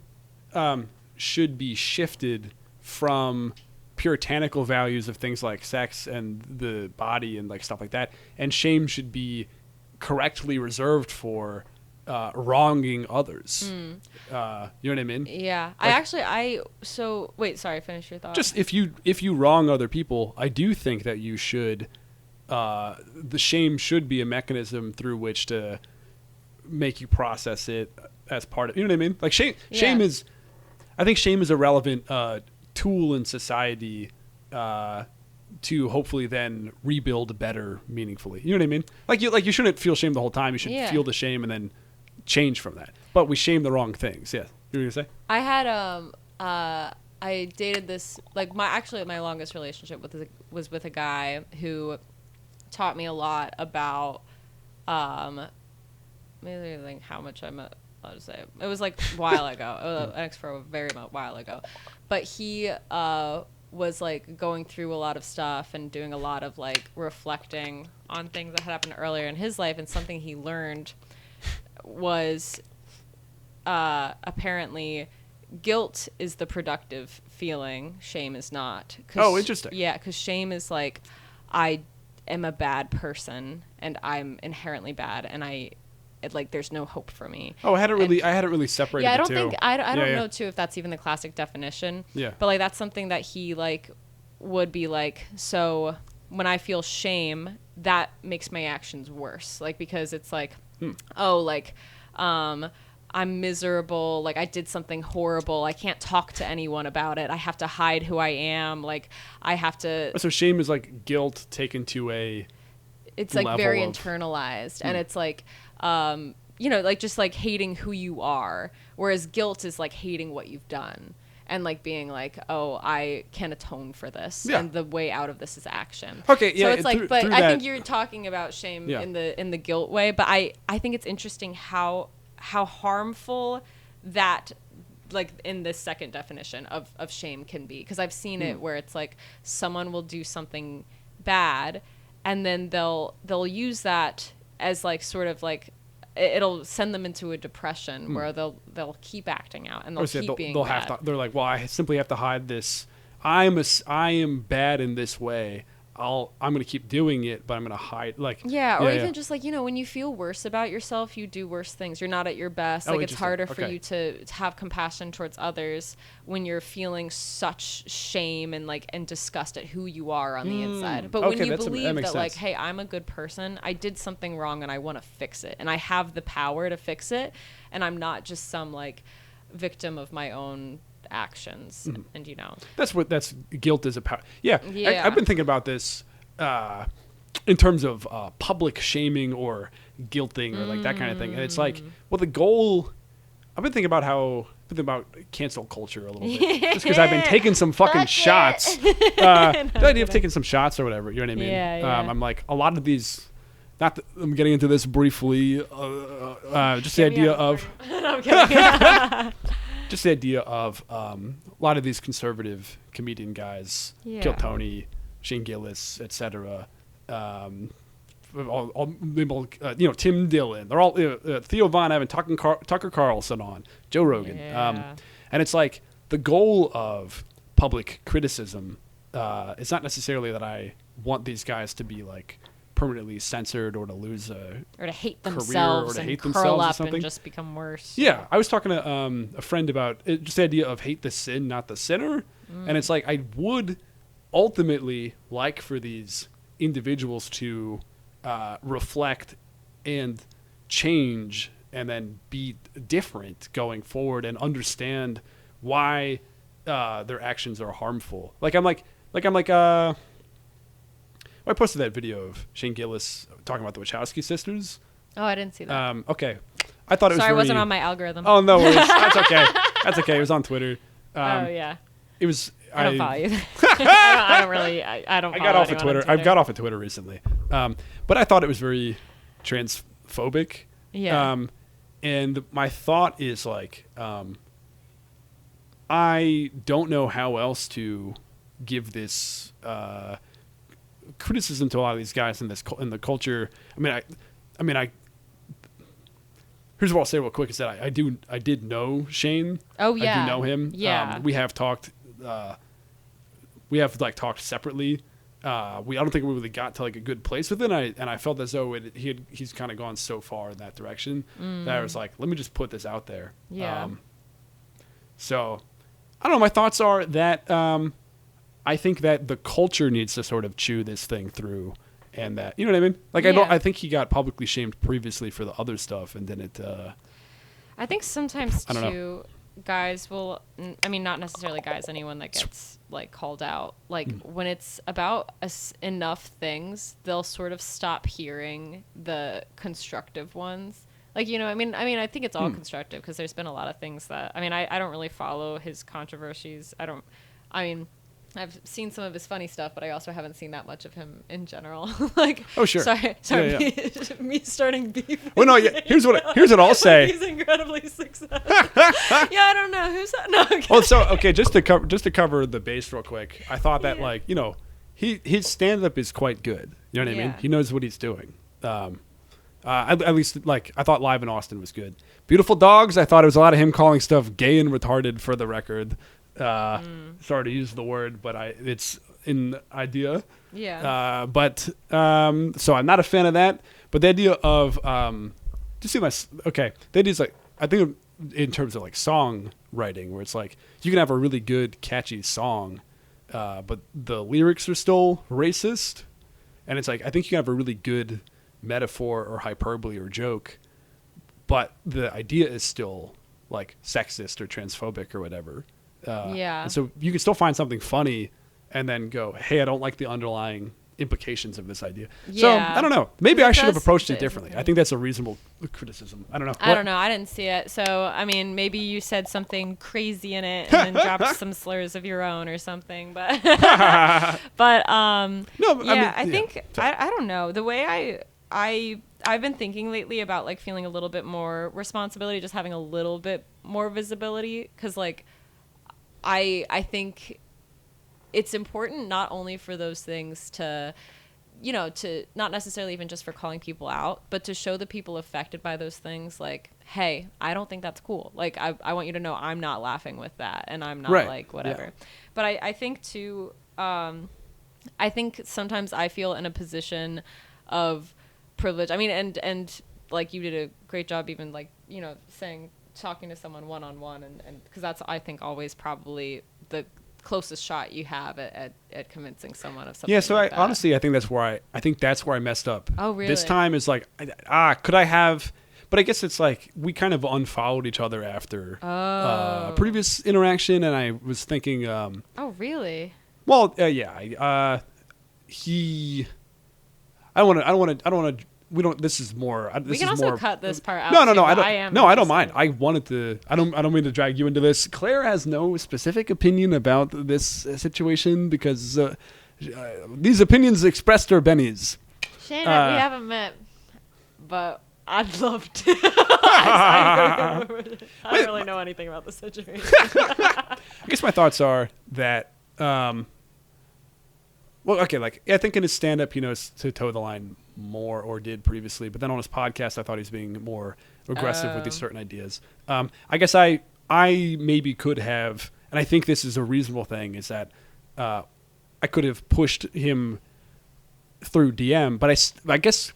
should be shifted from puritanical values of things like sex and the body and like stuff like that, and shame should be correctly reserved for wronging others. You know what I mean? Yeah. Wait, sorry, finish your thought. Just if you wrong other people, I do think that you should, the shame should be a mechanism through which to make you process it as part of, you know what I mean? Like shame is, I think shame is a relevant tool in society to hopefully then rebuild better meaningfully. You know what I mean? Like you shouldn't feel shame the whole time. You should feel the shame and then change from that. But we shame the wrong things. Yeah. You were gonna say? I had I dated this, like, my longest relationship was with a guy who taught me a lot about maybe like how much I'll just say it was like a while ago. It was an ex for a very while ago, but he was like going through a lot of stuff and doing a lot of like reflecting on things that had happened earlier in his life, and something he learned was apparently guilt is the productive feeling, shame is not. Oh, interesting. Yeah, because shame is like, I am a bad person and I'm inherently bad and there's no hope for me. Oh, I hadn't really separated. Yeah, I the don't two. think I don't know too if that's even the classic definition. Yeah. But like that's something that he like would be like, so when I feel shame, that makes my actions worse. Like, because it's like, I'm miserable, like I did something horrible, I can't talk to anyone about it, I have to hide who I am, like I have to. So shame is like guilt taken to a, it's like very internalized, and it's like like just like hating who you are, whereas guilt is like hating what you've done and like being like, oh, I can atone for this, and the way out of this is action. Okay, yeah. So it's like, but I think you're talking about shame in the guilt way, but I think it's interesting how harmful that, like in this second definition of shame can be, because I've seen it where it's like someone will do something bad and then they'll use that as like sort of like it'll send them into a depression where they'll keep acting out and they'll keep being bad. They're like, well, I simply have to hide this. I am bad in this way. I'm going to keep doing it, but I'm going to hide. Like, even just like, when you feel worse about yourself, you do worse things. You're not at your best. Like, it's harder for you to have compassion towards others when you're feeling such shame and disgust at who you are on the inside. But when you believe that like, hey, I'm a good person, I did something wrong and I want to fix it, and I have the power to fix it, and I'm not just some like victim of my own actions. And that's guilt is a power. I've been thinking about this in terms of public shaming or guilting or like that kind of thing, and it's like, well, the goal, I've been thinking about cancel culture a little bit, just because I've been taking some fucking shots. The idea of taking some shots or whatever, you know what I mean? I'm like, a lot of these, not that I'm getting into this briefly, just the idea of no, I'm kidding. just the idea of a lot of these conservative comedian guys, Kill Tony, Shane Gillis, etc. Tim Dillon. They're all Theo Von Evan, Tucker Carlson on Joe Rogan, and it's like the goal of public criticism. It's not necessarily that I want these guys to be like permanently censored or to lose or to hate themselves and curl up and just become worse. Yeah, I was talking to a friend about it, just the idea of hate the sin, not the sinner. And it's like, I would ultimately like for these individuals to reflect and change and then be different going forward and understand why their actions are harmful. I posted that video of Shane Gillis talking about the Wachowski sisters. Oh, I didn't see that. Okay. I thought it was Sorry, it wasn't on my algorithm. Oh, no worries. That's okay. That's okay. It was on Twitter. It was... I don't follow you. I don't really... I don't follow I got off of anyone on Twitter. I got off of Twitter recently. But I thought it was very transphobic. Yeah. And my thought is like... I don't know how else to give this... criticism to a lot of these guys in the culture. Here's what I'll say real quick is that I did know Shane. Oh yeah, I do know him. Yeah, we have talked. We have like talked separately I don't think we really got to like a good place with it. And I felt as though he's kind of gone so far in that direction that I was like, let me just put this out there. Yeah. So I don't know. My thoughts are that I think that the culture needs to sort of chew this thing through, and that, you know what I mean? Like, I think he got publicly shamed previously for the other stuff, and then it. I think sometimes I don't too, guys will. I mean, not necessarily guys. Anyone that gets like called out, like when it's about enough things, they'll sort of stop hearing the constructive ones. Like, you know, I mean, I think it's all constructive, because there's been a lot of things that, I mean, I don't really follow his controversies. I've seen some of his funny stuff, but I also haven't seen that much of him in general. Like, oh, sure. Sorry, Yeah. me starting beef. Well, no, yeah. Here's what I'll say. He's incredibly successful. Yeah, I don't know who's that. No. Okay. Well, so okay, just to cover the base real quick. I thought that like, you know, his stand up is quite good. You know what I mean? He knows what he's doing. At least like I thought Live in Austin was good. Beautiful Dogs. I thought it was a lot of him calling stuff gay and retarded, for the record. Sorry to use the word, but it's in idea. Yeah. So I'm not a fan of that. But the idea of the idea is like, I think in terms of like song writing, where it's like you can have a really good catchy song, but the lyrics are still racist, and it's like I think you can have a really good metaphor or hyperbole or joke, but the idea is still like sexist or transphobic or whatever. And so you can still find something funny and then go, hey, I don't like the underlying implications of this idea. Yeah. So I don't know. Maybe I should have approached it differently. I think that's a reasonable criticism. I don't know. I don't know. I didn't see it. So, I mean, maybe you said something crazy in it and then dropped some slurs of your own or something. But, no, I think, I don't know. The way I've been thinking lately about like feeling a little bit more responsibility, just having a little bit more visibility. 'Cause like, I think it's important not only for those things to, you know, to not necessarily even just for calling people out, but to show the people affected by those things, like, hey, I don't think that's cool. Like, I want you to know I'm not laughing with that, and I'm not like whatever. Yeah. But I think too, I think sometimes I feel in a position of privilege. I mean, and like you did a great job even like, you know, talking to someone one-on-one, and because that's, I think, always probably the closest shot you have at convincing someone of something. Yeah, so like that. Honestly, I think that's where I messed up. Oh, really? This time is like, could I have, but I guess it's like we kind of unfollowed each other after a previous interaction, and I was thinking, oh, really? Well, yeah, I don't want to. We don't. This is more. We can also cut this part out. No. I don't mind. I wanted to. I don't mean to drag you into this. Claire has no specific opinion about this situation because these opinions expressed are Benny's. Shannon, we haven't met, but I'd love to. I don't really know anything about the situation. I guess my thoughts are that. Well, okay, like I think in his stand-up, he knows to toe the line more, or did previously, but then on his podcast, I thought he was being more aggressive with these certain ideas. I guess I maybe could have, and I think this is a reasonable thing, is that I could have pushed him through DM, but I guess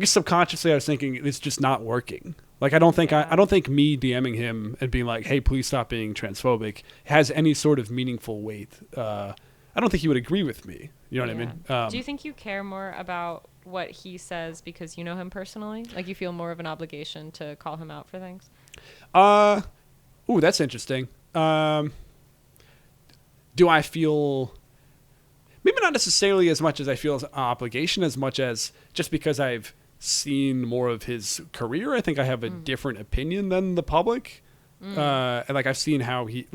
subconsciously I was thinking it's just not working. Like I don't think me DMing him and being like, hey, please stop being transphobic has any sort of meaningful weight. I don't think he would agree with me. You know what I mean? Do you think you care more about what he says because you know him personally? Like you feel more of an obligation to call him out for things? Ooh, that's interesting. Do I feel... Maybe not necessarily as much as I feel an obligation, as much as just because I've seen more of his career, I think I have a different opinion than the public. And like I've seen how he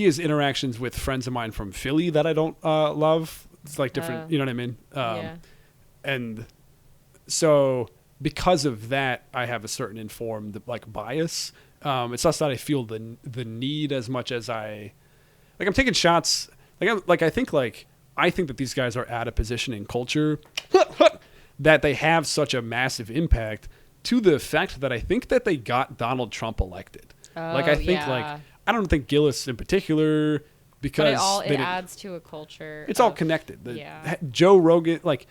has interactions with friends of mine from Philly that I don't love. It's like different, you know what I mean? And so because of that, I have a certain informed like bias. It's not that I feel the need as much as I'm taking shots. I think that these guys are at a position in culture that they have such a massive impact to the effect that I think that they got Donald Trump elected. I don't think Gillis in particular because it adds to a culture. It's all connected. Yeah. Joe Rogan, like,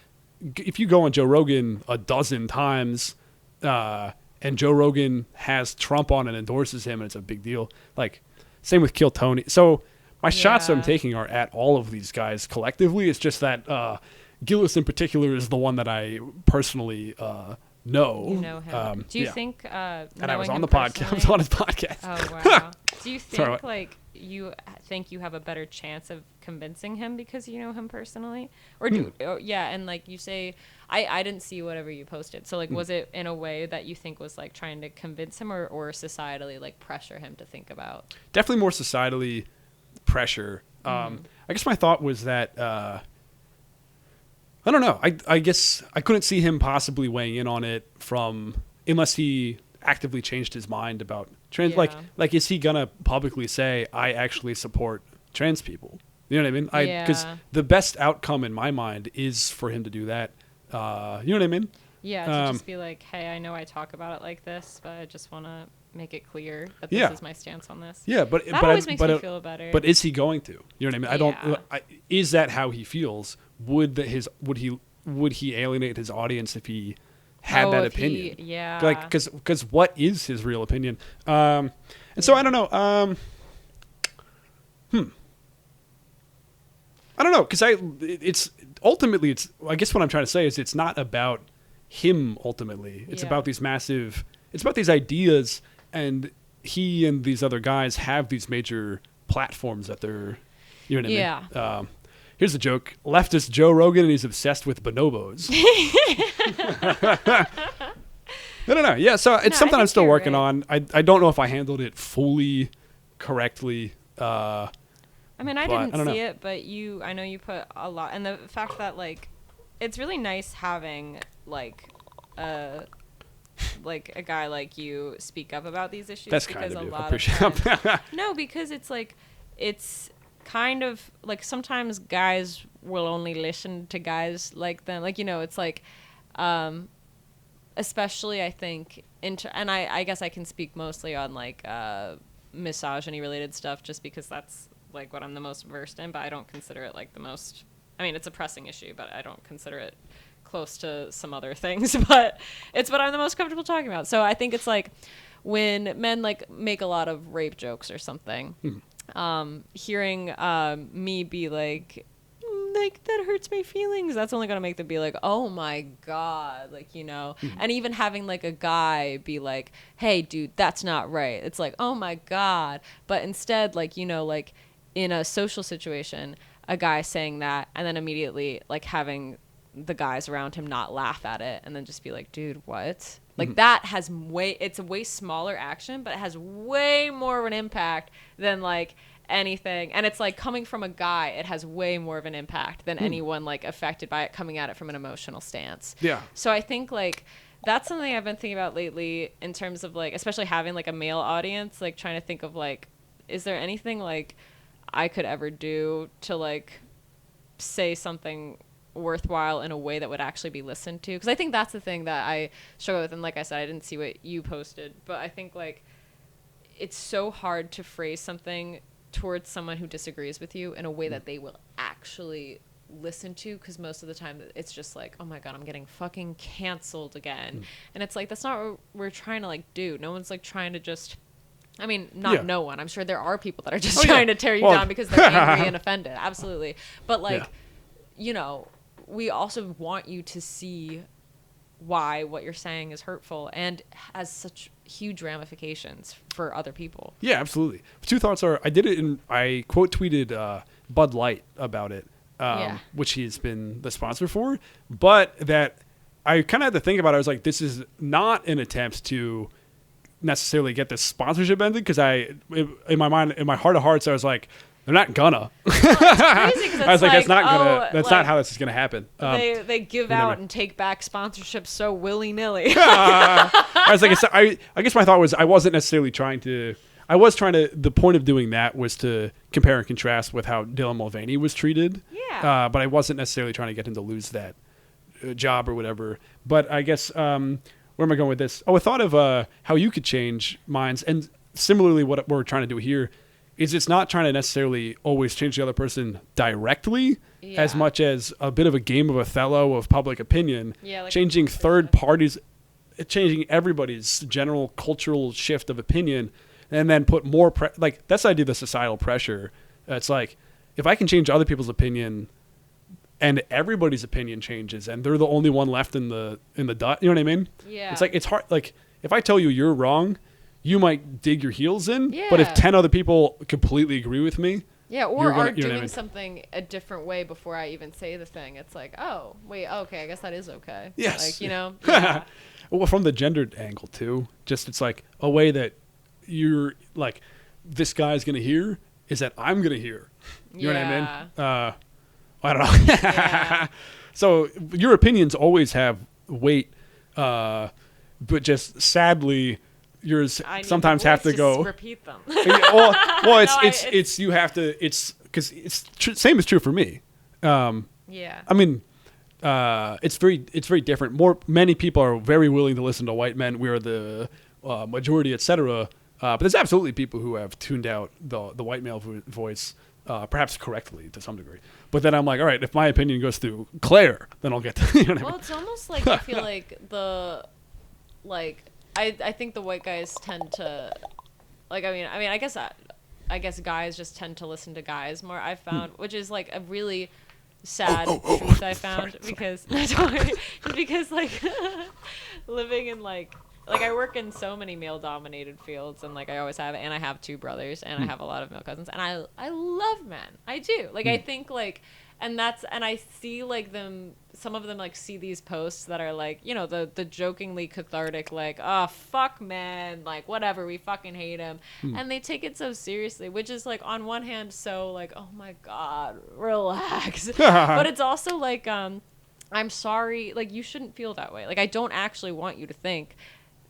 if you go on Joe Rogan a dozen times, and Joe Rogan has Trump on and endorses him, and it's a big deal. Like, same with Kill Tony. So my shots I'm taking are at all of these guys collectively. It's just that Gillis in particular is the one that I personally know. You know him. Do you think? And I was on the podcast. I was on his podcast. Oh wow. Do you think like you think you have a better chance of convincing him because you know him personally, or and like you say, I didn't see whatever you posted. So like, was it in a way that you think was like trying to convince him, or societally like pressure him to think about? Definitely more societally pressure. I guess my thought was that I don't know. I guess I couldn't see him possibly weighing in on it unless he actively changed his mind about trans. Like is he gonna publicly say I actually support trans people? You know what I mean? Because the best outcome in my mind is for him to do that. You know what I mean? Yeah, to just be like, hey, I know I talk about it like this, but I just want to make it clear that this is my stance on this. Yeah, but that always makes me feel better. But is he going to? You know what I mean? Is that how he feels? Would he alienate his audience if he had that opinion? Like, because what is his real opinion? And so I don't know. I don't know, because it's ultimately, I guess what I'm trying to say is it's not about him ultimately. It's about these it's about these ideas, and he and these other guys have these major platforms that they're, you know what I mean? Here's a joke. Leftist Joe Rogan, and he's obsessed with bonobos. No. Yeah, so it's something I'm still working on. I don't know if I handled it fully correctly. I mean, I didn't see it, but I know you put a lot, and the fact that like, it's really nice having like a guy like you speak up about these issues. That's because kind of a lot appreciate of times, no, because it's kind of like sometimes guys will only listen to guys like them. Like, you know, it's like, especially I think and I guess I can speak mostly on like misogyny related stuff just because that's like what I'm the most versed in, but I don't consider it like the most, I mean, it's a pressing issue, but I don't consider it close to some other things, but it's what I'm the most comfortable talking about. So I think it's like when men like make a lot of rape jokes or something, hearing me be like that hurts my feelings, that's only gonna make them be like, oh my god, like, you know. And even having like a guy be like, hey dude, that's not right, it's like, oh my god. But instead, like, you know, like in a social situation, a guy saying that and then immediately like having the guys around him not laugh at it and then just be like, dude, what? Like that has it's a way smaller action, but it has way more of an impact than like anything. And it's like coming from a guy, it has way more of an impact than anyone like affected by it coming at it from an emotional stance. Yeah. So I think like that's something I've been thinking about lately in terms of like, especially having like a male audience, like trying to think of like, is there anything like I could ever do to like say something worthwhile in a way that would actually be listened to? Because I think that's the thing that I struggle with. And like I said, I didn't see what you posted, but I think like it's so hard to phrase something towards someone who disagrees with you in a way that they will actually listen to, because most of the time it's just like, oh my god, I'm getting fucking canceled again. And it's like, that's not what we're trying to like do. No one's like trying to just, I mean, no one. I'm sure there are people that are just trying to tear you down because they're angry and offended. Absolutely. But like, you know, we also want you to see why what you're saying is hurtful and has such huge ramifications for other people. Yeah, absolutely. Two thoughts are, I quote tweeted Bud Light about it, which he's been the sponsor for, but that I kind of had to think about it. I was like, this is not an attempt to necessarily get this sponsorship ended, because in my mind, in my heart of hearts, I was like, they're not gonna. It's crazy, I was like, that's not gonna. That's like, not how this is gonna happen. They give out and take back sponsorships so willy nilly. I was like, I guess my thought was, I wasn't necessarily trying to. I was trying to. The point of doing that was to compare and contrast with how Dylan Mulvaney was treated. Yeah. But I wasn't necessarily trying to get him to lose that job or whatever. But I guess where am I going with this? Oh, I thought of how you could change minds, and similarly, what we're trying to do here is it's not trying to necessarily always change the other person directly as Yeah. much as a bit of a game of Othello of public opinion, Yeah, like changing a third parties, changing everybody's general cultural shift of opinion, and then put more like that's the idea of the societal pressure. It's like if I can change other people's opinion and everybody's opinion changes and they're the only one left in the dot, you know what I mean? Yeah. It's like it's hard. Like if I tell you you're wrong, you might dig your heels in. But if Yeah. 10 other people completely agree with me, Yeah, or You're gonna- are you know what I doing mean? something a different way before I even say the thing. It's like, oh, wait, okay, I guess that is okay. Yes. Like, you know? Yeah. well, from the gendered angle too, just it's like a way that you're like, this guy's gonna hear is that I'm gonna hear. You know what I mean? I don't know. Yeah. So your opinions always have weight, but just sadly, yours I need sometimes the have to voice go. repeat them. well, No, it's you have to. It's because same is true for me. Yeah. I mean, it's very different. Many people are very willing to listen to white men. We are the majority, etc. But there's absolutely people who have tuned out the white male voice, perhaps correctly to some degree. But then I'm like, all right, if my opinion goes through Claire, then I'll get to. You know what I Well, mean? it's almost like I feel like I think the white guys tend to, like, I guess guys just tend to listen to guys more. I've found, which is like a really sad truth I found because because like living in like I work in so many male dominated fields and like I always have, and I have 2 brothers and I have a lot of male cousins and I love men. I do. Like I think like and I see like some of them like see these posts that are like, you know, the jokingly cathartic like, oh fuck men, like whatever, we fucking hate him. And they take it so seriously, which is like on one hand so like, oh my god, relax. But it's also like I'm sorry, like you shouldn't feel that way. Like I don't actually want you to think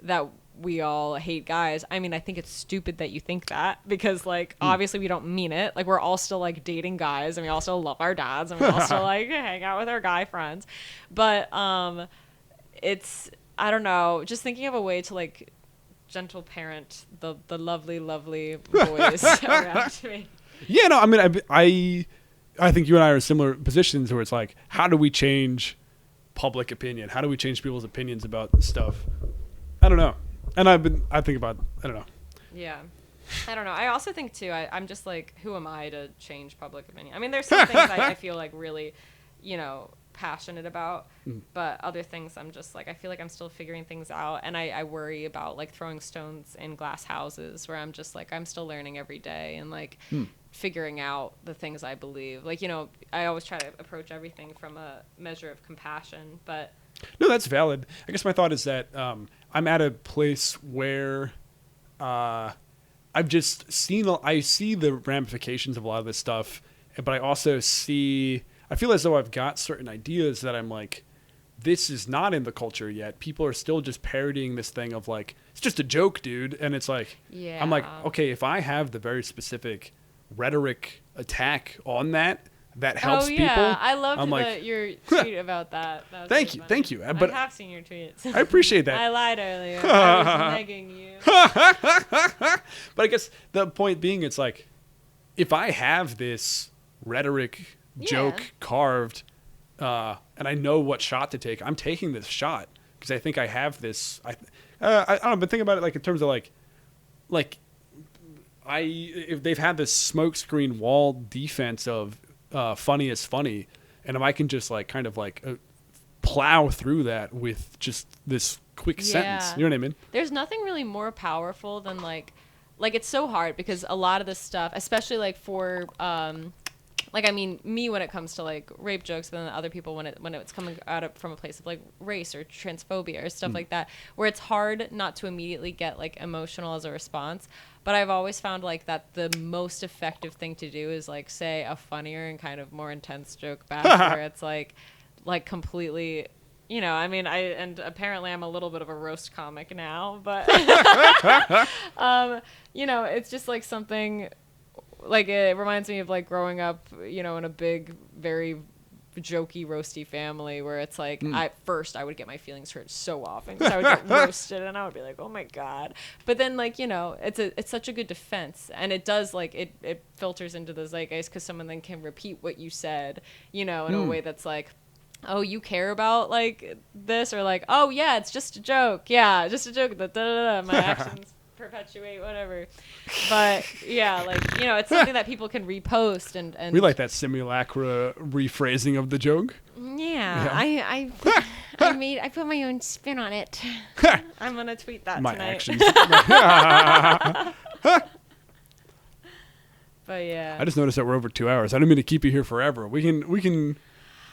that we all hate guys. I mean, I think it's stupid that you think that because like obviously we don't mean it. Like we're all still like dating guys and we all still love our dads and we all still like hang out with our guy friends. But it's, I don't know, just thinking of a way to like gentle parent the lovely boys around me. Yeah, no, I mean, I think you and I are in similar positions where it's like, how do we change public opinion? How do we change people's opinions about stuff? I don't know. And I think about, I don't know. Yeah. I don't know. I also think, too, I'm just like, who am I to change public opinion? I mean, there's some things I feel like really, you know, passionate about, but other things I'm just like, I feel like I'm still figuring things out. And I worry about like throwing stones in glass houses where I'm just like, I'm still learning every day and like figuring out the things I believe. Like, you know, I always try to approach everything from a measure of compassion, but. No, that's valid. I guess my thought is that I'm at a place where I've just seen, I see the ramifications of a lot of this stuff, but I also I feel as though I've got certain ideas that I'm like, this is not in the culture yet. People are still just parodying this thing of like, it's just a joke, dude. And it's like, Yeah. I'm like, okay, if I have the very specific rhetoric attack on that helps people. I loved I'm like, your tweet about that. That was Thank really you, funny. thank you. But I have seen your tweets. I appreciate that. I lied earlier. I was negging you. But I guess the point being, it's like, if I have this rhetoric joke carved, and I know what shot to take, I'm taking this shot because I think I have this. I don't know, but think about it like in terms of like if they've had this smokescreen wall defense of funny is funny, and if I can just like kind of like plow through that with just this quick sentence, you know what I mean? There's nothing really more powerful than like it's so hard because a lot of this stuff, especially like for like I mean me when it comes to like rape jokes, but then other people when it's coming out from a place of like race or transphobia or stuff like that, where it's hard not to immediately get like emotional as a response. But I've always found like that the most effective thing to do is like say a funnier and kind of more intense joke back where it's like completely, you know, I mean, and apparently I'm a little bit of a roast comic now, but you know, it's just like something like it reminds me of like growing up, you know, in a big, very jokey, roasty family where it's like, I would get my feelings hurt so often because I would get roasted and I would be like, oh my God. But then, like, you know, it's such a good defense. And it does, like, it filters into the zeitgeist because someone then can repeat what you said, you know, in a way that's like, oh, you care about, like, this? Or like, oh, yeah, it's just a joke. Yeah, just a joke. My actions perpetuate whatever. But yeah, like, you know, it's something that people can repost and we like that simulacra rephrasing of the joke. Yeah. I put my own spin on it. I'm gonna tweet that my tonight. Actions. But yeah, I just noticed that we're over 2 hours. I didn't mean to keep you here forever. We can land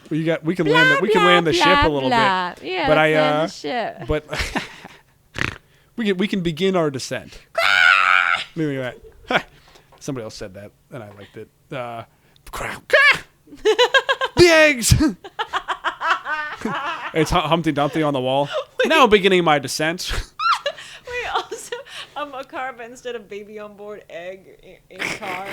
the ship a little bit. Yeah, but land the ship. But we can begin our descent. Maybe that. Somebody else said that, and I liked it. The eggs. It's Humpty Dumpty on the wall. Now beginning my descent. Wait, also, a car, but instead of baby on board, egg in car.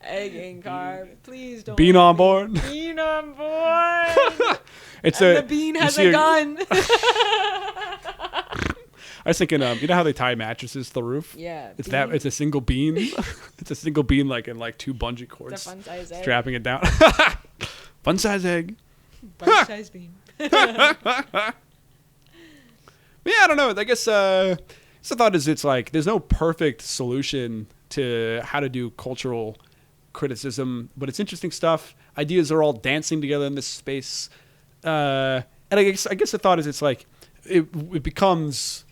Egg in car. Please don't. Bean on board. Bean on board. The bean has a gun. I was thinking, you know how they tie mattresses to the roof? Yeah. It's a single bean. It's a single bean, like in like 2 bungee cords. It's a fun size egg. Strapping it down. Fun size egg. Fun size bean. Yeah, I don't know. I guess the thought is it's like there's no perfect solution to how to do cultural criticism, but it's interesting stuff. Ideas are all dancing together in this space. And I guess the thought is it's like it becomes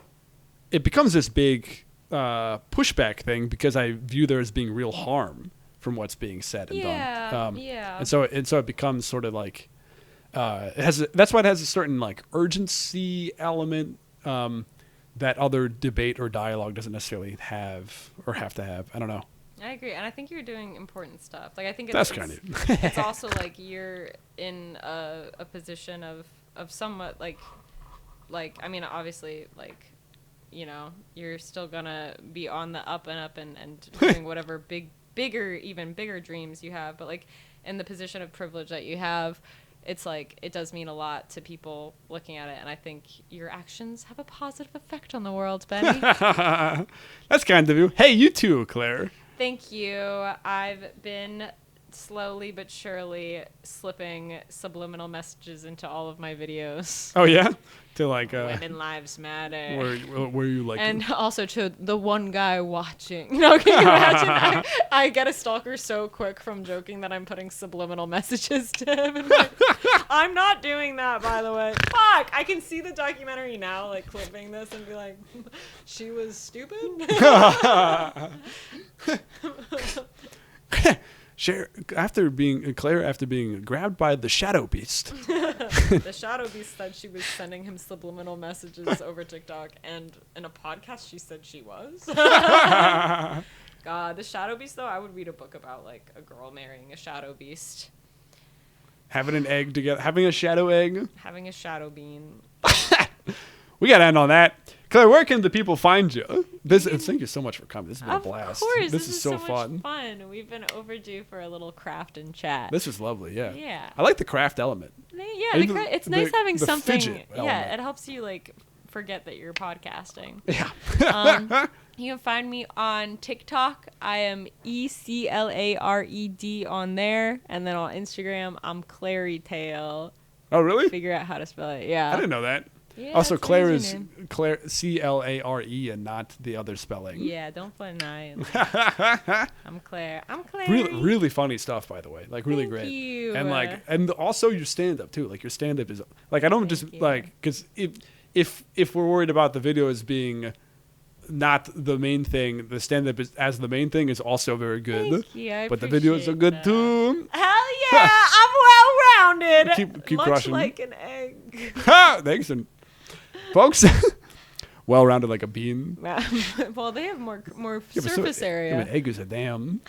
this big pushback thing because I view there as being real harm from what's being said and done. Yeah. And so it becomes sort of like that's why it has a certain like urgency element that other debate or dialogue doesn't necessarily have or have to have. I don't know. I agree, and I think you're doing important stuff. Like I think that's kind of. It's also like you're in a position of somewhat like I mean obviously like, you know, you're still gonna be on the up and up and doing whatever even bigger dreams you have, but like in the position of privilege that you have, it's like it does mean a lot to people looking at it, and I think your actions have a positive effect on the world, Benny. That's kind of you. Hey, you too, Claire. Thank you. I've been slowly but surely slipping subliminal messages into all of my videos. Oh yeah, to like women lives matter. Where you like, and also to the one guy watching. No, can you imagine? I get a stalker so quick from joking that I'm putting subliminal messages to him. And like, I'm not doing that, by the way. Fuck! I can see the documentary now, like clipping this and be like, she was stupid. Claire after being grabbed by the shadow beast. The shadow beast said she was sending him subliminal messages over TikTok, and in a podcast she said she was. God, the shadow beast though, I would read a book about like a girl marrying a shadow beast. Having an egg together, having a shadow egg. Having a shadow bean. We gotta end on that. Claire, where can the people find you? Thank you so much for coming. This has been a blast. Of course, this is so fun. We've been overdue for a little craft and chat. This is lovely, yeah. Yeah. I like the craft element. Yeah, it's nice having the something. Fidget yeah, element. it helps you like forget that you're podcasting. Yeah. You can find me on TikTok. I am ECLARED on there, and then on Instagram I'm Clarytail. Oh really? Figure out how to spell it. Yeah. I didn't know that. Yeah, also, Claire is username. Claire CLARE and not the other spelling. Yeah, don't put an I in. I'm Claire. Really, really funny stuff, by the way. Like really Thank great. you. And also your stand up too. Like your stand up is like I don't Thank just you. like because if we're worried about the video as being not the main thing, the stand up as the main thing is also very good. Thank you. I but the videos are good appreciate too. Hell yeah! I'm well rounded. Keep much crushing. like an egg. Thanks, and folks. Well rounded like a bean. Well, they have more Yeah, but surface area. An egg is a damn.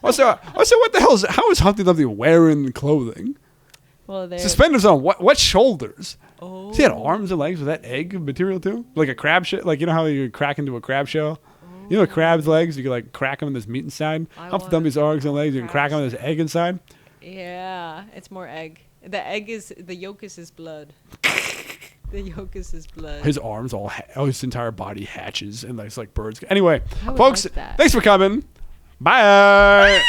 Also, what the hell how is Humpty Dumpty wearing clothing? Well, they're Suspenders on what shoulders? Oh. He had arms and legs with that egg material too, like a crab shell. Like you know how you crack into a crab shell. You know, crab's legs. You can like crack them and there's meat inside. I Humpty want Dumpty's arms and legs. You can crack them and there's egg inside. Yeah, it's more egg. The yolk is his blood. The yolk is his blood. His arms his entire body hatches and it's like birds. Anyway, I would folks, like that. thanks for coming. Bye.